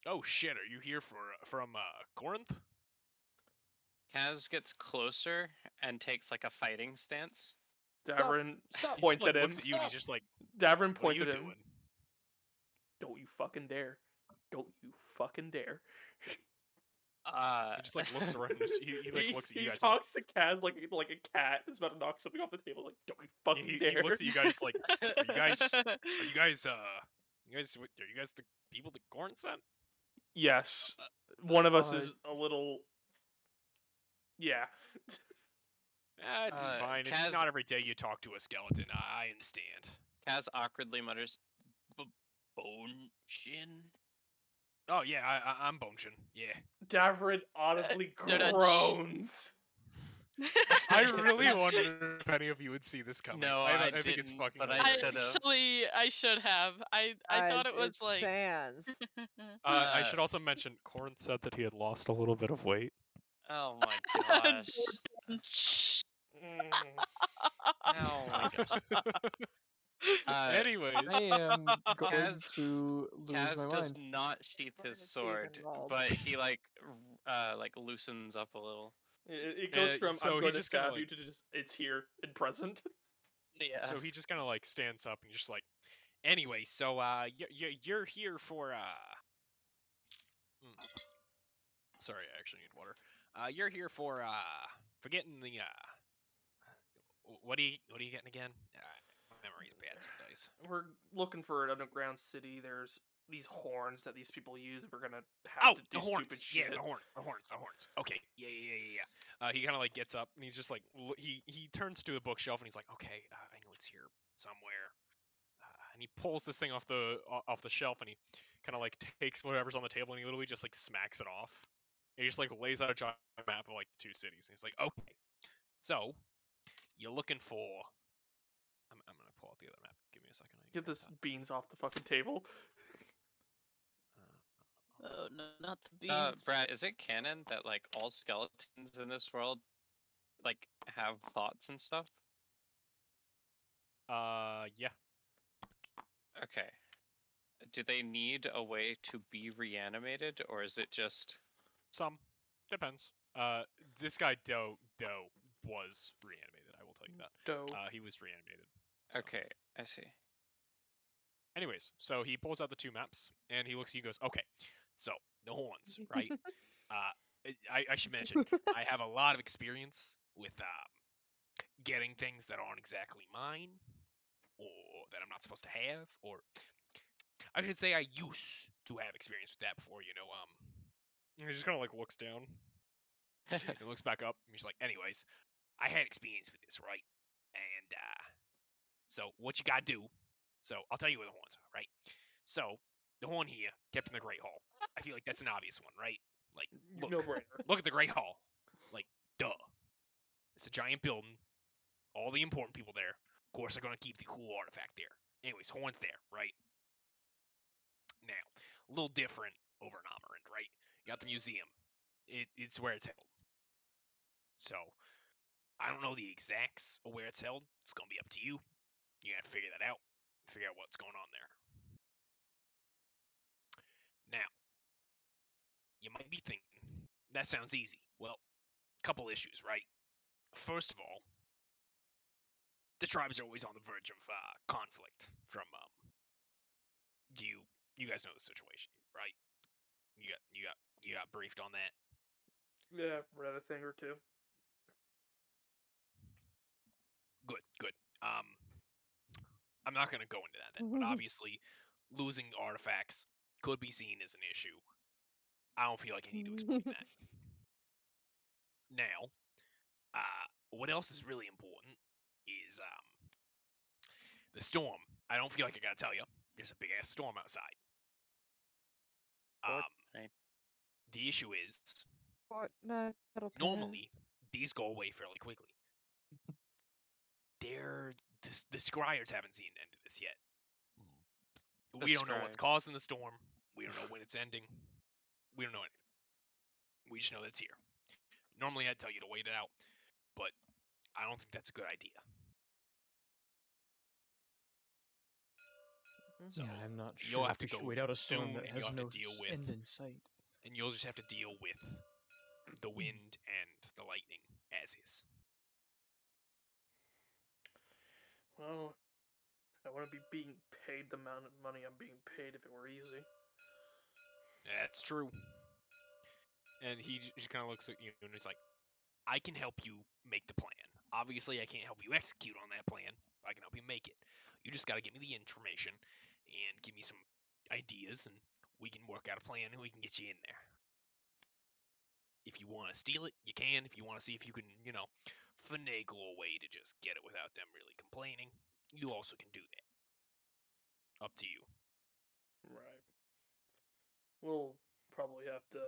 "Oh shit, are you here from Corinth?" Kaz gets closer and takes like a fighting stance. Davorin Stop. He points just like at him. looks at you, and he's just like, Davorin "What are points you at him. doing?" Don't you fucking dare! Don't you fucking dare! He just like looks around. He like looks at you he guys. and, talks to Kaz like a cat that's about to knock something off the table. Like, don't you fucking he dare! looks at you guys like, are you guys the people that Corinth sent? Yes, one of us Uh, is a little. Yeah. It's fine. It's Kaz- not every day you talk to a skeleton. I understand. Kaz awkwardly mutters, "Bone shin." Oh yeah, I'm Bonchin. Yeah. Davorin audibly Dudutch. groans. I really wonder if any of you would see this coming. No, I I think it's didn't, fucking but I hilarious. should've. I should have. I thought it was it's like. fans. I should also mention Corinth said that he had lost a little bit of weight. Oh my gosh. Mm. Oh my gosh. Anyways, I am going Kaz- to lose Kaz my does mind. not sheath Fun his to see it sword, involved. but he like loosens up a little. It goes from so I'm he going to just kinda stab you to just it's here and present. Yeah. so he just kind of like stands up and just like, anyway, so you're here for sorry, I actually need water. You're here for getting the what are you getting again? My memory's bad some days. We're looking for an underground city. There's these horns that these people use. We're gonna have Oh, to do the horns! stupid shit. Yeah, the horns. Okay, yeah. He kind of like gets up and he's just like he turns to a bookshelf and he's like, okay, I know it's here somewhere. And he pulls this thing off the shelf and he kind of like takes whatever's on the table and he literally just like smacks it off. And he just like lays out a giant map of like the two cities. And he's like, okay, so you're looking for. I'm gonna pull out the other map. Give me a second. Get this beans off the fucking table. Oh no, not the beans. Brad, is it canon that like all skeletons in this world like have thoughts and stuff? Yeah. Okay. Do they need a way to be reanimated, or is it just Some depends. This guy Doe was reanimated. I will tell you that. Doe. He was reanimated. so. okay? I see. Anyways, so he pulls out the two maps and he looks at you and goes, okay, so the horns, right? I should mention, I have a lot of experience with getting things that aren't exactly mine or that I'm not supposed to have, or I should say I used to have experience with that before, and he just kind of like looks down and looks back up and he's like, anyways, I had experience with this, right? And so what you gotta do, so I'll tell you where the horns are, right? So the horn here kept in the Great Hall. I feel like that's an obvious one, right? Like, look, No brainer. look at the Great Hall. Like, duh. It's a giant building. All the important people there. Of course, they're gonna keep the cool artifact there. Anyways, horn's there, right? Now, a little different over in Amarant, right? You got the museum. It's where it's held. So, I don't know the exacts of where it's held. It's gonna be up to you. You gotta figure that out. Figure out what's going on there. Now, you might be thinking, that sounds easy. Well, couple issues, right? First of all, the tribes are always on the verge of conflict. From you guys know the situation, right? You got briefed on that. Yeah, read a thing or two. I'm not gonna go into that then, but obviously, losing artifacts could be seen as an issue. I don't feel like I need to explain that. Now, what else is really important is the storm. I don't feel like I gotta tell you. There's a big ass storm outside. Fortnite. The issue is Fortnite battle pass. normally these go away fairly quickly. The scryers haven't seen an end to this yet. The We don't know what's scryers. causing the storm. We don't know when it's ending. We don't know anything. We just know that it's here. Normally I'd tell you to wait it out, but I don't think that's a good idea. So Yeah, I'm not you'll sure have if we to should go wait out a storm soon, that and has you'll have no to deal with, end in sight. and you'll just have to deal with the wind and the lightning as is. Well, I wouldn't be being paid the amount of money I'm being paid if it were easy. That's true. And he just kind of looks at you and he's like, I can help you make the plan. Obviously, I can't help you execute on that plan. But I can help you make it. You just got to give me the information and give me some ideas, and we can work out a plan and we can get you in there. If you want to steal it, you can. If you want to see if you can, finagle a way to just get it without them really complaining, you also can do that. Up to you. Right. We'll probably have to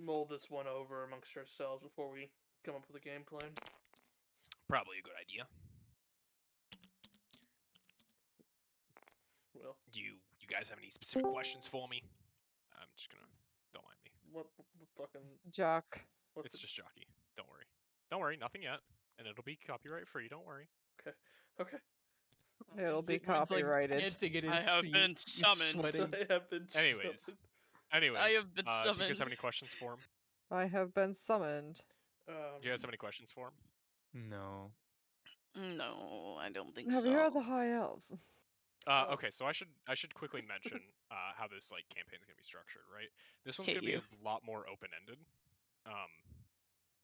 mull this one over amongst ourselves before we come up with a game plan. Probably a good idea. Well, Do you guys have any specific questions for me? I'm just gonna, don't mind me. what fucking Jock. what's It's it? just jockey. Don't worry. Don't worry, nothing yet. And it'll be copyright free, don't worry. Okay. It'll be It's like copyrighted. panting in his I have seat. been He's summoned. sweating. I have been Anyways. summoned. Anyways, I have been do you guys have summoned. any questions for him? I have been summoned. Do you guys have any questions for him? No. No, I don't think Have so. you heard the high elves? Okay, so I should quickly mention how this campaign is gonna be structured, right? This one's Hate gonna be you. a lot more open-ended.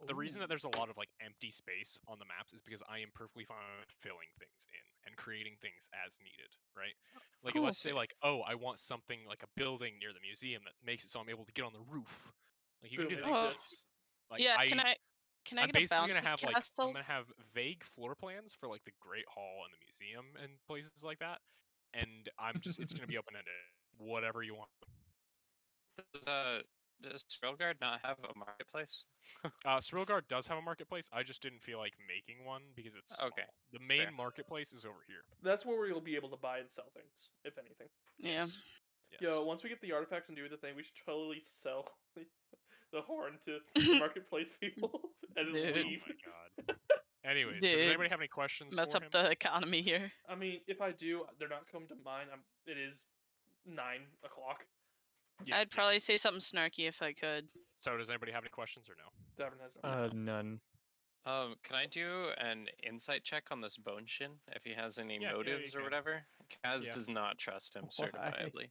The reason that there's a lot of empty space on the maps is because I am perfectly fine with filling things in and creating things as needed, right? Like Cool. let's say oh, I want something like a building near the museum that makes it so I'm able to get on the roof. Like you can do Boom, that. it Oh. exists. Like Yeah, can I I'm get a basically bouncy gonna have castle? I'm gonna have vague floor plans for the Great Hall and the museum and places like that, and it's gonna be open ended. Whatever you want. Does Srilgard not have a marketplace? Srilgard does have a marketplace. I just didn't feel like making one because it's small. Okay, The main fair. marketplace is over here. That's where you'll be able to buy and sell things, if anything. Yeah. Yes. Yo, once we get the artifacts and do the thing, we should totally sell the horn to the marketplace people and Dude. leave. Oh my god. Anyways, so does Dude, anybody have any questions Mess for up him? the economy here. I mean, if I do, they're not coming to mind. It is 9 o'clock. Yeah, I'd probably say something snarky if I could. So does anybody have any questions or no? Davin has no. None. Can I do an insight check on this bone shin if he has any Yeah, you motives or can. whatever? Kaz Yeah. does not trust him Why? certifiably.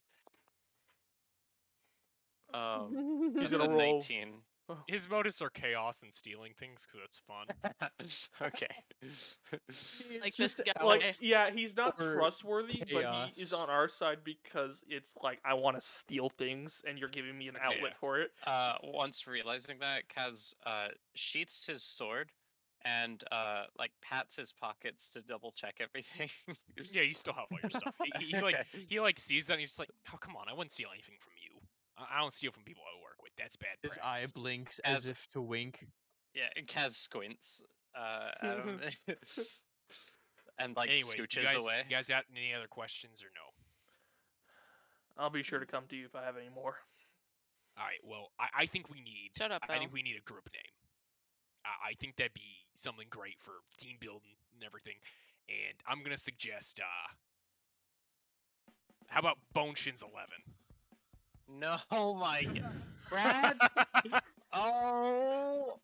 He's That's gonna a roll. 19. His motives are chaos and stealing things because it's fun. Okay. Like this guy. Like, yeah, he's not Or trustworthy, but he is chaos. on our side because it's like, I want to steal things, and you're giving me an outlet for it. Once realizing that, Kaz sheaths his sword and pats his pockets to double check everything. Yeah, you still have all your stuff. He sees that and he's just like, oh come on, I wouldn't steal anything from you. I don't steal from people I work with. That's bad His practice. eye blinks As- as if to wink. Yeah, and Kaz squints at him and Anyways, scooches away. You guys got any other questions or no? I'll be sure to come to you if I have any more. All right. Well, I think we need. Shut up, I think Al. we need a group name. I think that'd be something great for team building and everything. And I'm gonna suggest. How about Boneshins 11? No, my God. Brad? Oh.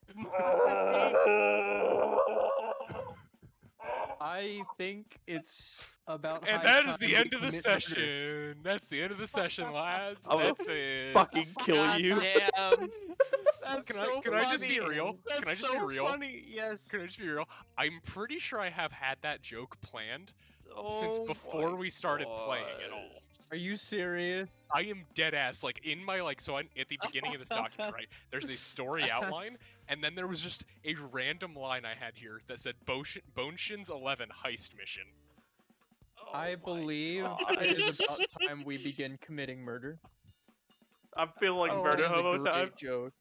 I think it's about. And high that is time the we end of the commit murder. session. That's the end of the session, lads. I will That's it. Fucking kill God you. damn. That's Can I just be real? That's Can I just so be real? funny. Yes. Can I just be real? I'm pretty sure I have had that joke planned since Oh before my we started playing at God. all. Are you serious? I am dead ass. Like in my so at the beginning of this document, right? There's a story outline, and then there was just a random line I had here that said "Bonshin's 11 heist mission." Oh I my believe God. it is about time we begin committing murder. I'm feeling like Oh, murder That is a hobo great time. joke.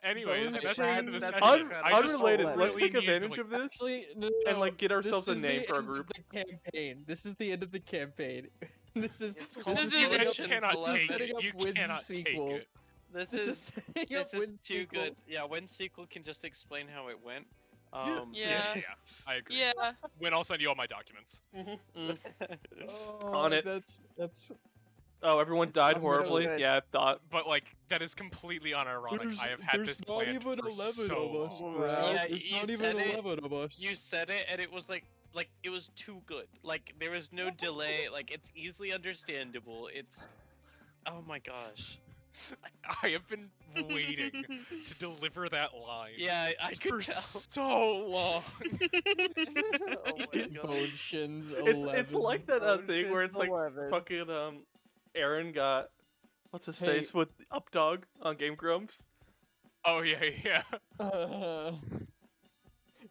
Anyways, Bone that's the end of the Shin- session. That's I just Unrelated. let- Let's really take needed to, advantage of this Actually, no, and like get ourselves a this is name the for a end group. of the campaign. This is the end of the campaign. This is It's this called is you Bone guys setting up, Shin's cannot this is 11. take setting it. up You Wynn's cannot sequel. take it. This This is is setting up this is Wynn's too sequel. good. Yeah, Wynn sequel can just explain how it went. Yeah. I agree. Yeah. When I'll send you all my documents. Oh, On it. That's Oh, everyone died I'm gonna horribly. let- Yeah, I thought. But like that is completely unironic. I have had there's this not planned even for 11 so of us, long. bro. Yeah, There's you not said even it. 11 of us. You said it, and it was like it was too good. Like there was no delay. Like it's easily understandable. It's oh my gosh. I have been waiting to deliver that line Yeah, I could for tell. so long. Oh my god. Bone Shins 11. It's like that Bone thing where Shin it's like 11. fucking Aaron got what's his Hey. face with Updog on Game Grumps. Oh yeah, yeah.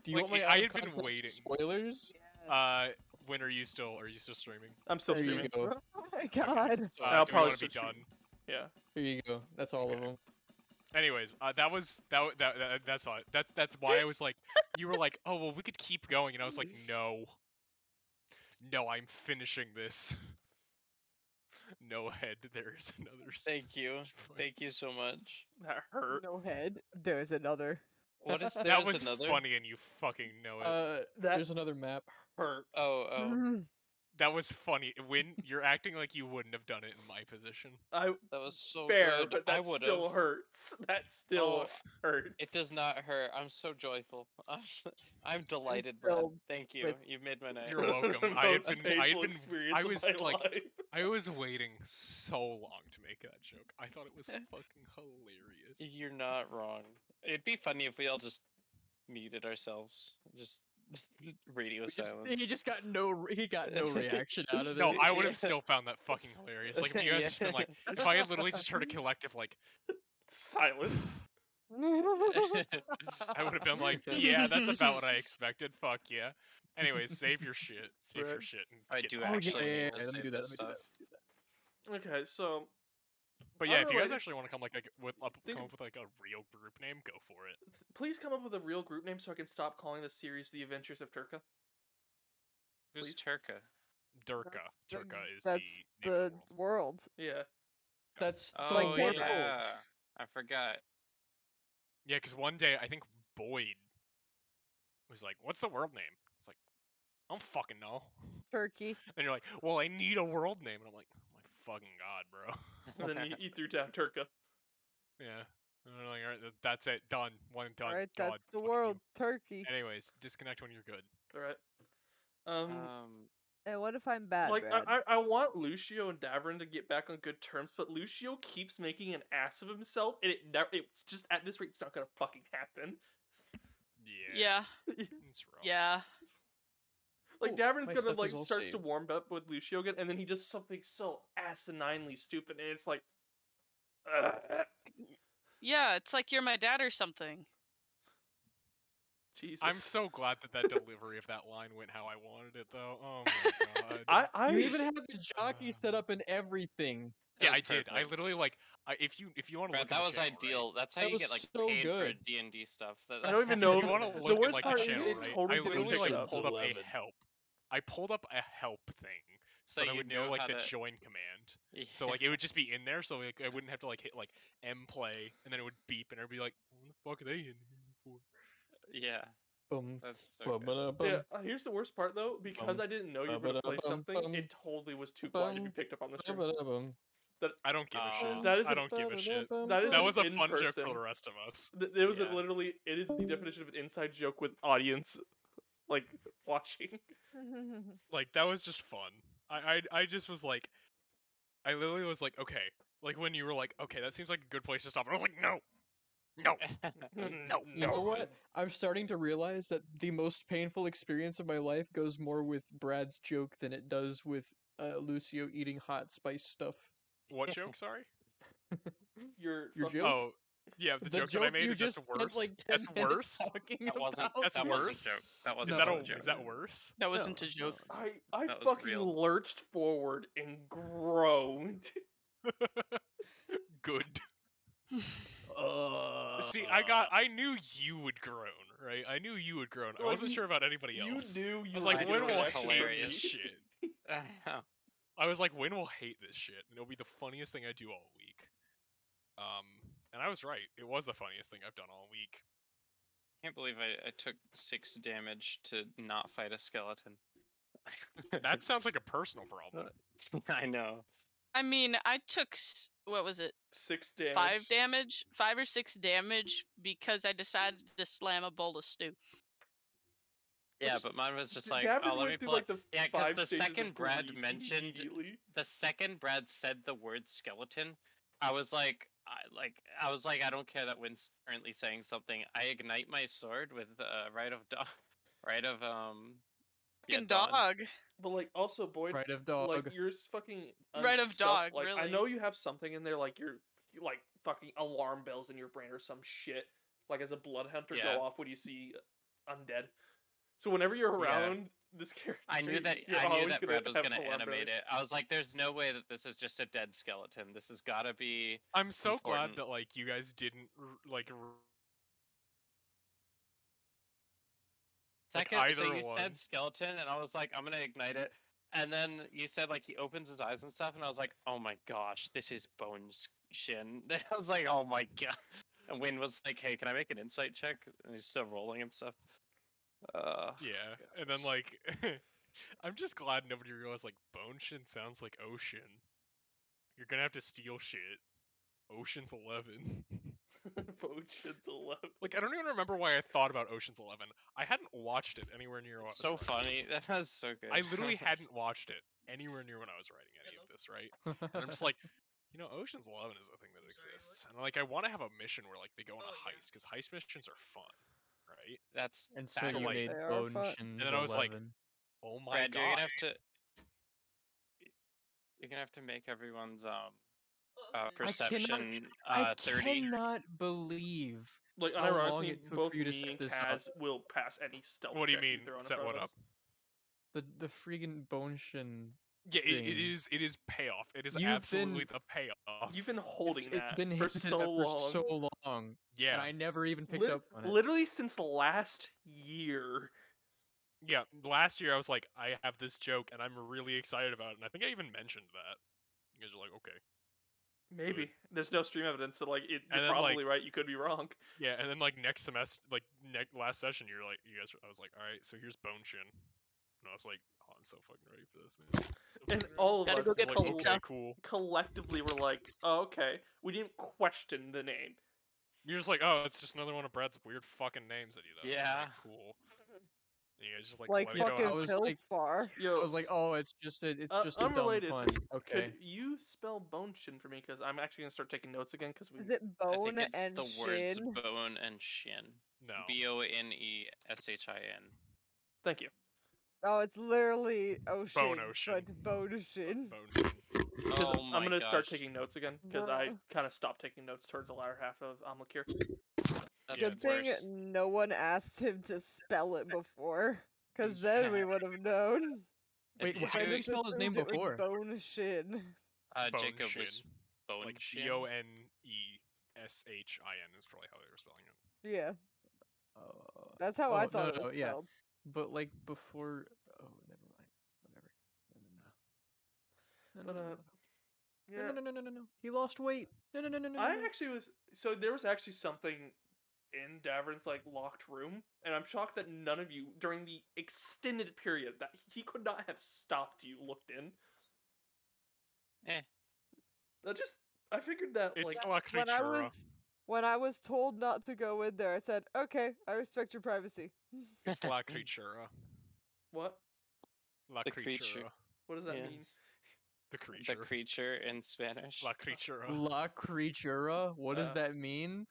Do you Like, want my I out had of been context waiting. spoilers? When are you still streaming? I'm still There you streaming. go. Oh my god. I'll Do we probably want to be switch done? Yeah. Here you go. That's all of them. Anyways, that's all. That's why I was like, you were like, oh well, we could keep going, and I was like, no, I'm finishing this. No head. There's another. Thank you. Thank you place. so much. That hurt. No head. There's another. What is there That is was another? funny, and you fucking know it. There's another map. Hurt. Oh, That was funny. When you're acting like you wouldn't have done it in my position. I that was so fair, good. but I that would still have. hurts. That still hurts. It does not hurt. I'm so joyful. I'm delighted, Brad. filled Thank you. with- You've made my night. You're welcome. The I had most been, painful experience I of was my like, life. I was waiting so long to make that joke. I thought it was fucking hilarious. You're not wrong. It'd be funny if we all just muted ourselves. Just radio silence. He just got no reaction out of it. No, I would Yeah. have still found that fucking hilarious. Like if you guys Yeah. just been like, if I had literally just heard a collective like, Silence. I would have been like, yeah, that's about what I expected. Fuck yeah. Anyways, save your shit. Save your Right. shit. And I get do back to actually it. need yeah, to let me save do that, this let me do stuff. Okay, so But yeah, if you guys Unrelated- actually want to come like with Think come of- up with like a real group name, go for it. please come up with a real group name so I can stop calling this series The Adventures of Terka. Who's Please. Terka? Durka. That's Turka is That's the name of the the world. world. Yeah. That's the Oh Like world. yeah, I forgot. Yeah, because one day I think Boyd was like, "What's the world name?" It's like, "I don't fucking know." Turkey. And you're like, "Well, I need a world name," and I'm like, "Oh my fucking god, bro." And then you threw down Terka. Yeah. And I'm like, all right, that's it, done, one and done. Alright, God, that's the fuck you." world. Turkey. Anyways, disconnect when you're good. Alright. And what if I'm bad, Like Brad? I want Lucio and Davorin to get back on good terms, but Lucio keeps making an ass of himself, and it's just at this rate it's not gonna fucking happen. Yeah. Yeah. It's rough. Yeah. Like Oh, Davorin's my gonna stuff like is all starts to saved. warm up with Lucio again, and then he does something so asininely stupid, and it's like, Yeah, it's like you're my dad or something. Jesus. I'm so glad that delivery of that line went how I wanted it, though. Oh my god. I You even have the jockey set up and everything. Yeah, That I was did. I perfect. literally like, if you want to Brad, look that at the was channel, ideal. That's how That you was get like so paid for good. D&D stuff. I don't even know If you want to the look at worst like part the is channel, it right? totally I didn't literally pick like it up. pulled up a 11. help. I pulled up a help thing so So that I you would know know like how the to- join command. Yeah. So like it would just be in there, so like I wouldn't have to like hit like M play, and then it would beep, and I'd be like, "What the fuck are they in here for?" Yeah, Boom. that's so good. Ba-ba-da-bum. Yeah, here's the worst part though, because I didn't know you were gonna play something, it totally was too quiet to be picked up on the stream. Ba-ba-da-bum. I don't give a shit. That is I a- don't give a shit. That is That an was a fun joke in-person. for the rest of us. It was Yeah. literally it is the definition of an inside joke with audience like watching. Like that was just fun. I just was like, I literally was like, okay, like when you were like, okay, that seems like a good place to stop, and I was like, no, No. No. You know what? I'm starting to realize that the most painful experience of my life goes more with Brad's joke than it does with Lucio eating hot spice stuff. What joke? Sorry. Your Your fucking- joke? Oh, yeah, the The joke that I joke made. you That's just spent worse. like 10 That's minutes worse. talking That wasn't. about. That's that wasn't worse? a joke. That Is wasn't that a joke. is that worse? That wasn't No, a joke. I That was fucking real. lurched forward and groaned. Good. Uh, See, I knew you would groan, right? I knew you would groan. I Like, wasn't sure about anybody You else. knew you I was were like, I Wynn knew will it was hate hilarious. this shit. I was like, Wynn will hate this shit, and it'll be the funniest thing I do all week. And I was right. It was the funniest thing I've done all week. Can't believe I took 6 damage to not fight a skeleton. That sounds like a personal problem. I know. I mean, I took what was it? 6 damage. 5 damage, 5 or 6 damage because I decided to slam a bowl of stew. Yeah, Which- but mine was just D- like, Davin oh, let went me through pull. like the Yeah, 'cause 5 the stages second of Brad grease mentioned- immediately. The second Brad said the word skeleton, I was like, I don't care that Wynn's currently saying something. I ignite my sword with right of yeah, Fucking Dawn. dog. But like also Boyd, Right of dog. like your fucking Right of stuff, dog, like I really. know you have something in there like your like fucking alarm bells in your brain or some shit. Like as a blood hunter Yeah. go off when you see undead. So whenever you're Yeah. around this character, I knew that you're I knew always that gonna Brad was have gonna alarm animate bells. it. I was like, there's no way that this is just a dead skeleton. This has got to be. I'm so glad Important. that like you guys didn't like Like, Second, so either you one. said skeleton, and I was like, I'm gonna ignite it. And then you said like he opens his eyes and stuff, and I was like, oh my gosh, this is Bones Shin. I was like, oh my god. And Wynn was like, hey, can I make an insight check? And he's still rolling and stuff. Yeah, and then like, I'm just glad nobody realized like Bone Shin sounds like Ocean. You're gonna have to steal shit. Ocean's 11. Potions 11. Like I don't even remember why I thought about Ocean's 11. I hadn't watched it anywhere near what It's I so was writing funny. this. That was so good. I literally hadn't watched it anywhere near when I was writing any of this, right? And I'm just like, you know, Ocean's 11 is a thing that exists, and like I want to have a mission where like they go on a heist because heist missions are fun, right? That's and so So, you like- made They are Bone fun. Shins And then I was like, 11. Oh my Brad, god! you're gonna have to. You're gonna have to make everyone's perception I 30. cannot believe Like how long ironically, it took both for you to me set and this up. Kaz will pass any stealth What do you check mean, throw in set front what of up? us. The freaking Bone Shin. Yeah, it thing. is payoff. It is You've absolutely been- the payoff. You've been holding It's that been for hinted so at long. for so long, Yeah, and I never even picked up on it. Literally since last year. yeah. Last year I was like, I have this joke and I'm really excited about it, and I think I even mentioned that. You guys are like, okay. Maybe. There's no stream evidence, so like And you're then, probably like- right, you could be wrong. Yeah, and then like next semester, like last session, you're like, you guys. I was like, all right, so here's Bone Shin, and I was like, oh, I'm so fucking ready for this, man. So And fucking ready. all of Gotta us go get like, pizza. okay, cool. collectively were like, oh, okay. We didn't question the name. You're just like, oh, it's just another one of Brad's weird fucking names that he does. Yeah. Alright, cool. And you guys just like, Like let it go fucking out. I was fucking like- Feldspar. Yo, I was like, oh, it's just a dumb unrelated, pun. Okay. could you spell bone shin for me? Because I'm actually gonna start taking notes again. Because we Is it I bone think it's and the words shin? bone and shin. No. Boneshin. thank you. Oh, it's literally ocean, Ocean. but bone shin. Bone Shin. Because Oh my I'm gonna start gosh. taking notes again. Because I Bruh. kind of stopped taking notes towards the latter half of Amlakir. That's Yeah, Good it's thing worse. no one asked him to spell it before, because then we Yeah. would have known. Wait, If how did you- you spell his name Assumed it was before? Bone shin. Bone Jacob Shin. was bone Like shin. BONESHIN is probably how they were spelling it. Yeah, Uh, that's how I oh, thought it no, was no, yeah. spelled. But like before, oh, never mind. Whatever. No, no, But, no, no, Yeah, no, no, no, no, no, no. He lost weight. No, no, no, no, no. I no. actually was. So there was actually something in Davrin's like locked room, and I'm shocked that none of you during the extended period that he could not have stopped you looked in. Eh. I figured that It's like La When I Creatura. when I was told not to go in there, I said, "Okay, I respect your privacy." It's La Creatura. what? La The creature. Creatura. What does that Yeah. mean? The The creature. creature in Spanish. La Creatura. La Creatura. What does Uh, that mean?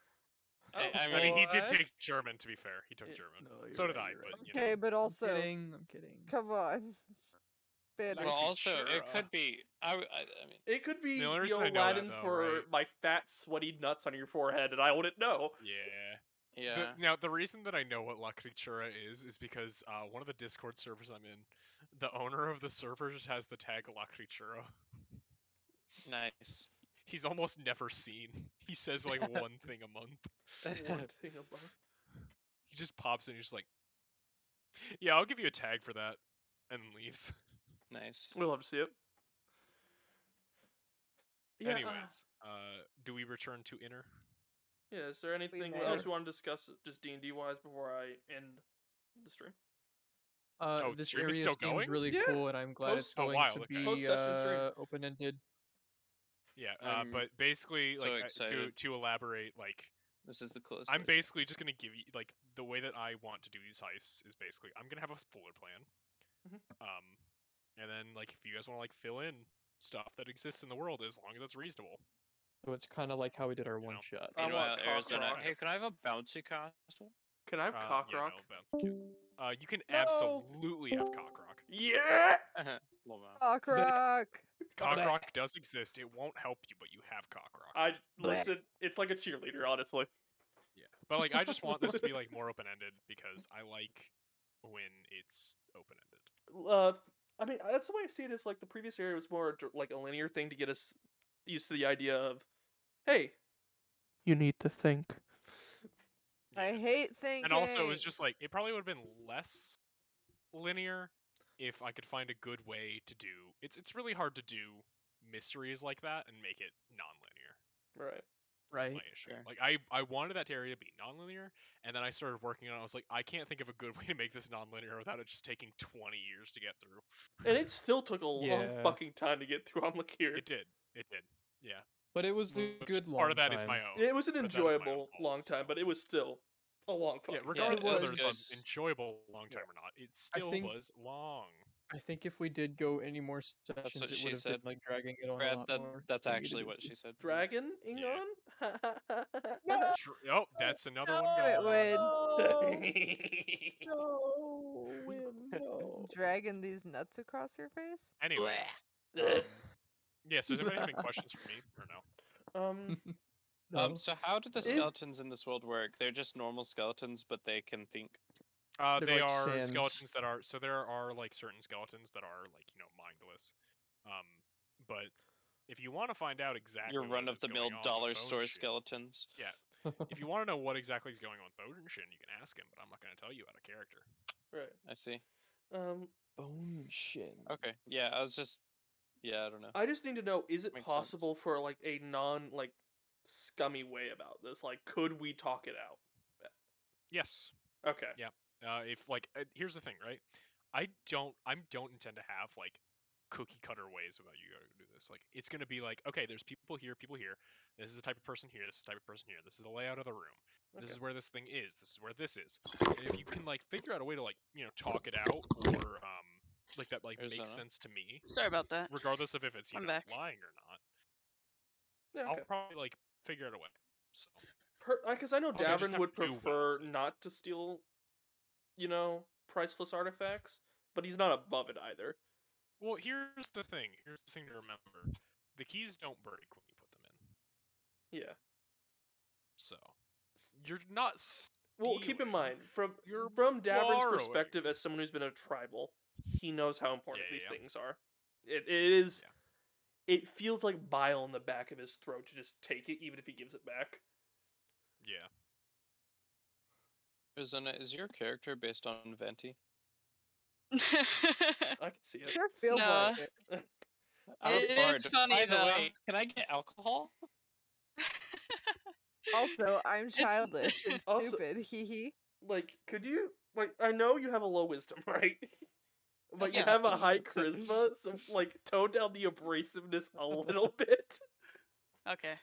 I mean, he did what? take German. To be fair, he took Yeah. German. No, So you're did right, I, you're but right. you know. Okay, but also, I'm kidding. I'm kidding. come on. Spanish. Well, also it Sure. could be. I mean, It could be The only the reason I old know that, Latin though, for right? my fat, sweaty nuts on your forehead, and I wouldn't know. Yeah. yeah. Now, the reason that I know what La Critura is because one of the Discord servers I'm in, the owner of the server just has the tag La Critura. Nice. He's almost never seen. He says like one thing a month. One thing about. He just pops in. He's just like, "Yeah, I'll give you a tag for that," and leaves. Nice. We'll love to see it. Yeah, Anyways, do we return to inner? yeah. Is there anything may. else we want to discuss, just D&D wise, before I end the stream? Oh, This stream is area still seems going? really Yeah. cool, and I'm glad it's Post- Oh, going wow, to okay. be Post-session stream. open-ended. Yeah, I'm but basically, so like excited. to elaborate, like This is the coolest. I'm place. basically just gonna give you like the way that I want to do these heists is basically I'm gonna have a fuller plan, Mhm. and then like if you guys want to like fill in stuff that exists in the world as long as it's reasonable. So it's kind of like how we did our You one know. shot. I Meanwhile, want cock Arizona. rock. Hey, can I have a bouncy castle? Can I have cock Yeah, rock? no, bounce kids. You can No. absolutely have cock rock. Yeah. Lol, man. Cock rock. Cock Bleh. rock does exist. It won't help you, but you have cock rock. I listen. It's like a cheerleader, honestly. Yeah, but like I just want this to be like more open ended because I like when it's open ended. I mean, that's the way I see it. Is like the previous area was more like a linear thing to get us used to the idea of, hey, you need to think. I hate thinking. And also, it was just like it probably would have been less linear if I could find a good way to do. It's really hard to do mysteries like that and make it non-linear. Right. That's Right. my issue. Fair. Like I wanted that area to be non-linear, and then I started working on it. I was like, I can't think of a good way to make this non-linear without it just taking 20 years to get through. And it still took a long Yeah. fucking time to get through on Lakir. It did. It did. Yeah. But it was a Which good long part of that time. is my own. It was an Part of that is my own enjoyable fault, long time, so. but it was still a long Yeah, fucking regardless it of whether was it's good. an enjoyable long time or not, it still think- was long. I think if we did go any more sessions, what it she would have been said. like dragging it on a Brad, lot that, more. that's than actually needed what it to. she said. Dragon Yeah. Ingon? Oh, that's another one Damn it, gone. Wynn. No, Wynn, no. Dragging these nuts across your face? Anyways, yeah. So, does anybody have any questions for me or no? No. So how do the Is- skeletons in this world work? They're just normal skeletons, but they can think. They're They like are sands. skeletons that are so there are like certain skeletons that are like mindless. But if you want to find out exactly Your what run is of the going mill on with dollar Bone store Shin- skeletons. if you want to know what exactly is going on with Bone Shin, you can ask him, but I'm not going to tell you out of character. Right. I see. Bone shin. Okay. Yeah, I was just. Yeah, I don't know. I just need to know: is it Makes sense. possible for like a non like scummy way about this? Like, could we talk it out? Yes. Okay. Yeah. If like here's the thing, right? I don't intend to have like cookie cutter ways about you gotta do this. Like it's gonna be like, okay, there's people here. This is the type of person here. This is the type of person here. This is the layout of the room. This is where this thing is. This is where this is. And if you can like figure out a way to like talk it out or like that like makes Arizona. sense to me, Sorry about that. regardless of if it's I'm back. lying or not, Yeah, okay. I'll probably like figure out a way. So Because I know Okay, just Davorin have would to do well. prefer not to steal, priceless artifacts, but he's not above it either. well, here's the thing. Here's the thing to remember: the keys don't break when you put them in. Yeah. So you're not. Well, keep in stealing. mind from You're Daverin's borrowing. perspective as someone who's been a tribal, he knows how important Yeah, these yeah. things are. It is. It feels like bile in the back of his throat to just take it, even if he gives it back. Yeah. Arizona, is your character based on Venti? I can see it. Sure feels No. like it. I'm It bored. is funny, By the though. way, can I get alcohol? Also, I'm childish and Also- stupid. Hee hee. Like, could you I know you have a low wisdom, right? But you Yeah. have a high charisma, so tone down the abrasiveness a little bit. Okay.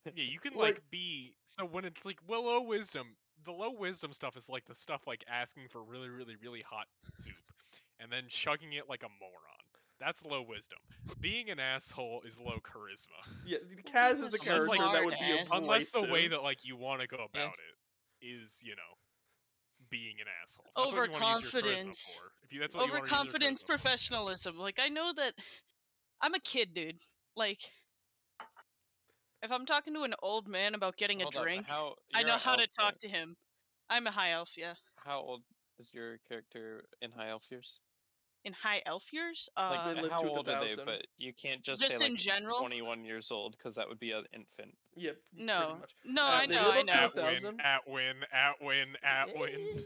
Yeah, you can Like- be so when it's like low wisdom, the low wisdom stuff is like the stuff like asking for really, really, really hot soup and then chugging it like a moron. That's low wisdom. Being an asshole is low charisma. Yeah, Kaz is the Unless character smart that would be ass. Unless the way abrasive. that like you want to go Yeah. about it is, being an asshole. That's what you want to use your charisma Overconfidence. for. If you, that's what you want to use your Overconfidence, charisma for, yes. professionalism. Like, I know that I'm a kid, dude. Like, if I'm talking to an old man about getting Hold a up, drink, how I you're know a how to elf, talk right? to him. I'm a high elf, yeah. How old is your character in High Elf years? In high elf years, Like, They live how to old are they? 1,000. But you can't just just say in like general. 21 years old because that would be an infant. Yeah, No, pretty much. no, They I know, live I up to know. At win, 1,000. at win, at win, at win.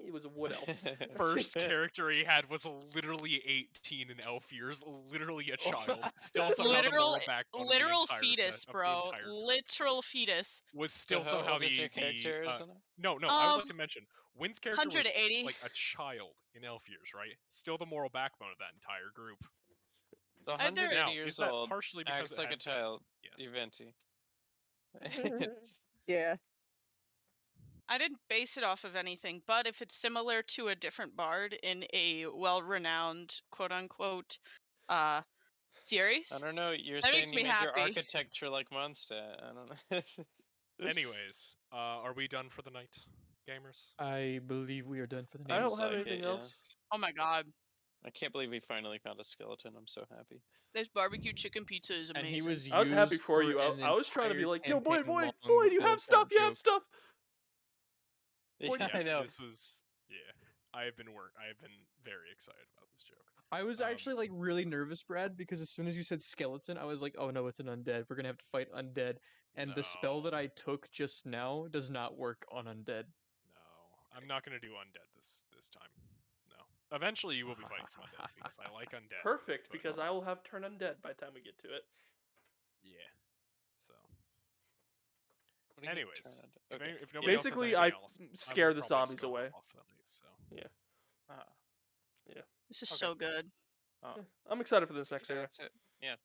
It was a wood elf. First character he had was literally 18 in elf years, literally a child. Still somehow the Literal, moral backbone literal of the entire fetus, set, of the bro. entire group. Literal fetus. Was So still how somehow old is your the character, Aryzona? no, I would like to mention Wynn's character was 180. like a child in elf years, right? Still the moral backbone of that entire group. So Either- 180 Now, years is that old, partially because acts it like a had- child. Yes. Eventi. Yeah. I didn't base it off of anything, but if it's similar to a different bard in a well-renowned quote-unquote series, I don't know. You're That saying makes you me made your happy. architecture like Mondstadt. I don't know. Anyways, are we done for the night, gamers? I believe we are done for the night. I don't Seems have like anything it, yeah. else. oh my god, I can't believe we finally found a skeleton. I'm so happy. this barbecue chicken pizza is And amazing. he was I was happy used for you. an I was trying to be entire like, yo, Boyd, campaign-long you have stuff, ballpark you have joke. stuff. Yeah, Well, I know. This was I have been very excited about this joke. I was actually like really nervous, Brad, because as soon as you said skeleton, I was like, "Oh no, it's an undead. We're gonna have to fight undead." And the spell that No. I took just now does not work on undead. No, I'm not gonna do undead this time. No. Eventually, you will be fighting some undead because I like undead. Perfect, but- because I will have turn undead by the time we get to it. Yeah. So. What do you mean, Anyways, turn it? if, Okay. if nobody else has Basically, anything I else, scare I'm the probably zombies just gonna away. off the night, so. Ah, This is okay. so good. oh. I'm excited for this next Yeah, era. that's it. Yeah.